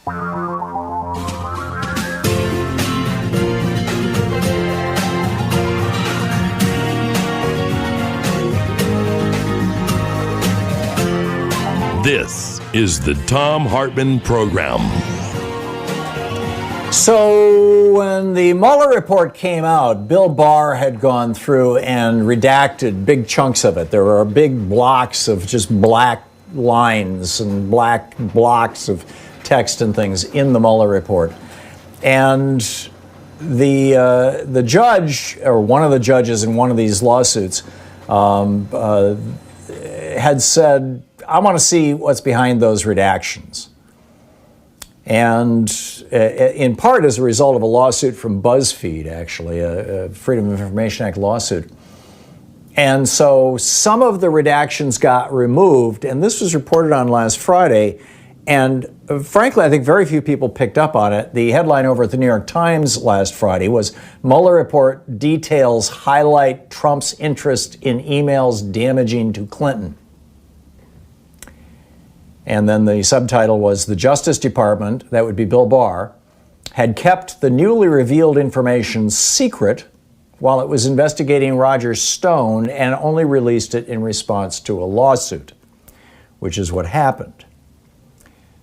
This is the Thom Hartmann Program. So when the Mueller report came out, Bill Barr had gone through and redacted big chunks of it. There were big blocks of just black lines and black blocks of text and things in the Mueller report. And the judge, or one of the judges in one of these lawsuits, had said, I want to see what's behind those redactions. And in part as a result of a lawsuit from BuzzFeed, actually, a Freedom of Information Act lawsuit. And so some of the redactions got removed, and this was reported on last Friday. And frankly, I think very few people picked up on it. The headline over at the New York Times last Friday was, Mueller report details highlight Trump's interest in emails damaging to Clinton. And then the subtitle was, the Justice Department, that would be Bill Barr, had kept the newly revealed information secret while it was investigating Roger Stone and only released it in response to a lawsuit, which is what happened.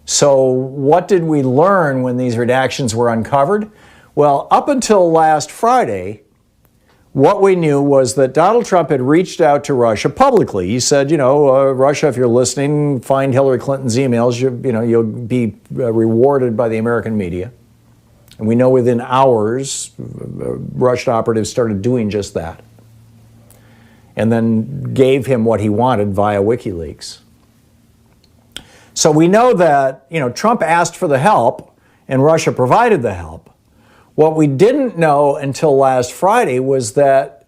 So what did we learn when these redactions were uncovered? Well, up until last Friday, what we knew was that Donald Trump had reached out to Russia publicly. He said, Russia, if you're listening, find Hillary Clinton's emails. You'll be rewarded by the American media. And we know within hours, Russian operatives started doing just that. And then gave him what he wanted via WikiLeaks. So we know that, Trump asked for the help and Russia provided the help. What we didn't know until last Friday was that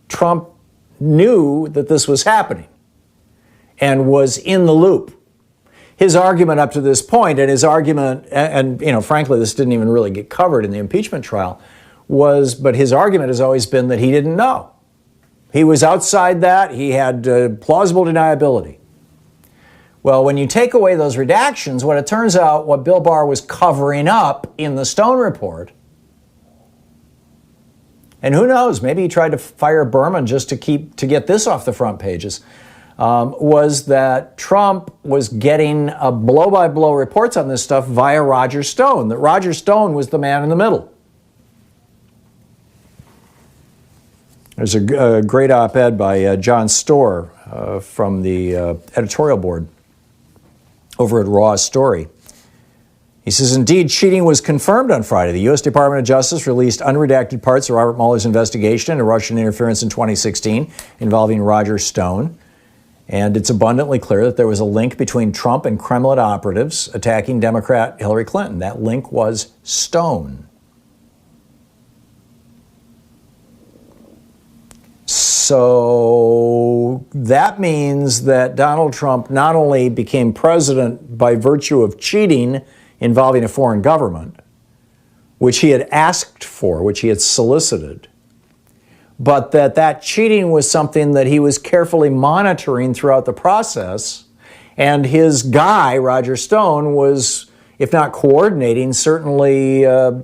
Trump knew that this was happening and was in the loop. His argument up to this point, and his argument, and frankly, this didn't even really get covered in the impeachment trial, but his argument has always been that he didn't know. He was outside that. He had plausible deniability. Well, when you take away those redactions, what it turns out, what Bill Barr was covering up in the Stone report, and who knows, maybe he tried to fire Berman just to get this off the front pages, was that Trump was getting blow-by-blow reports on this stuff via Roger Stone, that Roger Stone was the man in the middle. There's a great op-ed by John Storr from the editorial board over at Raw's Story. He says, indeed, cheating was confirmed on Friday. The U.S. Department of Justice released unredacted parts of Robert Mueller's investigation into Russian interference in 2016 involving Roger Stone. And it's abundantly clear that there was a link between Trump and Kremlin operatives attacking Democrat Hillary Clinton. That link was Stone. So that means that Donald Trump not only became president by virtue of cheating involving a foreign government, which he had asked for, which he had solicited, but that cheating was something that he was carefully monitoring throughout the process, and his guy, Roger Stone, was, if not coordinating, certainly, I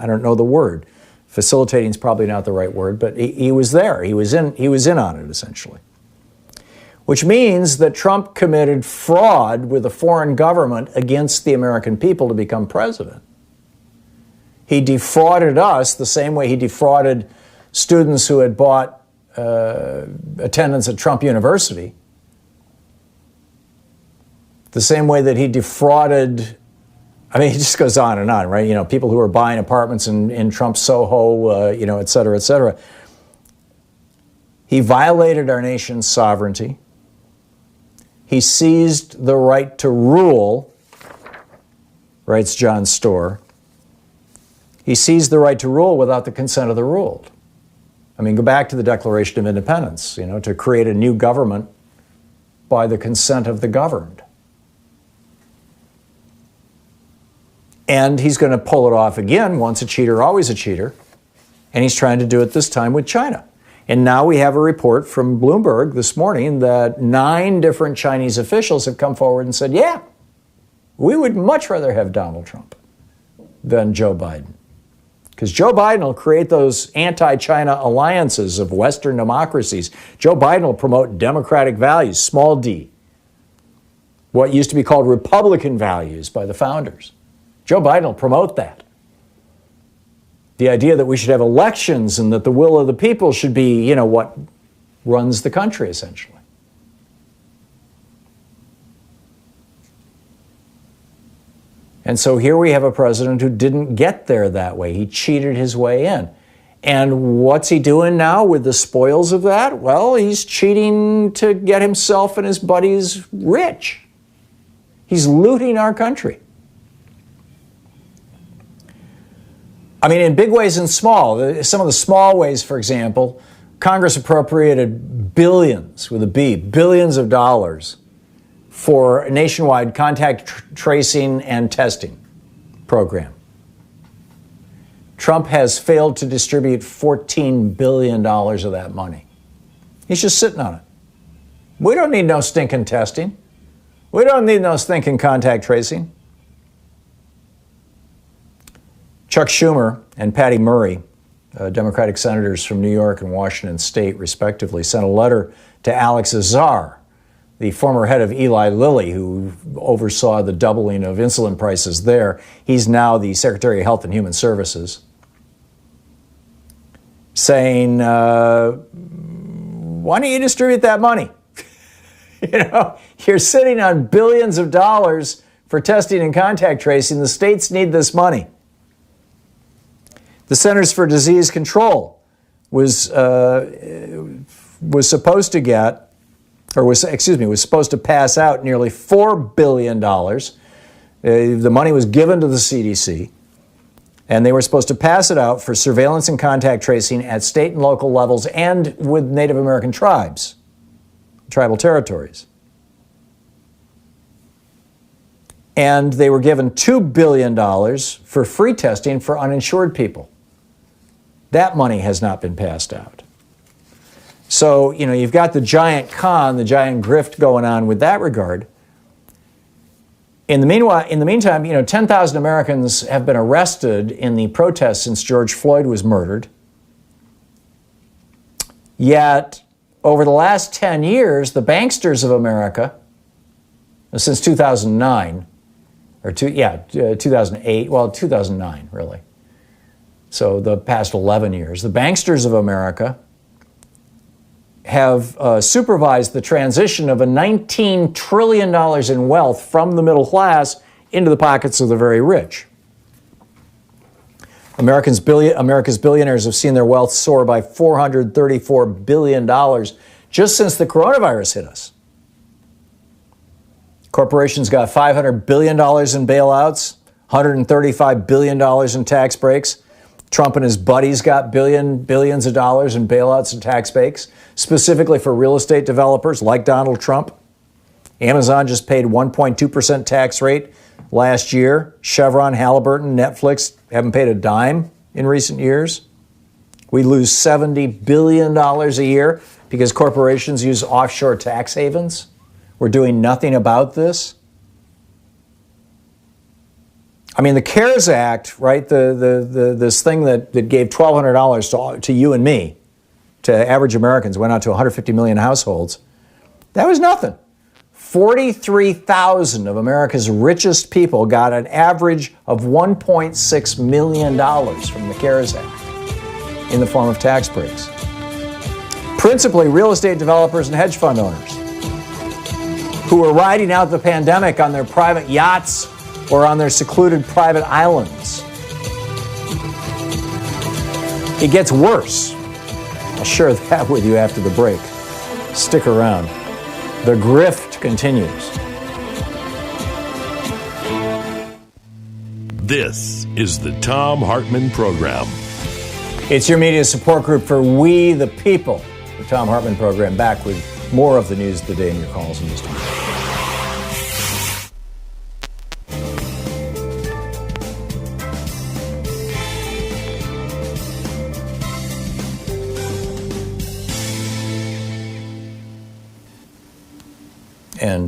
don't know the word. Facilitating is probably not the right word, but he was there. He was in on it, essentially. Which means that Trump committed fraud with a foreign government against the American people to become president. He defrauded us the same way he defrauded students who had bought attendance at Trump University. The same way that he defrauded, it just goes on, right? People who are buying apartments in Trump Soho, et cetera, et cetera. He violated our nation's sovereignty. He seized the right to rule, writes John Storr. He seized the right to rule without the consent of the ruled. Go back to the Declaration of Independence, to create a new government by the consent of the governed. And he's going to pull it off again, once a cheater, always a cheater. And he's trying to do it this time with China. And now we have a report from Bloomberg this morning that 9 different Chinese officials have come forward and said, yeah, We would much rather have Donald Trump than Joe Biden. Because Joe Biden will create those anti-China alliances of Western democracies. Joe Biden will promote democratic values, small d. What used to be called Republican values by the founders. Joe Biden will promote that. The idea that we should have elections and that the will of the people should be, what runs the country, essentially. And so here we have a president who didn't get there that way. He cheated his way in. And what's he doing now with the spoils of that? Well, he's cheating to get himself and his buddies rich. He's looting our country. I mean, in big ways and small. Some of the small ways, for example, Congress appropriated billions, with a B, billions of dollars for a nationwide contact tracing and testing program. Trump has failed to distribute $14 billion of that money. He's just sitting on it. We don't need no stinking testing. We don't need no stinking contact tracing. Chuck Schumer and Patty Murray, Democratic senators from New York and Washington State, respectively, sent a letter to Alex Azar, the former head of Eli Lilly, who oversaw the doubling of insulin prices there. He's now the Secretary of Health and Human Services, saying, why don't you distribute that money? You're sitting on billions of dollars for testing and contact tracing. The states need this money. The Centers for Disease Control was supposed to get, was supposed to pass out nearly $4 billion. The money was given to the CDC, and they were supposed to pass it out for surveillance and contact tracing at state and local levels and with Native American tribes, tribal territories. And they were given $2 billion for free testing for uninsured people. That money has not been passed out. So, you've got the giant con, the giant grift going on with that regard. In the meantime, 10,000 Americans have been arrested in the protests since George Floyd was murdered. Yet, over the last 10 years, the banksters of America, since 2009, 2008, 2009, really. So the past 11 years, the banksters of America have supervised the transition of a $19 trillion in wealth from the middle class into the pockets of the very rich. America's billionaires have seen their wealth soar by $434 billion just since the coronavirus hit us. Corporations got $500 billion in bailouts, $135 billion in tax breaks. Trump and his buddies got billions of dollars in bailouts and tax breaks, specifically for real estate developers like Donald Trump. Amazon just paid 1.2% tax rate last year. Chevron, Halliburton, Netflix haven't paid a dime in recent years. We lose $70 billion a year because corporations use offshore tax havens. We're doing nothing about this. I mean, the CARES Act, right, this thing that gave $1,200 to you and me, to average Americans, went out to 150 million households. That was nothing. 43,000 of America's richest people got an average of $1.6 million from the CARES Act in the form of tax breaks. Principally real estate developers and hedge fund owners who were riding out the pandemic on their private yachts or on their secluded private islands. It gets worse. I'll share that with you after the break. Stick around. The grift continues. This is the Thom Hartmann Program. It's your media support group for We the People. The Thom Hartmann Program, back with more of the news of the day and your calls in just a minute.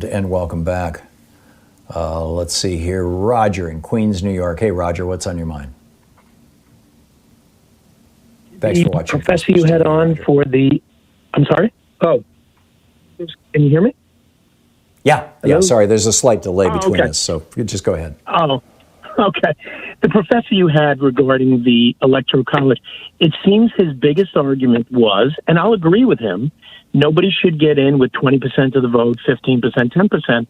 And welcome back. Let's see here. Roger in Queens, New York. Hey, Roger, what's on your mind? Thanks for watching. The professor you had on for the... I'm sorry? Oh. Can you hear me? Yeah. Hello? Yeah, sorry. There's a slight delay between okay. us, so you just go ahead. Oh, okay. The professor you had regarding the Electoral College, it seems his biggest argument was, and I'll agree with him, nobody should get in with 20% of the vote, 15%, 10%.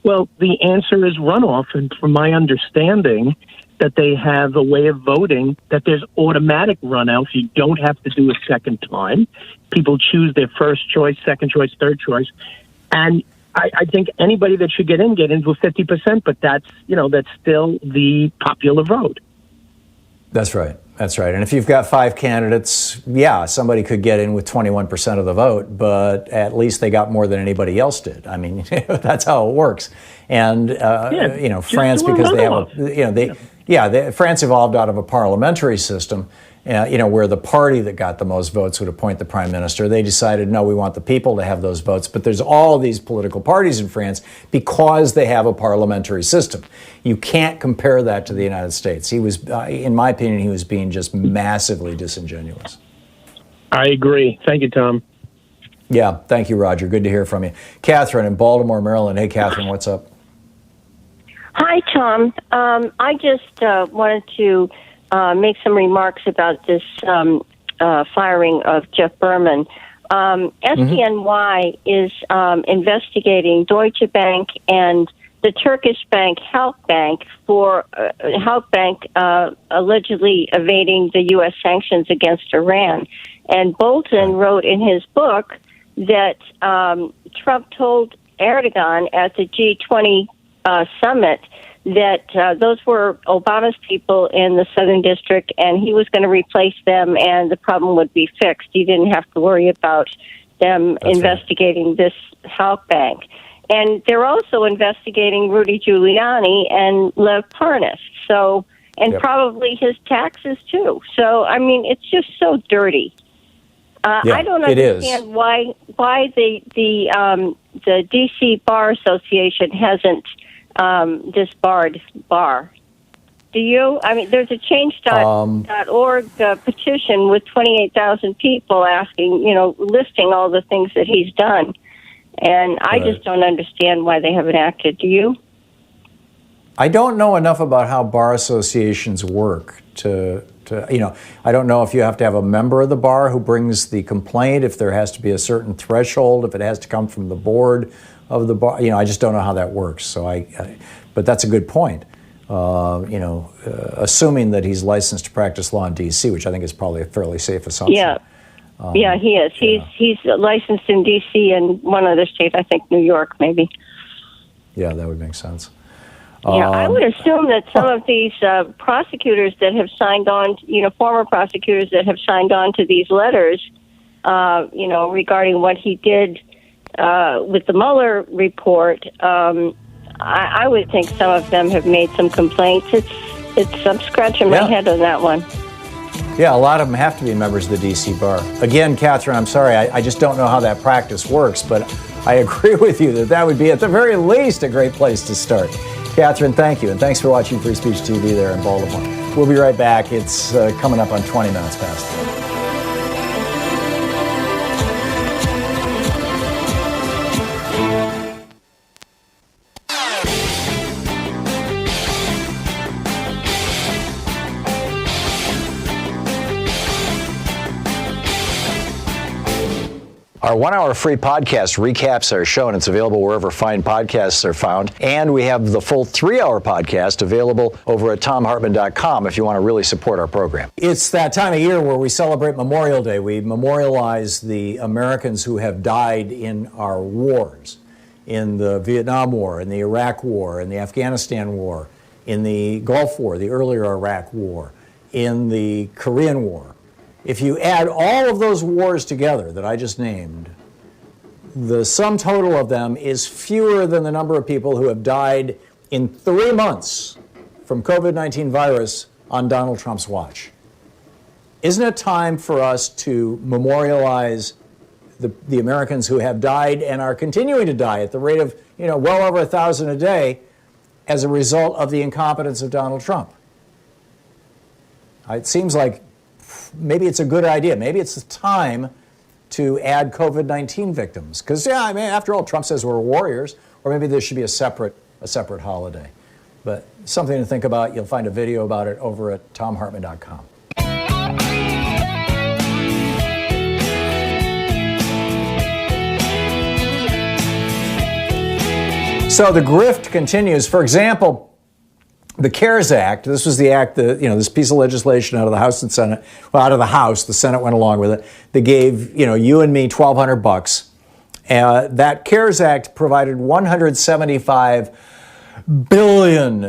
Well, the answer is runoff, and from my understanding, that they have a way of voting that there's automatic runoff. You don't have to do a second time. People choose their first choice, second choice, third choice. And I think anybody that should get in with 50%, but that's still the popular vote. That's right. That's right. And if you've got 5 candidates, yeah, somebody could get in with 21% of the vote, but at least they got more than anybody else did. I mean, that's how it works. And France, because they have France evolved out of a parliamentary system, where the party that got the most votes would appoint the prime minister. They decided, no, we want the people to have those votes. But there's all these political parties in France because they have a parliamentary system. You can't compare that to the United States. He was, in my opinion, he was being just massively disingenuous. I agree. Thank you, Tom. Yeah, thank you, Roger. Good to hear from you. Catherine in Baltimore, Maryland. Hey, Catherine, what's up? Hi, Tom. I just wanted to make some remarks about this firing of Jeff Berman. SDNY is investigating Deutsche Bank and the Turkish bank Halk Bank for Halk Bank allegedly evading the U.S. sanctions against Iran. And Bolton wrote in his book that Trump told Erdogan at the G20 summit that those were Obama's people in the Southern District, and he was going to replace them, and the problem would be fixed. He didn't have to worry about them investigating this Halk Bank. And they're also investigating Rudy Giuliani and Lev Parnas, probably his taxes, too. So, I mean, it's just so dirty. I don't understand why the D.C. Bar Association hasn't disbarred Barr. Do you? I mean, there's a change.org petition with 28,000 people asking, listing all the things that he's done. And I just don't understand why they haven't acted. Do you? I don't know enough about how bar associations work to I don't know if you have to have a member of the bar who brings the complaint, if there has to be a certain threshold, if it has to come from the board of the bar. I just don't know how that works. So but that's a good point. Assuming that he's licensed to practice law in D.C., which I think is probably a fairly safe assumption. Yeah, he is. He's licensed in D.C. and one other state, I think New York, maybe. Yeah, that would make sense. Yeah, I would assume that some of these prosecutors that have signed on, former prosecutors that have signed on to these letters, regarding what he did with the Mueller report, I would think some of them have made some complaints. I'm scratching my head on that one. Yeah, a lot of them have to be members of the D.C. Bar. Again, Catherine, I'm sorry, I just don't know how that practice works, but I agree with you that would be, at the very least, a great place to start. Catherine, thank you, and thanks for watching Free Speech TV there in Baltimore. We'll be right back. It's coming up on 20 minutes past. Our 1-hour free podcast recaps our show, and it's available wherever fine podcasts are found. And we have the full 3-hour podcast available over at thomhartmann.com if you want to really support our program. It's that time of year where we celebrate Memorial Day. We memorialize the Americans who have died in our wars, in the Vietnam War, in the Iraq War, in the Afghanistan War, in the Gulf War, the earlier Iraq War, in the Korean War. If you add all of those wars together that I just named, the sum total of them is fewer than the number of people who have died in 3 months from COVID-19 virus on Donald Trump's watch. Isn't it time for us to memorialize the Americans who have died and are continuing to die at the rate of, well over 1,000 a day as a result of the incompetence of Donald Trump. It seems like maybe it's a good idea. Maybe it's the time to add COVID-19 victims. Because, yeah, I mean, after all, Trump says we're warriors, or maybe there should be a separate holiday. But something to think about. You'll find a video about it over at thomhartmann.com. So the grift continues. For example, the CARES Act, this was the act that, this piece of legislation out of the House and Senate, well, out of the House, the Senate went along with it. They gave, you and me $1,200. That CARES Act provided $175 billion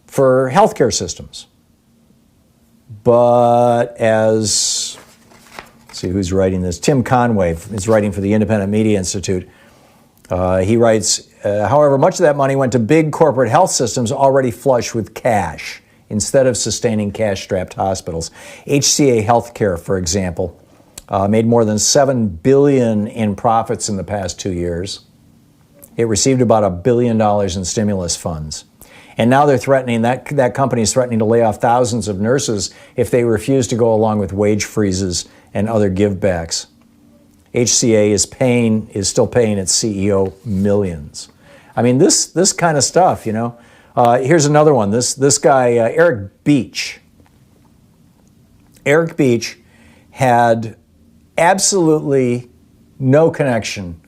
for healthcare systems. But let's see who's writing this. Tim Conway is writing for the Independent Media Institute. He writes, however, much of that money went to big corporate health systems already flush with cash instead of sustaining cash-strapped hospitals. HCA Healthcare, for example, made more than $7 billion in profits in the past 2 years. It received about $1 billion in stimulus funds. And now they're threatening, that company is threatening to lay off thousands of nurses if they refuse to go along with wage freezes and other givebacks. HCA is still paying its CEO millions. I mean, this kind of stuff, Here's another one. This guy, Eric Beach. Eric Beach had absolutely no connection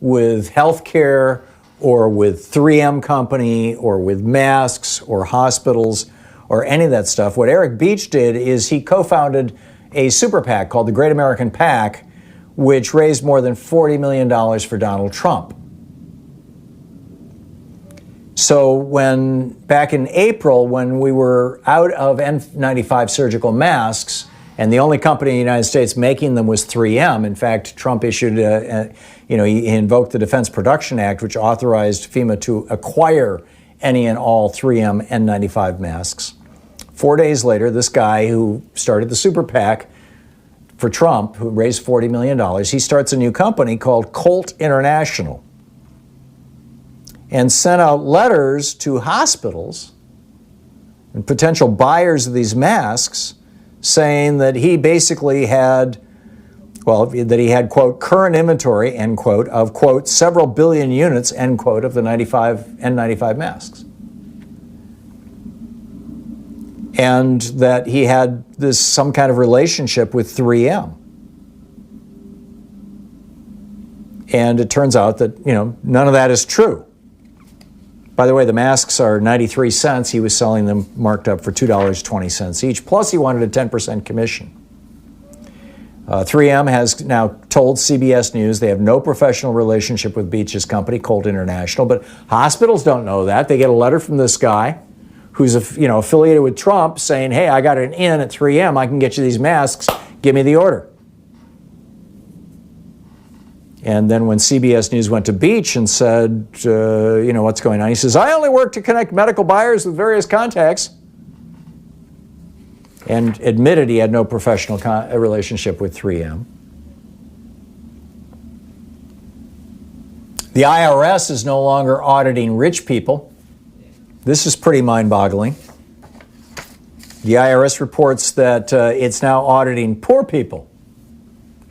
with healthcare or with 3M Company or with masks or hospitals or any of that stuff. What Eric Beach did is he co-founded a super PAC called the Great American PAC, which raised more than $40 million for Donald Trump. So back in April, when we were out of N95 surgical masks, and the only company in the United States making them was 3M. In fact, Trump issued, he invoked the Defense Production Act, which authorized FEMA to acquire any and all 3M N95 masks. 4 days later, this guy who started the super PAC for Trump, who raised $40 million, he starts a new company called Colt International and sent out letters to hospitals and potential buyers of these masks saying that he basically had, quote, current inventory, end quote, of, quote, several billion units, end quote, of the N95 masks. And that he had some kind of relationship with 3M. And it turns out that, none of that is true. By the way, the masks are 93 cents. He was selling them marked up for $2.20 each. Plus, he wanted a 10% commission. 3M has now told CBS News they have no professional relationship with Beach's company, Colt International. But hospitals don't know that. They get a letter from this guy who's affiliated with Trump saying, hey, I got an in at 3M. I can get you these masks. Give me the order. And then when CBS News went to Beach and said, what's going on? He says, I only work to connect medical buyers with various contacts. And admitted he had no professional relationship with 3M. The IRS is no longer auditing rich people. This is pretty mind-boggling. The IRS reports that it's now auditing poor people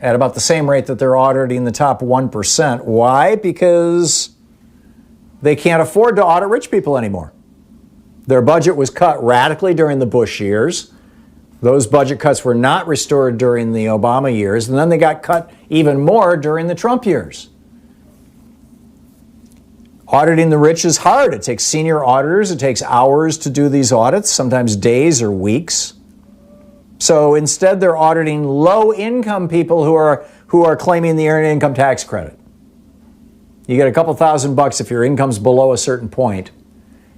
at about the same rate that they're auditing the top 1%. Why? Because they can't afford to audit rich people anymore. Their budget was cut radically during the Bush years. Those budget cuts were not restored during the Obama years, and then they got cut even more during the Trump years. Auditing the rich is hard. It takes senior auditors. It takes hours to do these audits, sometimes days or weeks. So instead, they're auditing low-income people who are claiming the earned income tax credit. You get a couple $1,000 if your income's below a certain point.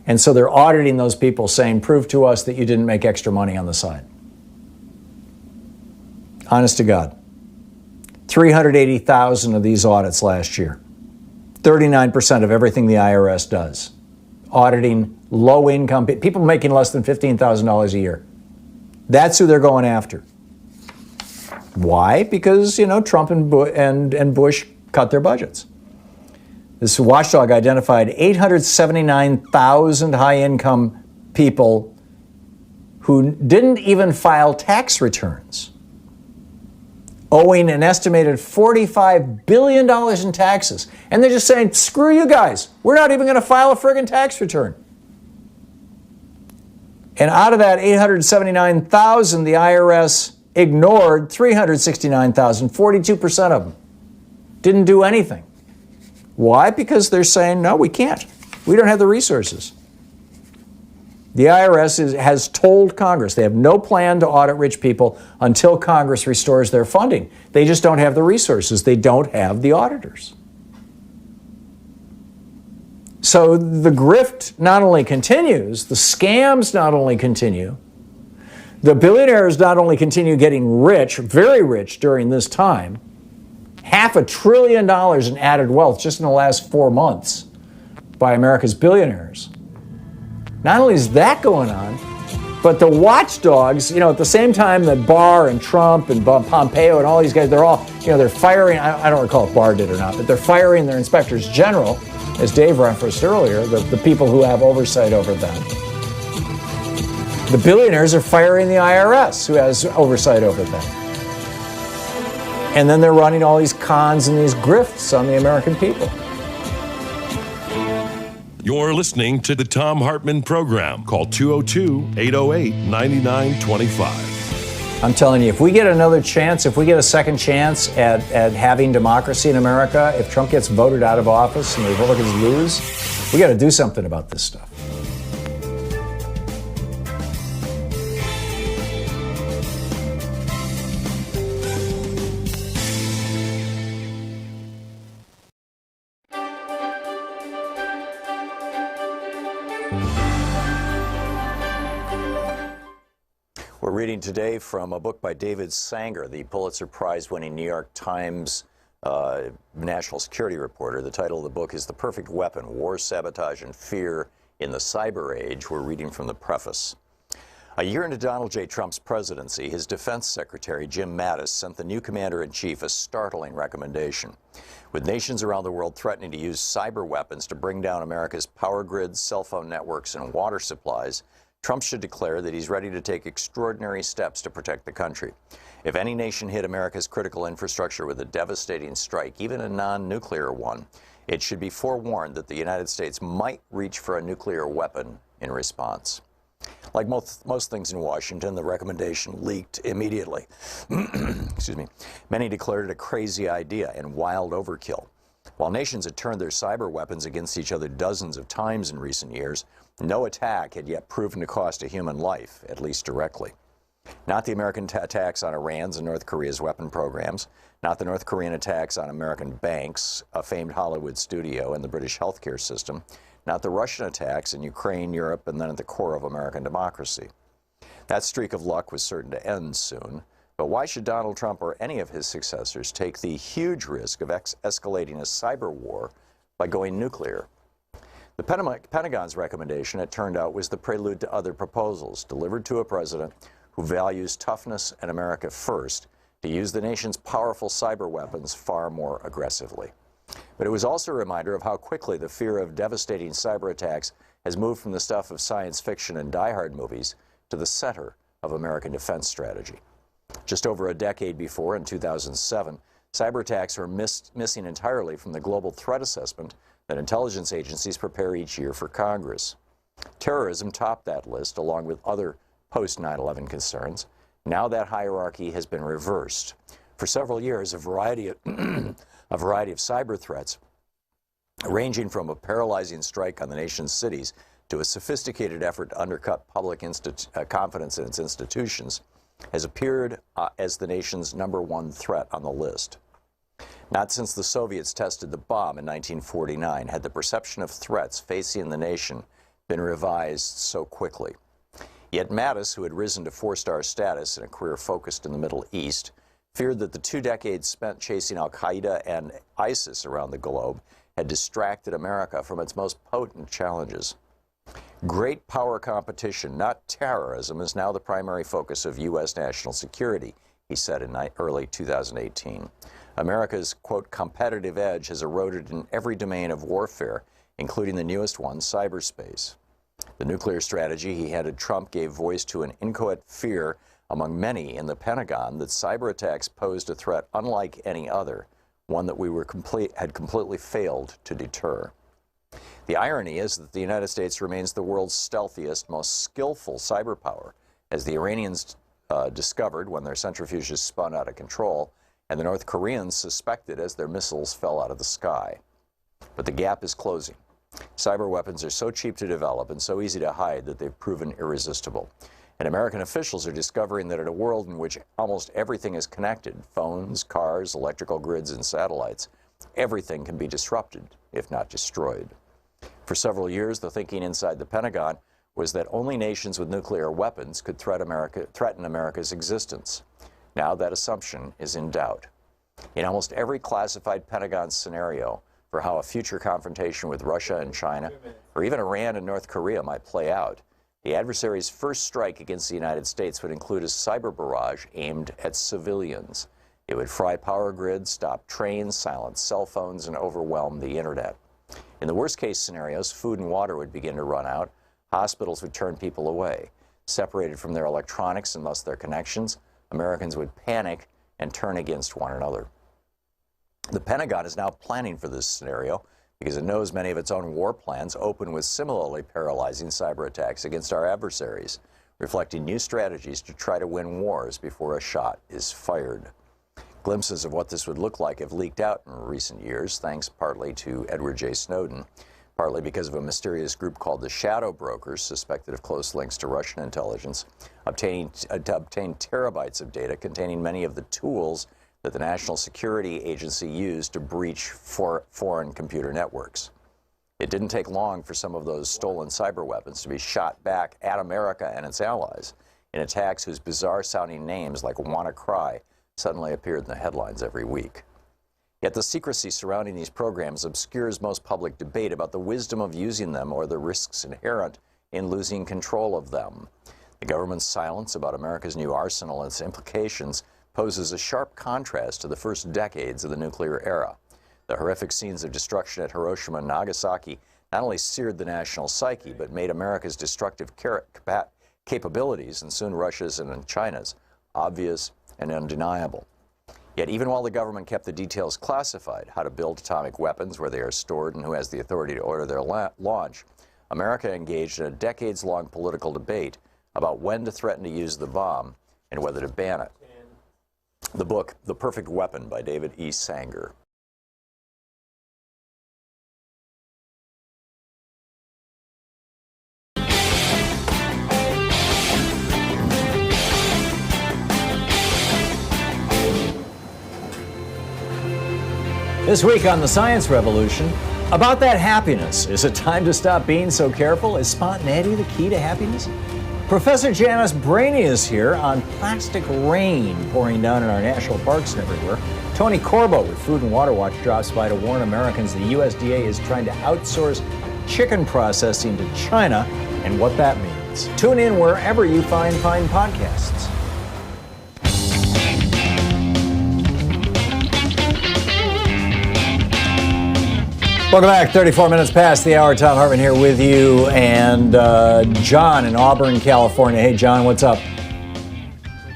And so they're auditing those people saying, prove to us that you didn't make extra money on the side. Honest to God. 380,000 of these audits last year. 39% of everything the IRS does. Auditing low-income people making less than $15,000 a year. That's who they're going after. Why? Because, Trump and Bush cut their budgets. This watchdog identified 879,000 high-income people who didn't even file tax returns, owing an estimated $45 billion in taxes. And they're just saying, screw you guys. We're not even going to file a friggin' tax return. And out of that 879,000, the IRS ignored 369,000, 42% of them. Didn't do anything. Why? Because they're saying, no, we can't. We don't have the resources. The IRS has told Congress they have no plan to audit rich people until Congress restores their funding. They just don't have the resources. They don't have the auditors. So the grift not only continues, the scams not only continue, the billionaires not only continue getting rich, very rich during this time, $500 billion in added wealth just in the last 4 months by America's billionaires. Not only is that going on, but the watchdogs, at the same time that Barr and Trump and Pompeo and all these guys, they're all, they're firing, I don't recall if Barr did or not, but they're firing their inspectors general, as Dave referenced earlier, the people who have oversight over them. The billionaires are firing the IRS, who has oversight over them. And then they're running all these cons and these grifts on the American people. You're listening to the Thom Hartmann Program. Call 202-808-9925. I'm telling you, if we get another chance, if we get a second chance at having democracy in America, if Trump gets voted out of office and the Republicans lose, we got to do something about this stuff. We're reading today from a book by David Sanger, the Pulitzer Prize-winning New York Times national security reporter. The title of the book is The Perfect Weapon: War, Sabotage, and Fear in the Cyber Age. We're reading from the preface. A year into Donald J. Trump's presidency, his defense secretary, Jim Mattis, sent the new commander-in-chief a startling recommendation. With nations around the world threatening to use cyber weapons to bring down America's power grids, cell phone networks, and water supplies, Trump should declare that he's ready to take extraordinary steps to protect the country. If any nation hit America's critical infrastructure with a devastating strike, even a non-nuclear one, it should be forewarned that the United States might reach for a nuclear weapon in response. Like most things in Washington, the recommendation leaked immediately. Excuse me. Many declared it a crazy idea and wild overkill. While nations had turned their cyber weapons against each other dozens of times in recent years, no attack had yet proven to cost a human life, at least directly. Not the American attacks on Iran's and North Korea's weapon programs, not the North Korean attacks on American banks, a famed Hollywood studio, and the British healthcare system, not the Russian attacks in Ukraine, Europe, and then at the core of American democracy. That streak of luck was certain to end soon, but why should Donald Trump or any of his successors take the huge risk of escalating a cyber war by going nuclear? The Pentagon's recommendation, it turned out, was the prelude to other proposals delivered to a president who values toughness and America first to use the nation's powerful cyber weapons far more aggressively. But it was also a reminder of how quickly the fear of devastating cyber attacks has moved from the stuff of science fiction and die-hard movies to the center of American defense strategy. Just over a decade before, in 2007, cyber attacks were missing entirely from the global threat assessment that intelligence agencies prepare each year for Congress. Terrorism topped that list, along with other post-9/11 concerns. Now that hierarchy has been reversed. For several years, a variety of cyber threats, ranging from a paralyzing strike on the nation's cities to a sophisticated effort to undercut public confidence in its institutions, has appeared as the nation's #1 threat on the list. Not since the Soviets tested the bomb in 1949 had the perception of threats facing the nation been revised so quickly. Yet Mattis, who had risen to 4-star status in a career focused in the Middle East, feared that the 2 decades spent chasing al-Qaeda and ISIS around the globe had distracted America from its most potent challenges. Great power competition, not terrorism, is now the primary focus of U.S. national security, he said in early 2018. America's, quote, competitive edge has eroded in every domain of warfare, including the newest one, cyberspace. The nuclear strategy he handed Trump gave voice to an inchoate fear among many in the Pentagon that cyber attacks posed a threat unlike any other, one that we had completely failed to deter. The irony is that the United States remains the world's stealthiest, most skillful cyber power, as the Iranians discovered when their centrifuges spun out of control, and the North Koreans suspected as their missiles fell out of the sky. But the gap is closing. Cyber weapons are so cheap to develop and so easy to hide that they've proven irresistible. And American officials are discovering that in a world in which almost everything is connected, phones, cars, electrical grids, and satellites, everything can be disrupted, if not destroyed. For several years, the thinking inside the Pentagon was that only nations with nuclear weapons could threaten America's existence. Now that assumption is in doubt. In almost every classified Pentagon scenario for how a future confrontation with Russia and China, or even Iran and North Korea might play out, the adversary's first strike against the United States would include a cyber barrage aimed at civilians. It would fry power grids, stop trains, silence cell phones, and overwhelm the internet. In the worst-case scenarios, food and water would begin to run out. Hospitals would turn people away. Separated from their electronics and thus their connections, Americans would panic and turn against one another. The Pentagon is now planning for this scenario because it knows many of its own war plans open with similarly paralyzing cyber attacks against our adversaries, reflecting new strategies to try to win wars before a shot is fired. Glimpses of what this would look like have leaked out in recent years, thanks partly to Edward J. Snowden, partly because of a mysterious group called the Shadow Brokers, suspected of close links to Russian intelligence, obtained terabytes of data containing many of the tools that the National Security Agency used to breach foreign computer networks. It didn't take long for some of those stolen cyber weapons to be shot back at America and its allies in attacks whose bizarre-sounding names, like WannaCry, suddenly appeared in the headlines every week. Yet the secrecy surrounding these programs obscures most public debate about the wisdom of using them or the risks inherent in losing control of them. The government's silence about America's new arsenal and its implications poses a sharp contrast to the first decades of the nuclear era. The horrific scenes of destruction at Hiroshima and Nagasaki not only seared the national psyche, but made America's destructive capabilities, and soon Russia's and China's, obvious and undeniable. Yet even while the government kept the details classified, how to build atomic weapons, where they are stored, and who has the authority to order their launch, America engaged in a decades-long political debate about when to threaten to use the bomb and whether to ban it. The book, The Perfect Weapon by David E. Sanger. This week on The Science Revolution, about that happiness. Is it time to stop being so careful? Is spontaneity the key to happiness? Professor Janice Brainy is here on plastic rain pouring down in our national parks and everywhere. Tony Corbo with Food and Water Watch drops by to warn Americans the USDA is trying to outsource chicken processing to China and what that means. Tune in wherever you find fine podcasts. Welcome back. 34 minutes past the hour. Thom Hartmann here with you, and John in Auburn, California. Hey, John, what's up?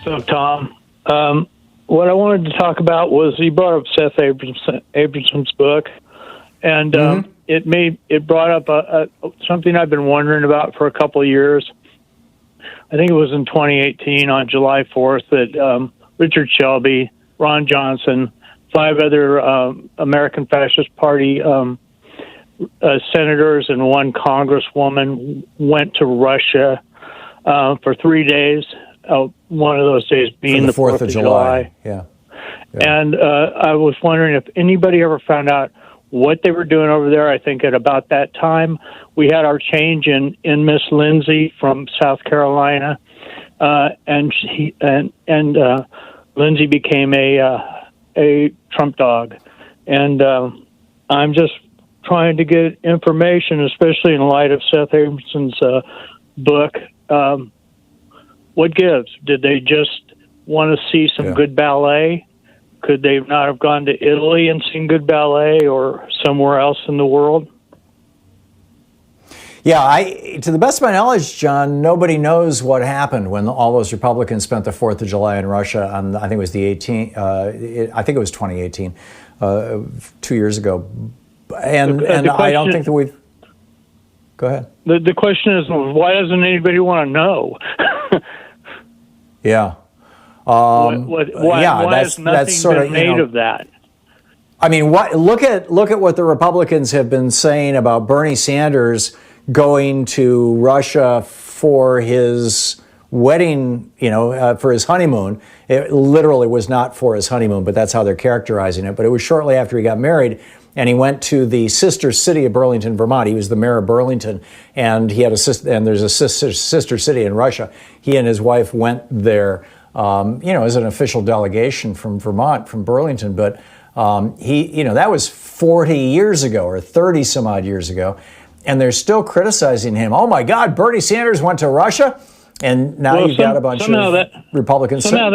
What's up, Tom? What I wanted to talk about was you brought up Seth Abramson's book, and it brought up something I've been wondering about for a couple of years. I think it was in 2018 on July 4th that Richard Shelby, Ron Johnson, 5 other American Fascist Party senators and 1 congresswoman went to Russia for 3 days, one of those days being the 4th of July. Yeah. And I was wondering if anybody ever found out what they were doing over there. I think at about that time, we had our change in Miss Lindsay from South Carolina, and Lindsay became a Trump dog. And I'm just trying to get information, especially in light of Seth Abramson's book. What gives? Did they just want to see some good ballet? Could they not have gone to Italy and seen good ballet or somewhere else in the world? Yeah, to the best of my knowledge, John, nobody knows what happened when all those Republicans spent the 4th of July in Russia on, I think it was the 18th, I think it was 2018, 2 years ago. And I don't think that we've... Go ahead. The question is, why doesn't anybody want to know? Yeah. Why has nothing been made of that? I mean, look at what the Republicans have been saying about Bernie Sanders going to Russia for his wedding, for his honeymoon. It literally was not for his honeymoon, but that's how they're characterizing it. But it was shortly after he got married, and he went to the sister city of Burlington, Vermont. He was the mayor of Burlington, and he had and there's a sister city in Russia. He and his wife went there, as an official delegation from Vermont, from Burlington. But that was 40 years ago or 30 some odd years ago. And they're still criticizing him. Oh my God, Bernie Sanders went to Russia, and now you've got a bunch of Republicans. Somehow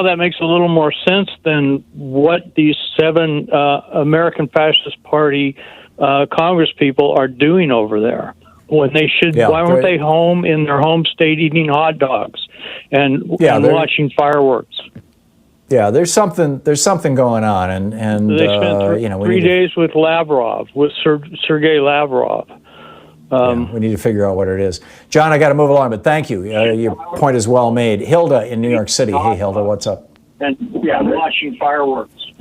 that makes a little more sense than what these 7 American Fascist Party Congress people are doing over there. When they should, why weren't they home in their home state eating hot dogs and watching fireworks? Yeah, there's something going on, and they spent 3 days with Lavrov, with Sergei Lavrov. We need to figure out what it is. John, I got to move along, but thank you. Your point is well made. Hilda in New York City. Hey, Hilda, what's up? And watching fireworks.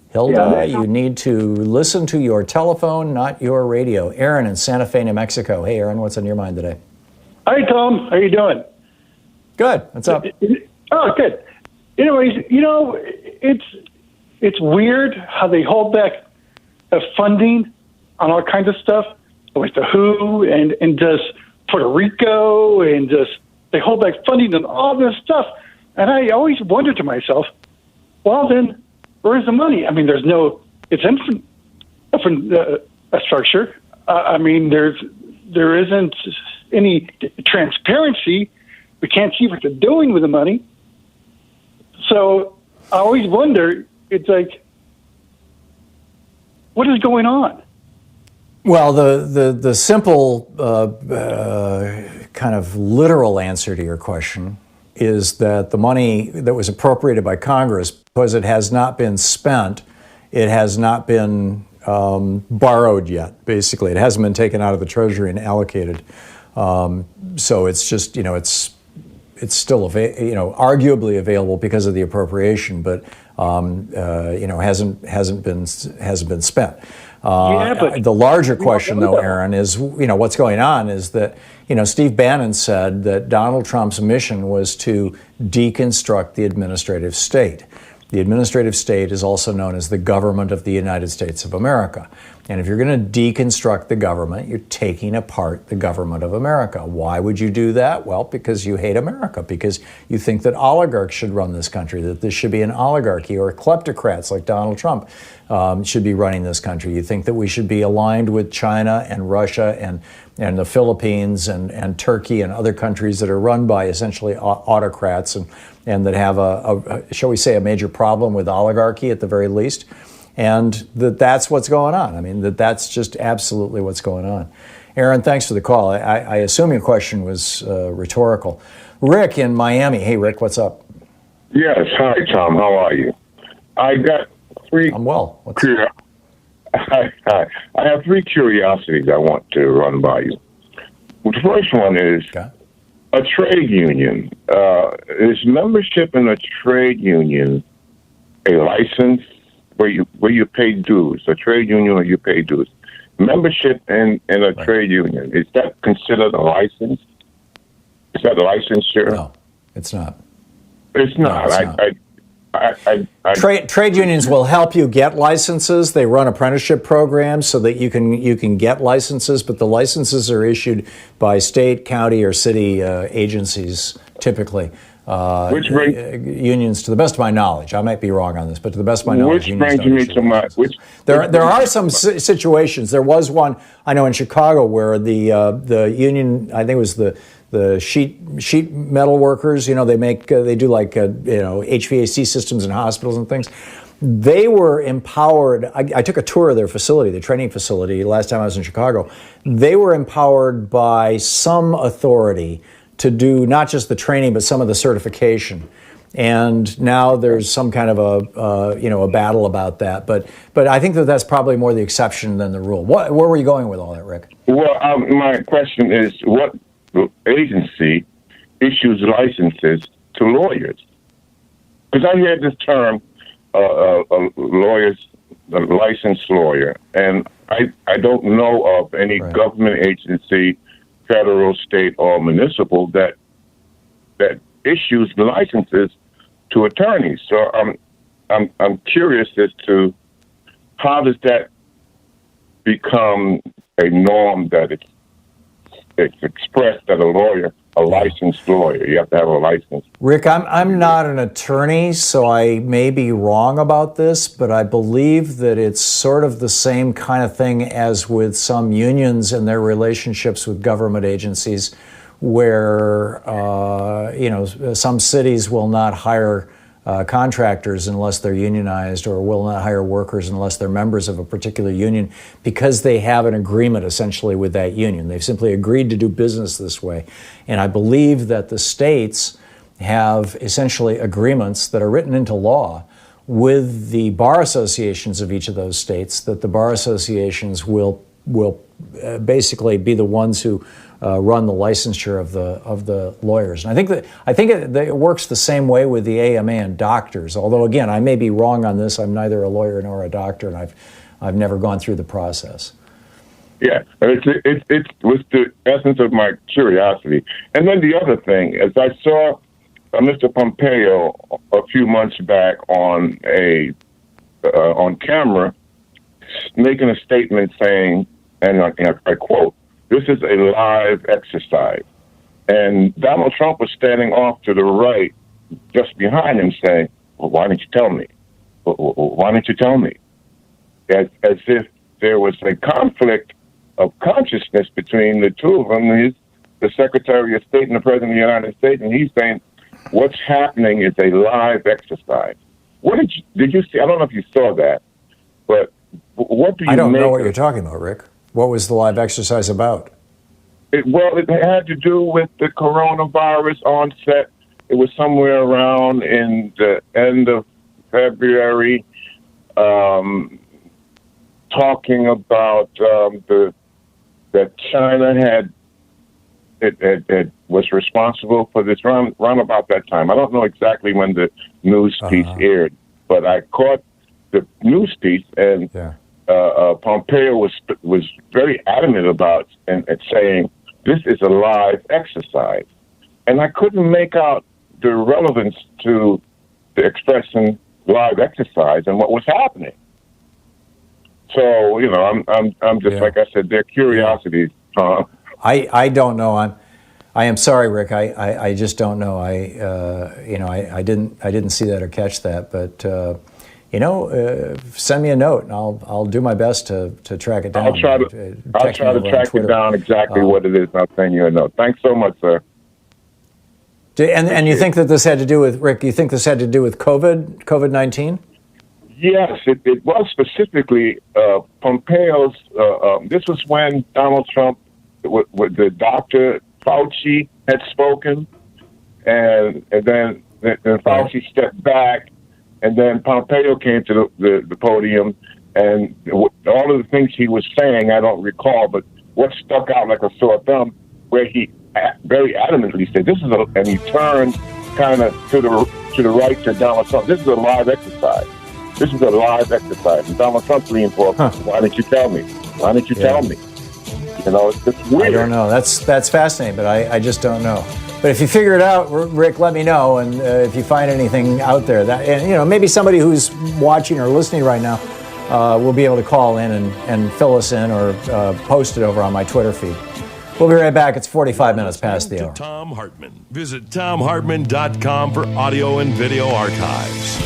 Hilda, you need to listen to your telephone, not your radio. Aaron in Santa Fe, New Mexico. Hey, Aaron, what's on your mind today? Hi, Tom. How you doing? Good. What's up? Oh, good. Anyways, it's weird how they hold back the funding on all kinds of stuff, with the WHO and just Puerto Rico, and just they hold back funding on all this stuff. And I always wonder to myself, well, then where's the money? I mean, it's infrastructure. I mean, there isn't any transparency. We can't see what they're doing with the money. So I always wonder, it's like, what is going on? Well, the simple kind of literal answer to your question is that the money that was appropriated by Congress, because it has not been spent, it has not been borrowed yet, basically. It hasn't been taken out of the Treasury and allocated. So it's just, it's still arguably available because of the appropriation, but hasn't been spent. The larger question, though, Aaron, is what's going on is that Steve Bannon said that Donald Trump's mission was to deconstruct the administrative state. The administrative state is also known as the government of the United States of America. And if you're going to deconstruct the government, you're taking apart the government of America. Why would you do that? Well, because you hate America, because you think that oligarchs should run this country, that this should be an oligarchy, or kleptocrats like Donald Trump should be running this country. You think that we should be aligned with China and Russia and the Philippines and Turkey and other countries that are run by essentially autocrats and that have shall we say, a major problem with oligarchy at the very least. And that's what's going on. I mean, that's just absolutely what's going on. Aaron, thanks for the call. I assume your question was rhetorical. Rick in Miami. Hey, Rick, what's up? Yes. Hi, Tom. How are you? I got 3. I'm well. Hi. I have 3 curiosities I want to run by you. The first one is a trade union. Is membership in a trade union a license where you pay dues? A trade union where you pay dues. Membership in a trade union, is that considered a license? Is that a licensure? No, it's not. It's not. No, it's not. Trade unions will help you get licenses. They run apprenticeship programs so that you can get licenses, but the licenses are issued by state, county, or city agencies typically. Which brings unions, to the best of my knowledge, I might be wrong on this, but to the best of my knowledge, which brings me to my there are some situations. There was one I know in Chicago where the union, I think it was the sheet metal workers. You know, they do like HVAC systems in hospitals and things. They were empowered. I took a tour of their facility, the training facility, last time I was in Chicago. They were empowered by some authority to do not just the training, but some of the certification. And now there's some kind of a battle about that. But I think that's probably more the exception than the rule. Where were you going with all that, Rick? Well, my question is, what agency issues licenses to lawyers? Because I hear this term, a licensed lawyer, and I don't know of any government agency, federal, state, or municipal that issues licenses to attorneys. So I'm curious as to how does that become a norm that it's expressed that a licensed lawyer, you have to have a license. Rick, I'm not an attorney, so I may be wrong about this, but I believe that it's sort of the same kind of thing as with some unions and their relationships with government agencies, where some cities will not hire contractors unless they're unionized, or will not hire workers unless they're members of a particular union, because they have an agreement essentially with that union. They've simply agreed to do business this way. And I believe that the states have essentially agreements that are written into law with the bar associations of each of those states, that the bar associations will basically be the ones who run the licensure of the lawyers. And I think it works the same way with the AMA and doctors. Although again, I may be wrong on this. I'm neither a lawyer nor a doctor, and I've never gone through the process. Yeah, it was the essence of my curiosity. And then the other thing is, I saw Mr. Pompeo a few months back on camera making a statement saying, and I quote, "This is a live exercise." And Donald Trump was standing off to the right, just behind him, saying, "Well, why didn't you tell me? Why didn't you tell me?" As if there was a conflict of consciousness between the two of them. He's the Secretary of State and the President of the United States, and he's saying, what's happening is a live exercise. What did you see? I don't know if you saw that, but what do you I don't know what you're talking about, Rick. What was the live exercise about? It had to do with the coronavirus onset. It was somewhere around in the end of February, talking about that China was responsible for this round about that time. I don't know exactly when the news piece aired, but I caught the news piece, and Pompeo was very adamant about and saying, this is a live exercise. And I couldn't make out the relevance to the expression live exercise and what was happening. So, I'm just, like I said, they're curiosities. I don't know. I am sorry, Rick. I just don't know. I didn't see that or catch that. But send me a note, and I'll do my best to track it down. I'll try to track it down exactly what it is. I'll send you a note. Thanks so much, sir. And you think that this had to do with, Rick? You think this had to do with COVID-19? Yes, it was specifically Pompeo's. This was when Donald Trump, with the Dr. Fauci had spoken, and then Fauci stepped back, and then Pompeo came to the podium, and all of the things he was saying, I don't recall, but what stuck out like a sore thumb, where he very adamantly said, "This is and he turned kind of to the right to Donald Trump. This is a live exercise. This is a live exercise." And Donald Trump leaned forward. Why didn't you tell me? Why didn't you tell me? It's just weird. I don't know. That's fascinating, but I just don't know. But if you figure it out, Rick, let me know. And if you find anything out there that, maybe somebody who's watching or listening right now will be able to call in and fill us in, or post it over on my Twitter feed. We'll be right back. It's 45 minutes past the hour. Thom Hartmann. Visit thomhartmann.com for audio and video archives.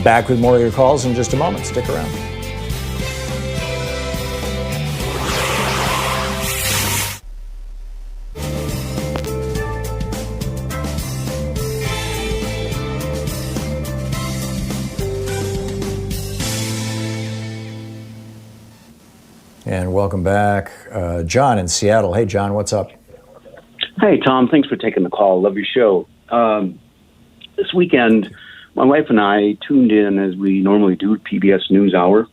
Back with more of your calls in just a moment. Stick around. And welcome back. John in Seattle. Hey, John, what's up? Hey, Tom. Thanks for taking the call. Love your show. This weekend, my wife and I tuned in, as we normally do, PBS NewsHour.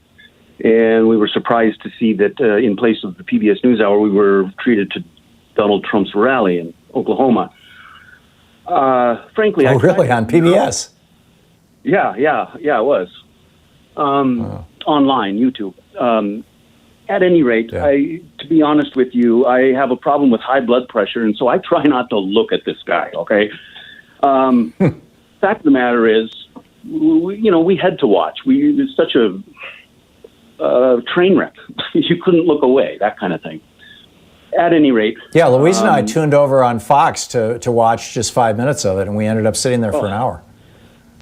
And we were surprised to see that in place of the PBS NewsHour, we were treated to Donald Trump's rally in Oklahoma. Frankly, really? On PBS? Yeah, it was. Online, YouTube. At any rate, to be honest with you, I have a problem with high blood pressure, and so I try not to look at this guy, okay? Fact of the matter is, we had to watch. It's such a train wreck. You couldn't look away, that kind of thing. At any rate. Yeah, Louise and I tuned over on Fox to watch just 5 minutes of it, and we ended up sitting there for an hour.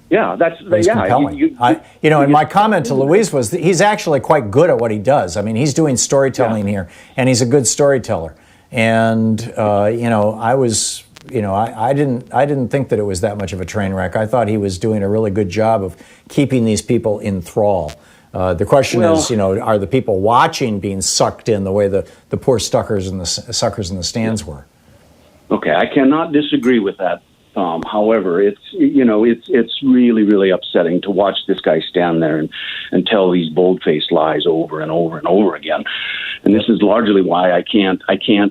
Yeah, that's compelling. And my comment to Louise was that he's actually quite good at what he does. I mean, he's doing storytelling here, and he's a good storyteller. And I didn't think that it was that much of a train wreck. I thought he was doing a really good job of keeping these people in thrall. The question is, are the people watching being sucked in the way the poor suckers in the stands were? Okay, I cannot disagree with that. However, it's really, really upsetting to watch this guy stand there and tell these bold-faced lies over and over and over again. And this is largely why I can't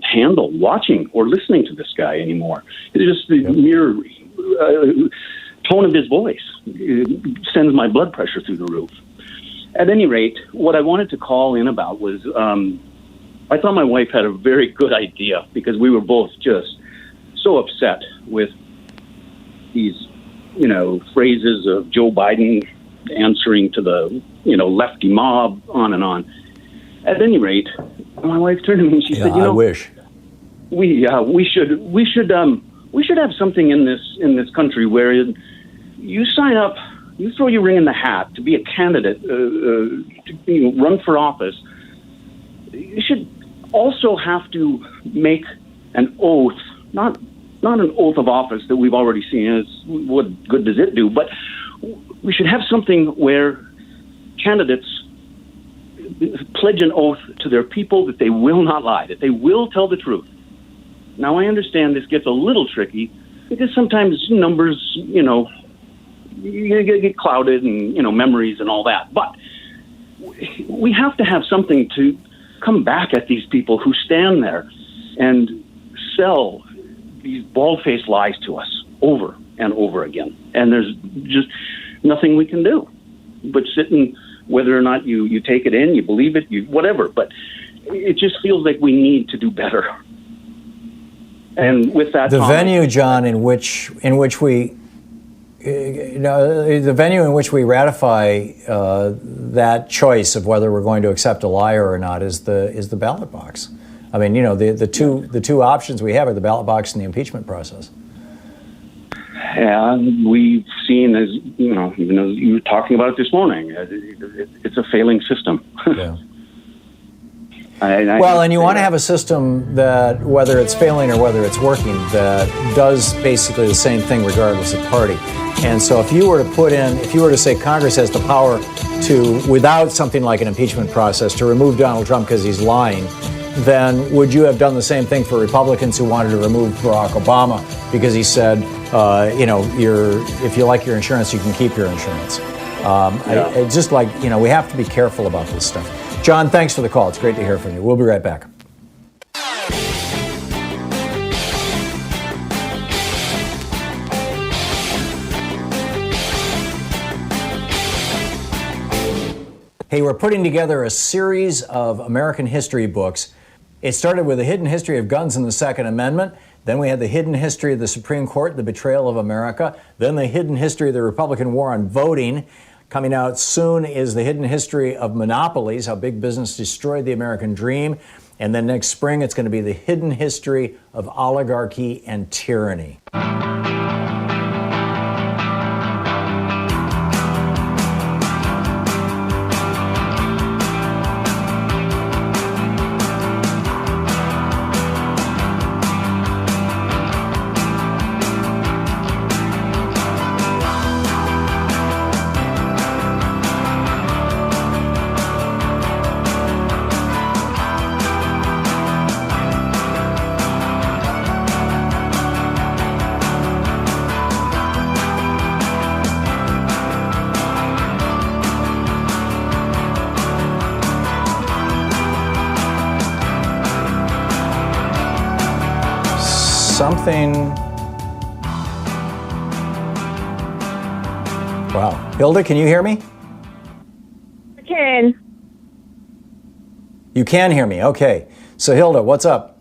handle watching or listening to this guy anymore. It's just the mere tone of his voice sends my blood pressure through the roof. At any rate, what I wanted to call in about was I thought my wife had a very good idea, because we were both just so upset with these, phrases of Joe Biden answering to the, lefty mob, on and on. At any rate, my wife turned to me and she said, I wish we should have something in this country where you sign up, you throw your ring in the hat to be a candidate to run for office. You should also have to make an oath, not an oath of office that we've already seen as what good does it do, but we should have something where candidates pledge an oath to their people that they will not lie, that they will tell the truth. Now, I understand this gets a little tricky because sometimes numbers, you get clouded and, memories and all that. But we have to have something to come back at these people who stand there and sell these bald-faced lies to us over and over again. And there's just nothing we can do but sit and, whether or not you take it in, you believe it, whatever. But it just feels like we need to do better. And with that, the venue, John, in which we, the venue in which we ratify that choice of whether we're going to accept a liar or not is the ballot box. I mean, the two options we have are the ballot box and the impeachment process. And we've seen, as even as you were talking about it this morning, it's a failing system. Yeah. And you want to have a system that, whether it's failing or whether it's working, that does basically the same thing regardless of party. And so if you were to say Congress has the power to, without something like an impeachment process, to remove Donald Trump because he's lying, then would you have done the same thing for Republicans who wanted to remove Barack Obama because he said, if you like your insurance, you can keep your insurance? It's just like, we have to be careful about this stuff. John, thanks for the call. It's great to hear from you. We'll be right back. Hey, we're putting together a series of American history books. It started with the hidden history of guns and the Second Amendment. Then we had the hidden history of the Supreme Court, the betrayal of America. Then the hidden history of the Republican war on voting. Coming out soon is the hidden history of monopolies, how big business destroyed the American dream. And then next spring, it's going to be the hidden history of oligarchy and tyranny. Wow. Hilda, can you hear me? I can. You can hear me. Okay. So, Hilda, what's up?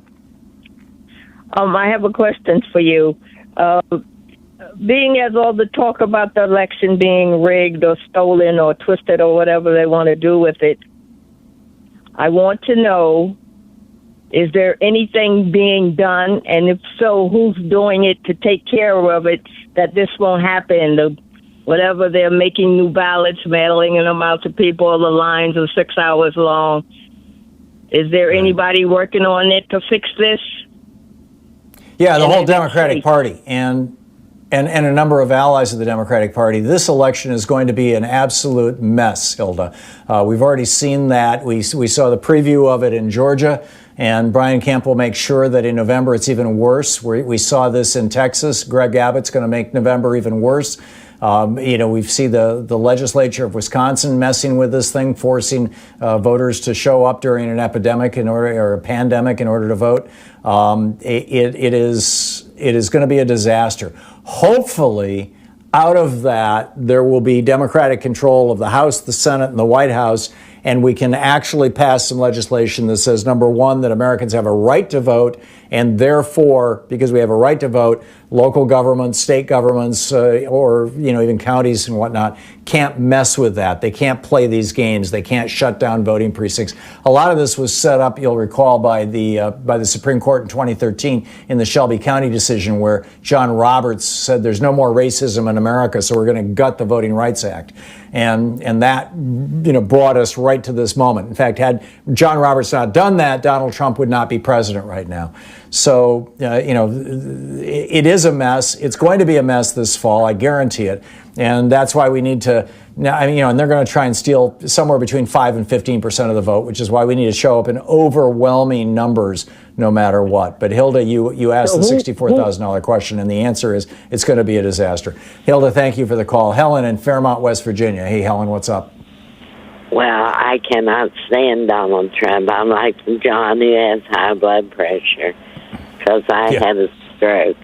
I have a question for you. Being as all the talk about the election being rigged or stolen or twisted or whatever they want to do with it, I want to know, is there anything being done? And if so, who's doing it to take care of it, that this won't happen? Whatever they're making new ballots, mailing them out to people, the lines are 6 hours long. Is there anybody working on it to fix this? Yeah, the whole Democratic Party and a number of allies of the Democratic Party. This election is going to be an absolute mess, Hilda. We've already seen that. We saw the preview of it in Georgia, and Brian Kemp will make sure that in November it's even worse. We saw this in Texas. Greg Abbott's going to make November even worse. We've seen the legislature of Wisconsin messing with this thing, forcing voters to show up during an epidemic or a pandemic in order to vote. It is going to be a disaster. Hopefully, out of that, there will be Democratic control of the House, the Senate, and the White House, and we can actually pass some legislation that says, number one, that Americans have a right to vote, and therefore, because we have a right to vote, local governments, state governments, or even counties and whatnot, can't mess with that. They can't play these games. They can't shut down voting precincts. A lot of this was set up, you'll recall, by the Supreme Court in 2013 in the Shelby County decision, where John Roberts said there's no more racism in America, so we're going to gut the Voting Rights Act. And that brought us right to this moment. In fact, had John Roberts not done that, Donald Trump would not be president right now. So, it is a mess. It's going to be a mess this fall, I guarantee it. And that's why we need to, and they're going to try and steal somewhere between 5 and 15% of the vote, which is why we need to show up in overwhelming numbers no matter what. But Hilda, you asked the $64,000 question, and the answer is it's going to be a disaster. Hilda, thank you for the call. Helen in Fairmont, West Virginia. Hey, Helen, what's up? Well, I cannot stand Donald Trump. I'm like John, who has high blood pressure, because I had a stroke.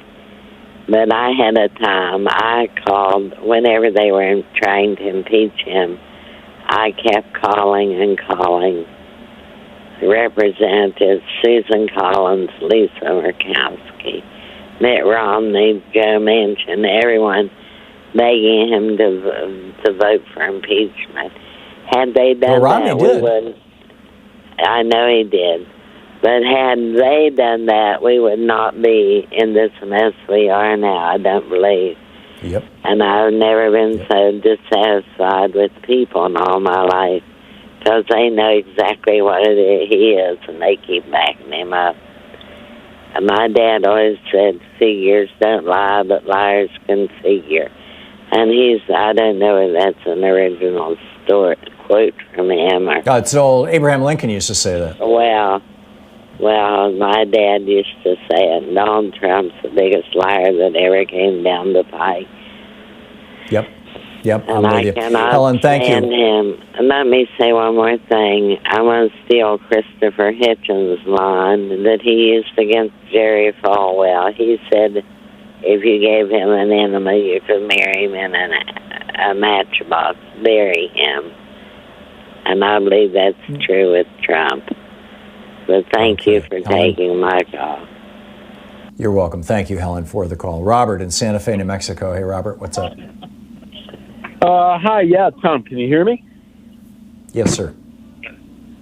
But I had a time, I called, whenever they were trying to impeach him, I kept calling and calling Representatives Susan Collins, Lisa Murkowski, Mitt Romney, Joe Manchin, everyone begging him to vote for impeachment. Had they done that, we would. I know he did. But had they done that, we would not be in this mess we are now, I don't believe. Yep. And I've never been so dissatisfied with people in all my life, because they know exactly what he is, and they keep backing him up. And my dad always said, figures don't lie, but liars can figure. And I don't know if that's an original quote from him. It's old. Abraham Lincoln used to say that. Well, my dad used to say it. Donald Trump's the biggest liar that ever came down the pike. Yep, and I'm with you. Helen, thank you. Him. And let me say one more thing. I want to steal Christopher Hitchens' line that he used against Jerry Falwell. He said if you gave him an enemy, you could marry him in a matchbox, bury him. And I believe that's true with Trump. But thank you for taking my call. You're welcome. Thank you, Helen, for the call. Robert in Santa Fe, New Mexico. Hey, Robert, what's up? Hi, Tom, can you hear me? Yes, sir.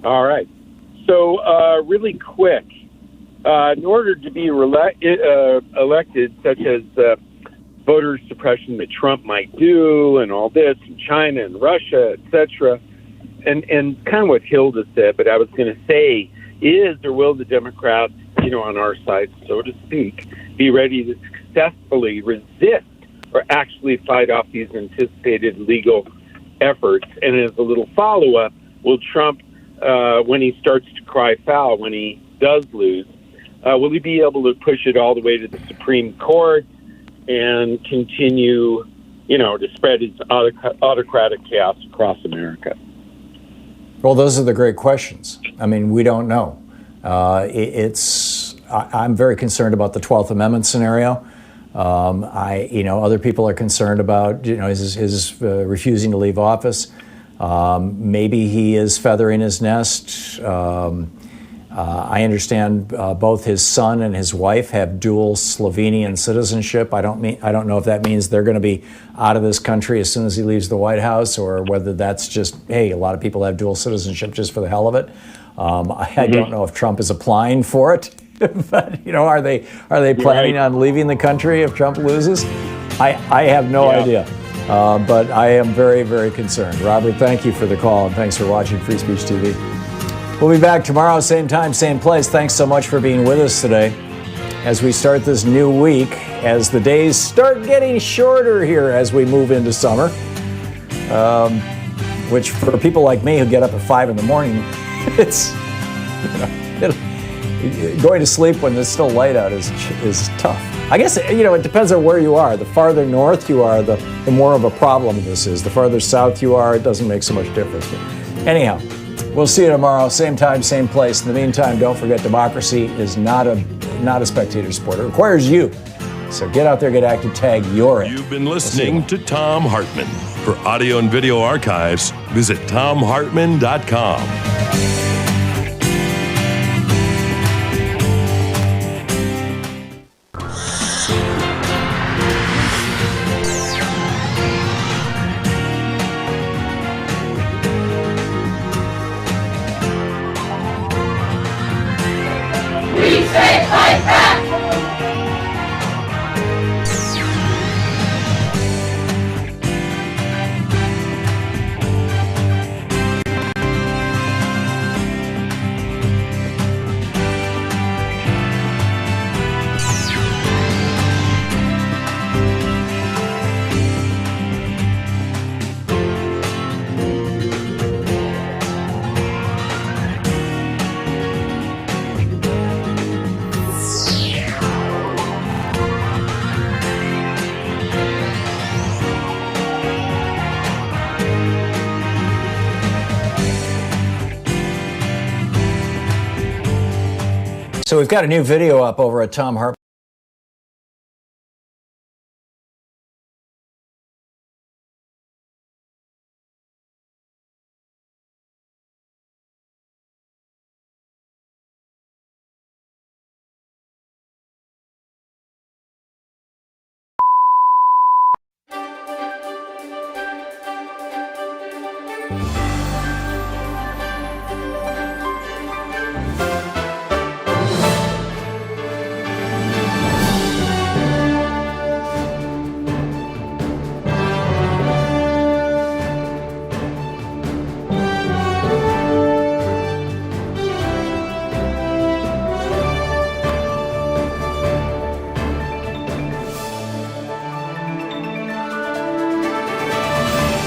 All right. Really quick, in order to be elected, such as voter suppression that Trump might do, and all this, and China and Russia, etc., and kind of what Hilda said, but I was going to say, is or will the Democrats, on our side, so to speak, be ready to successfully resist or actually fight off these anticipated legal efforts? And as a little follow-up, will Trump, when he starts to cry foul, when he does lose, will he be able to push it all the way to the Supreme Court and continue, to spread his autocratic chaos across America? Well, those are the great questions. I mean, we don't know. I'm very concerned about the 12th Amendment scenario. Other people are concerned about, his refusing to leave office. Maybe he is feathering his nest. I understand both his son and his wife have dual Slovenian citizenship. I don't know if that means they're going to be out of this country as soon as he leaves the White House, or whether that's just, hey, a lot of people have dual citizenship just for the hell of it. I don't know if Trump is applying for it, but are they planning on leaving the country if Trump loses? I have no idea, but I am very, very concerned. Robert, thank you for the call, and thanks for watching Free Speech TV. We'll be back tomorrow, same time, same place. Thanks so much for being with us today as we start this new week, as the days start getting shorter here as we move into summer, which for people like me who get up at 5 in the morning, it's, going to sleep when it's still light out is tough. I guess, it depends on where you are. The farther north you are, the more of a problem this is. The farther south you are, it doesn't make so much difference. But anyhow, we'll see you tomorrow, same time, same place. In the meantime, don't forget, democracy is not a spectator sport. It requires you. So get out there, get active, tag your it. You've been listening to Thom Hartmann. For audio and video archives, visit thomhartmann.com. So we've got a new video up over at Thom Hartmann.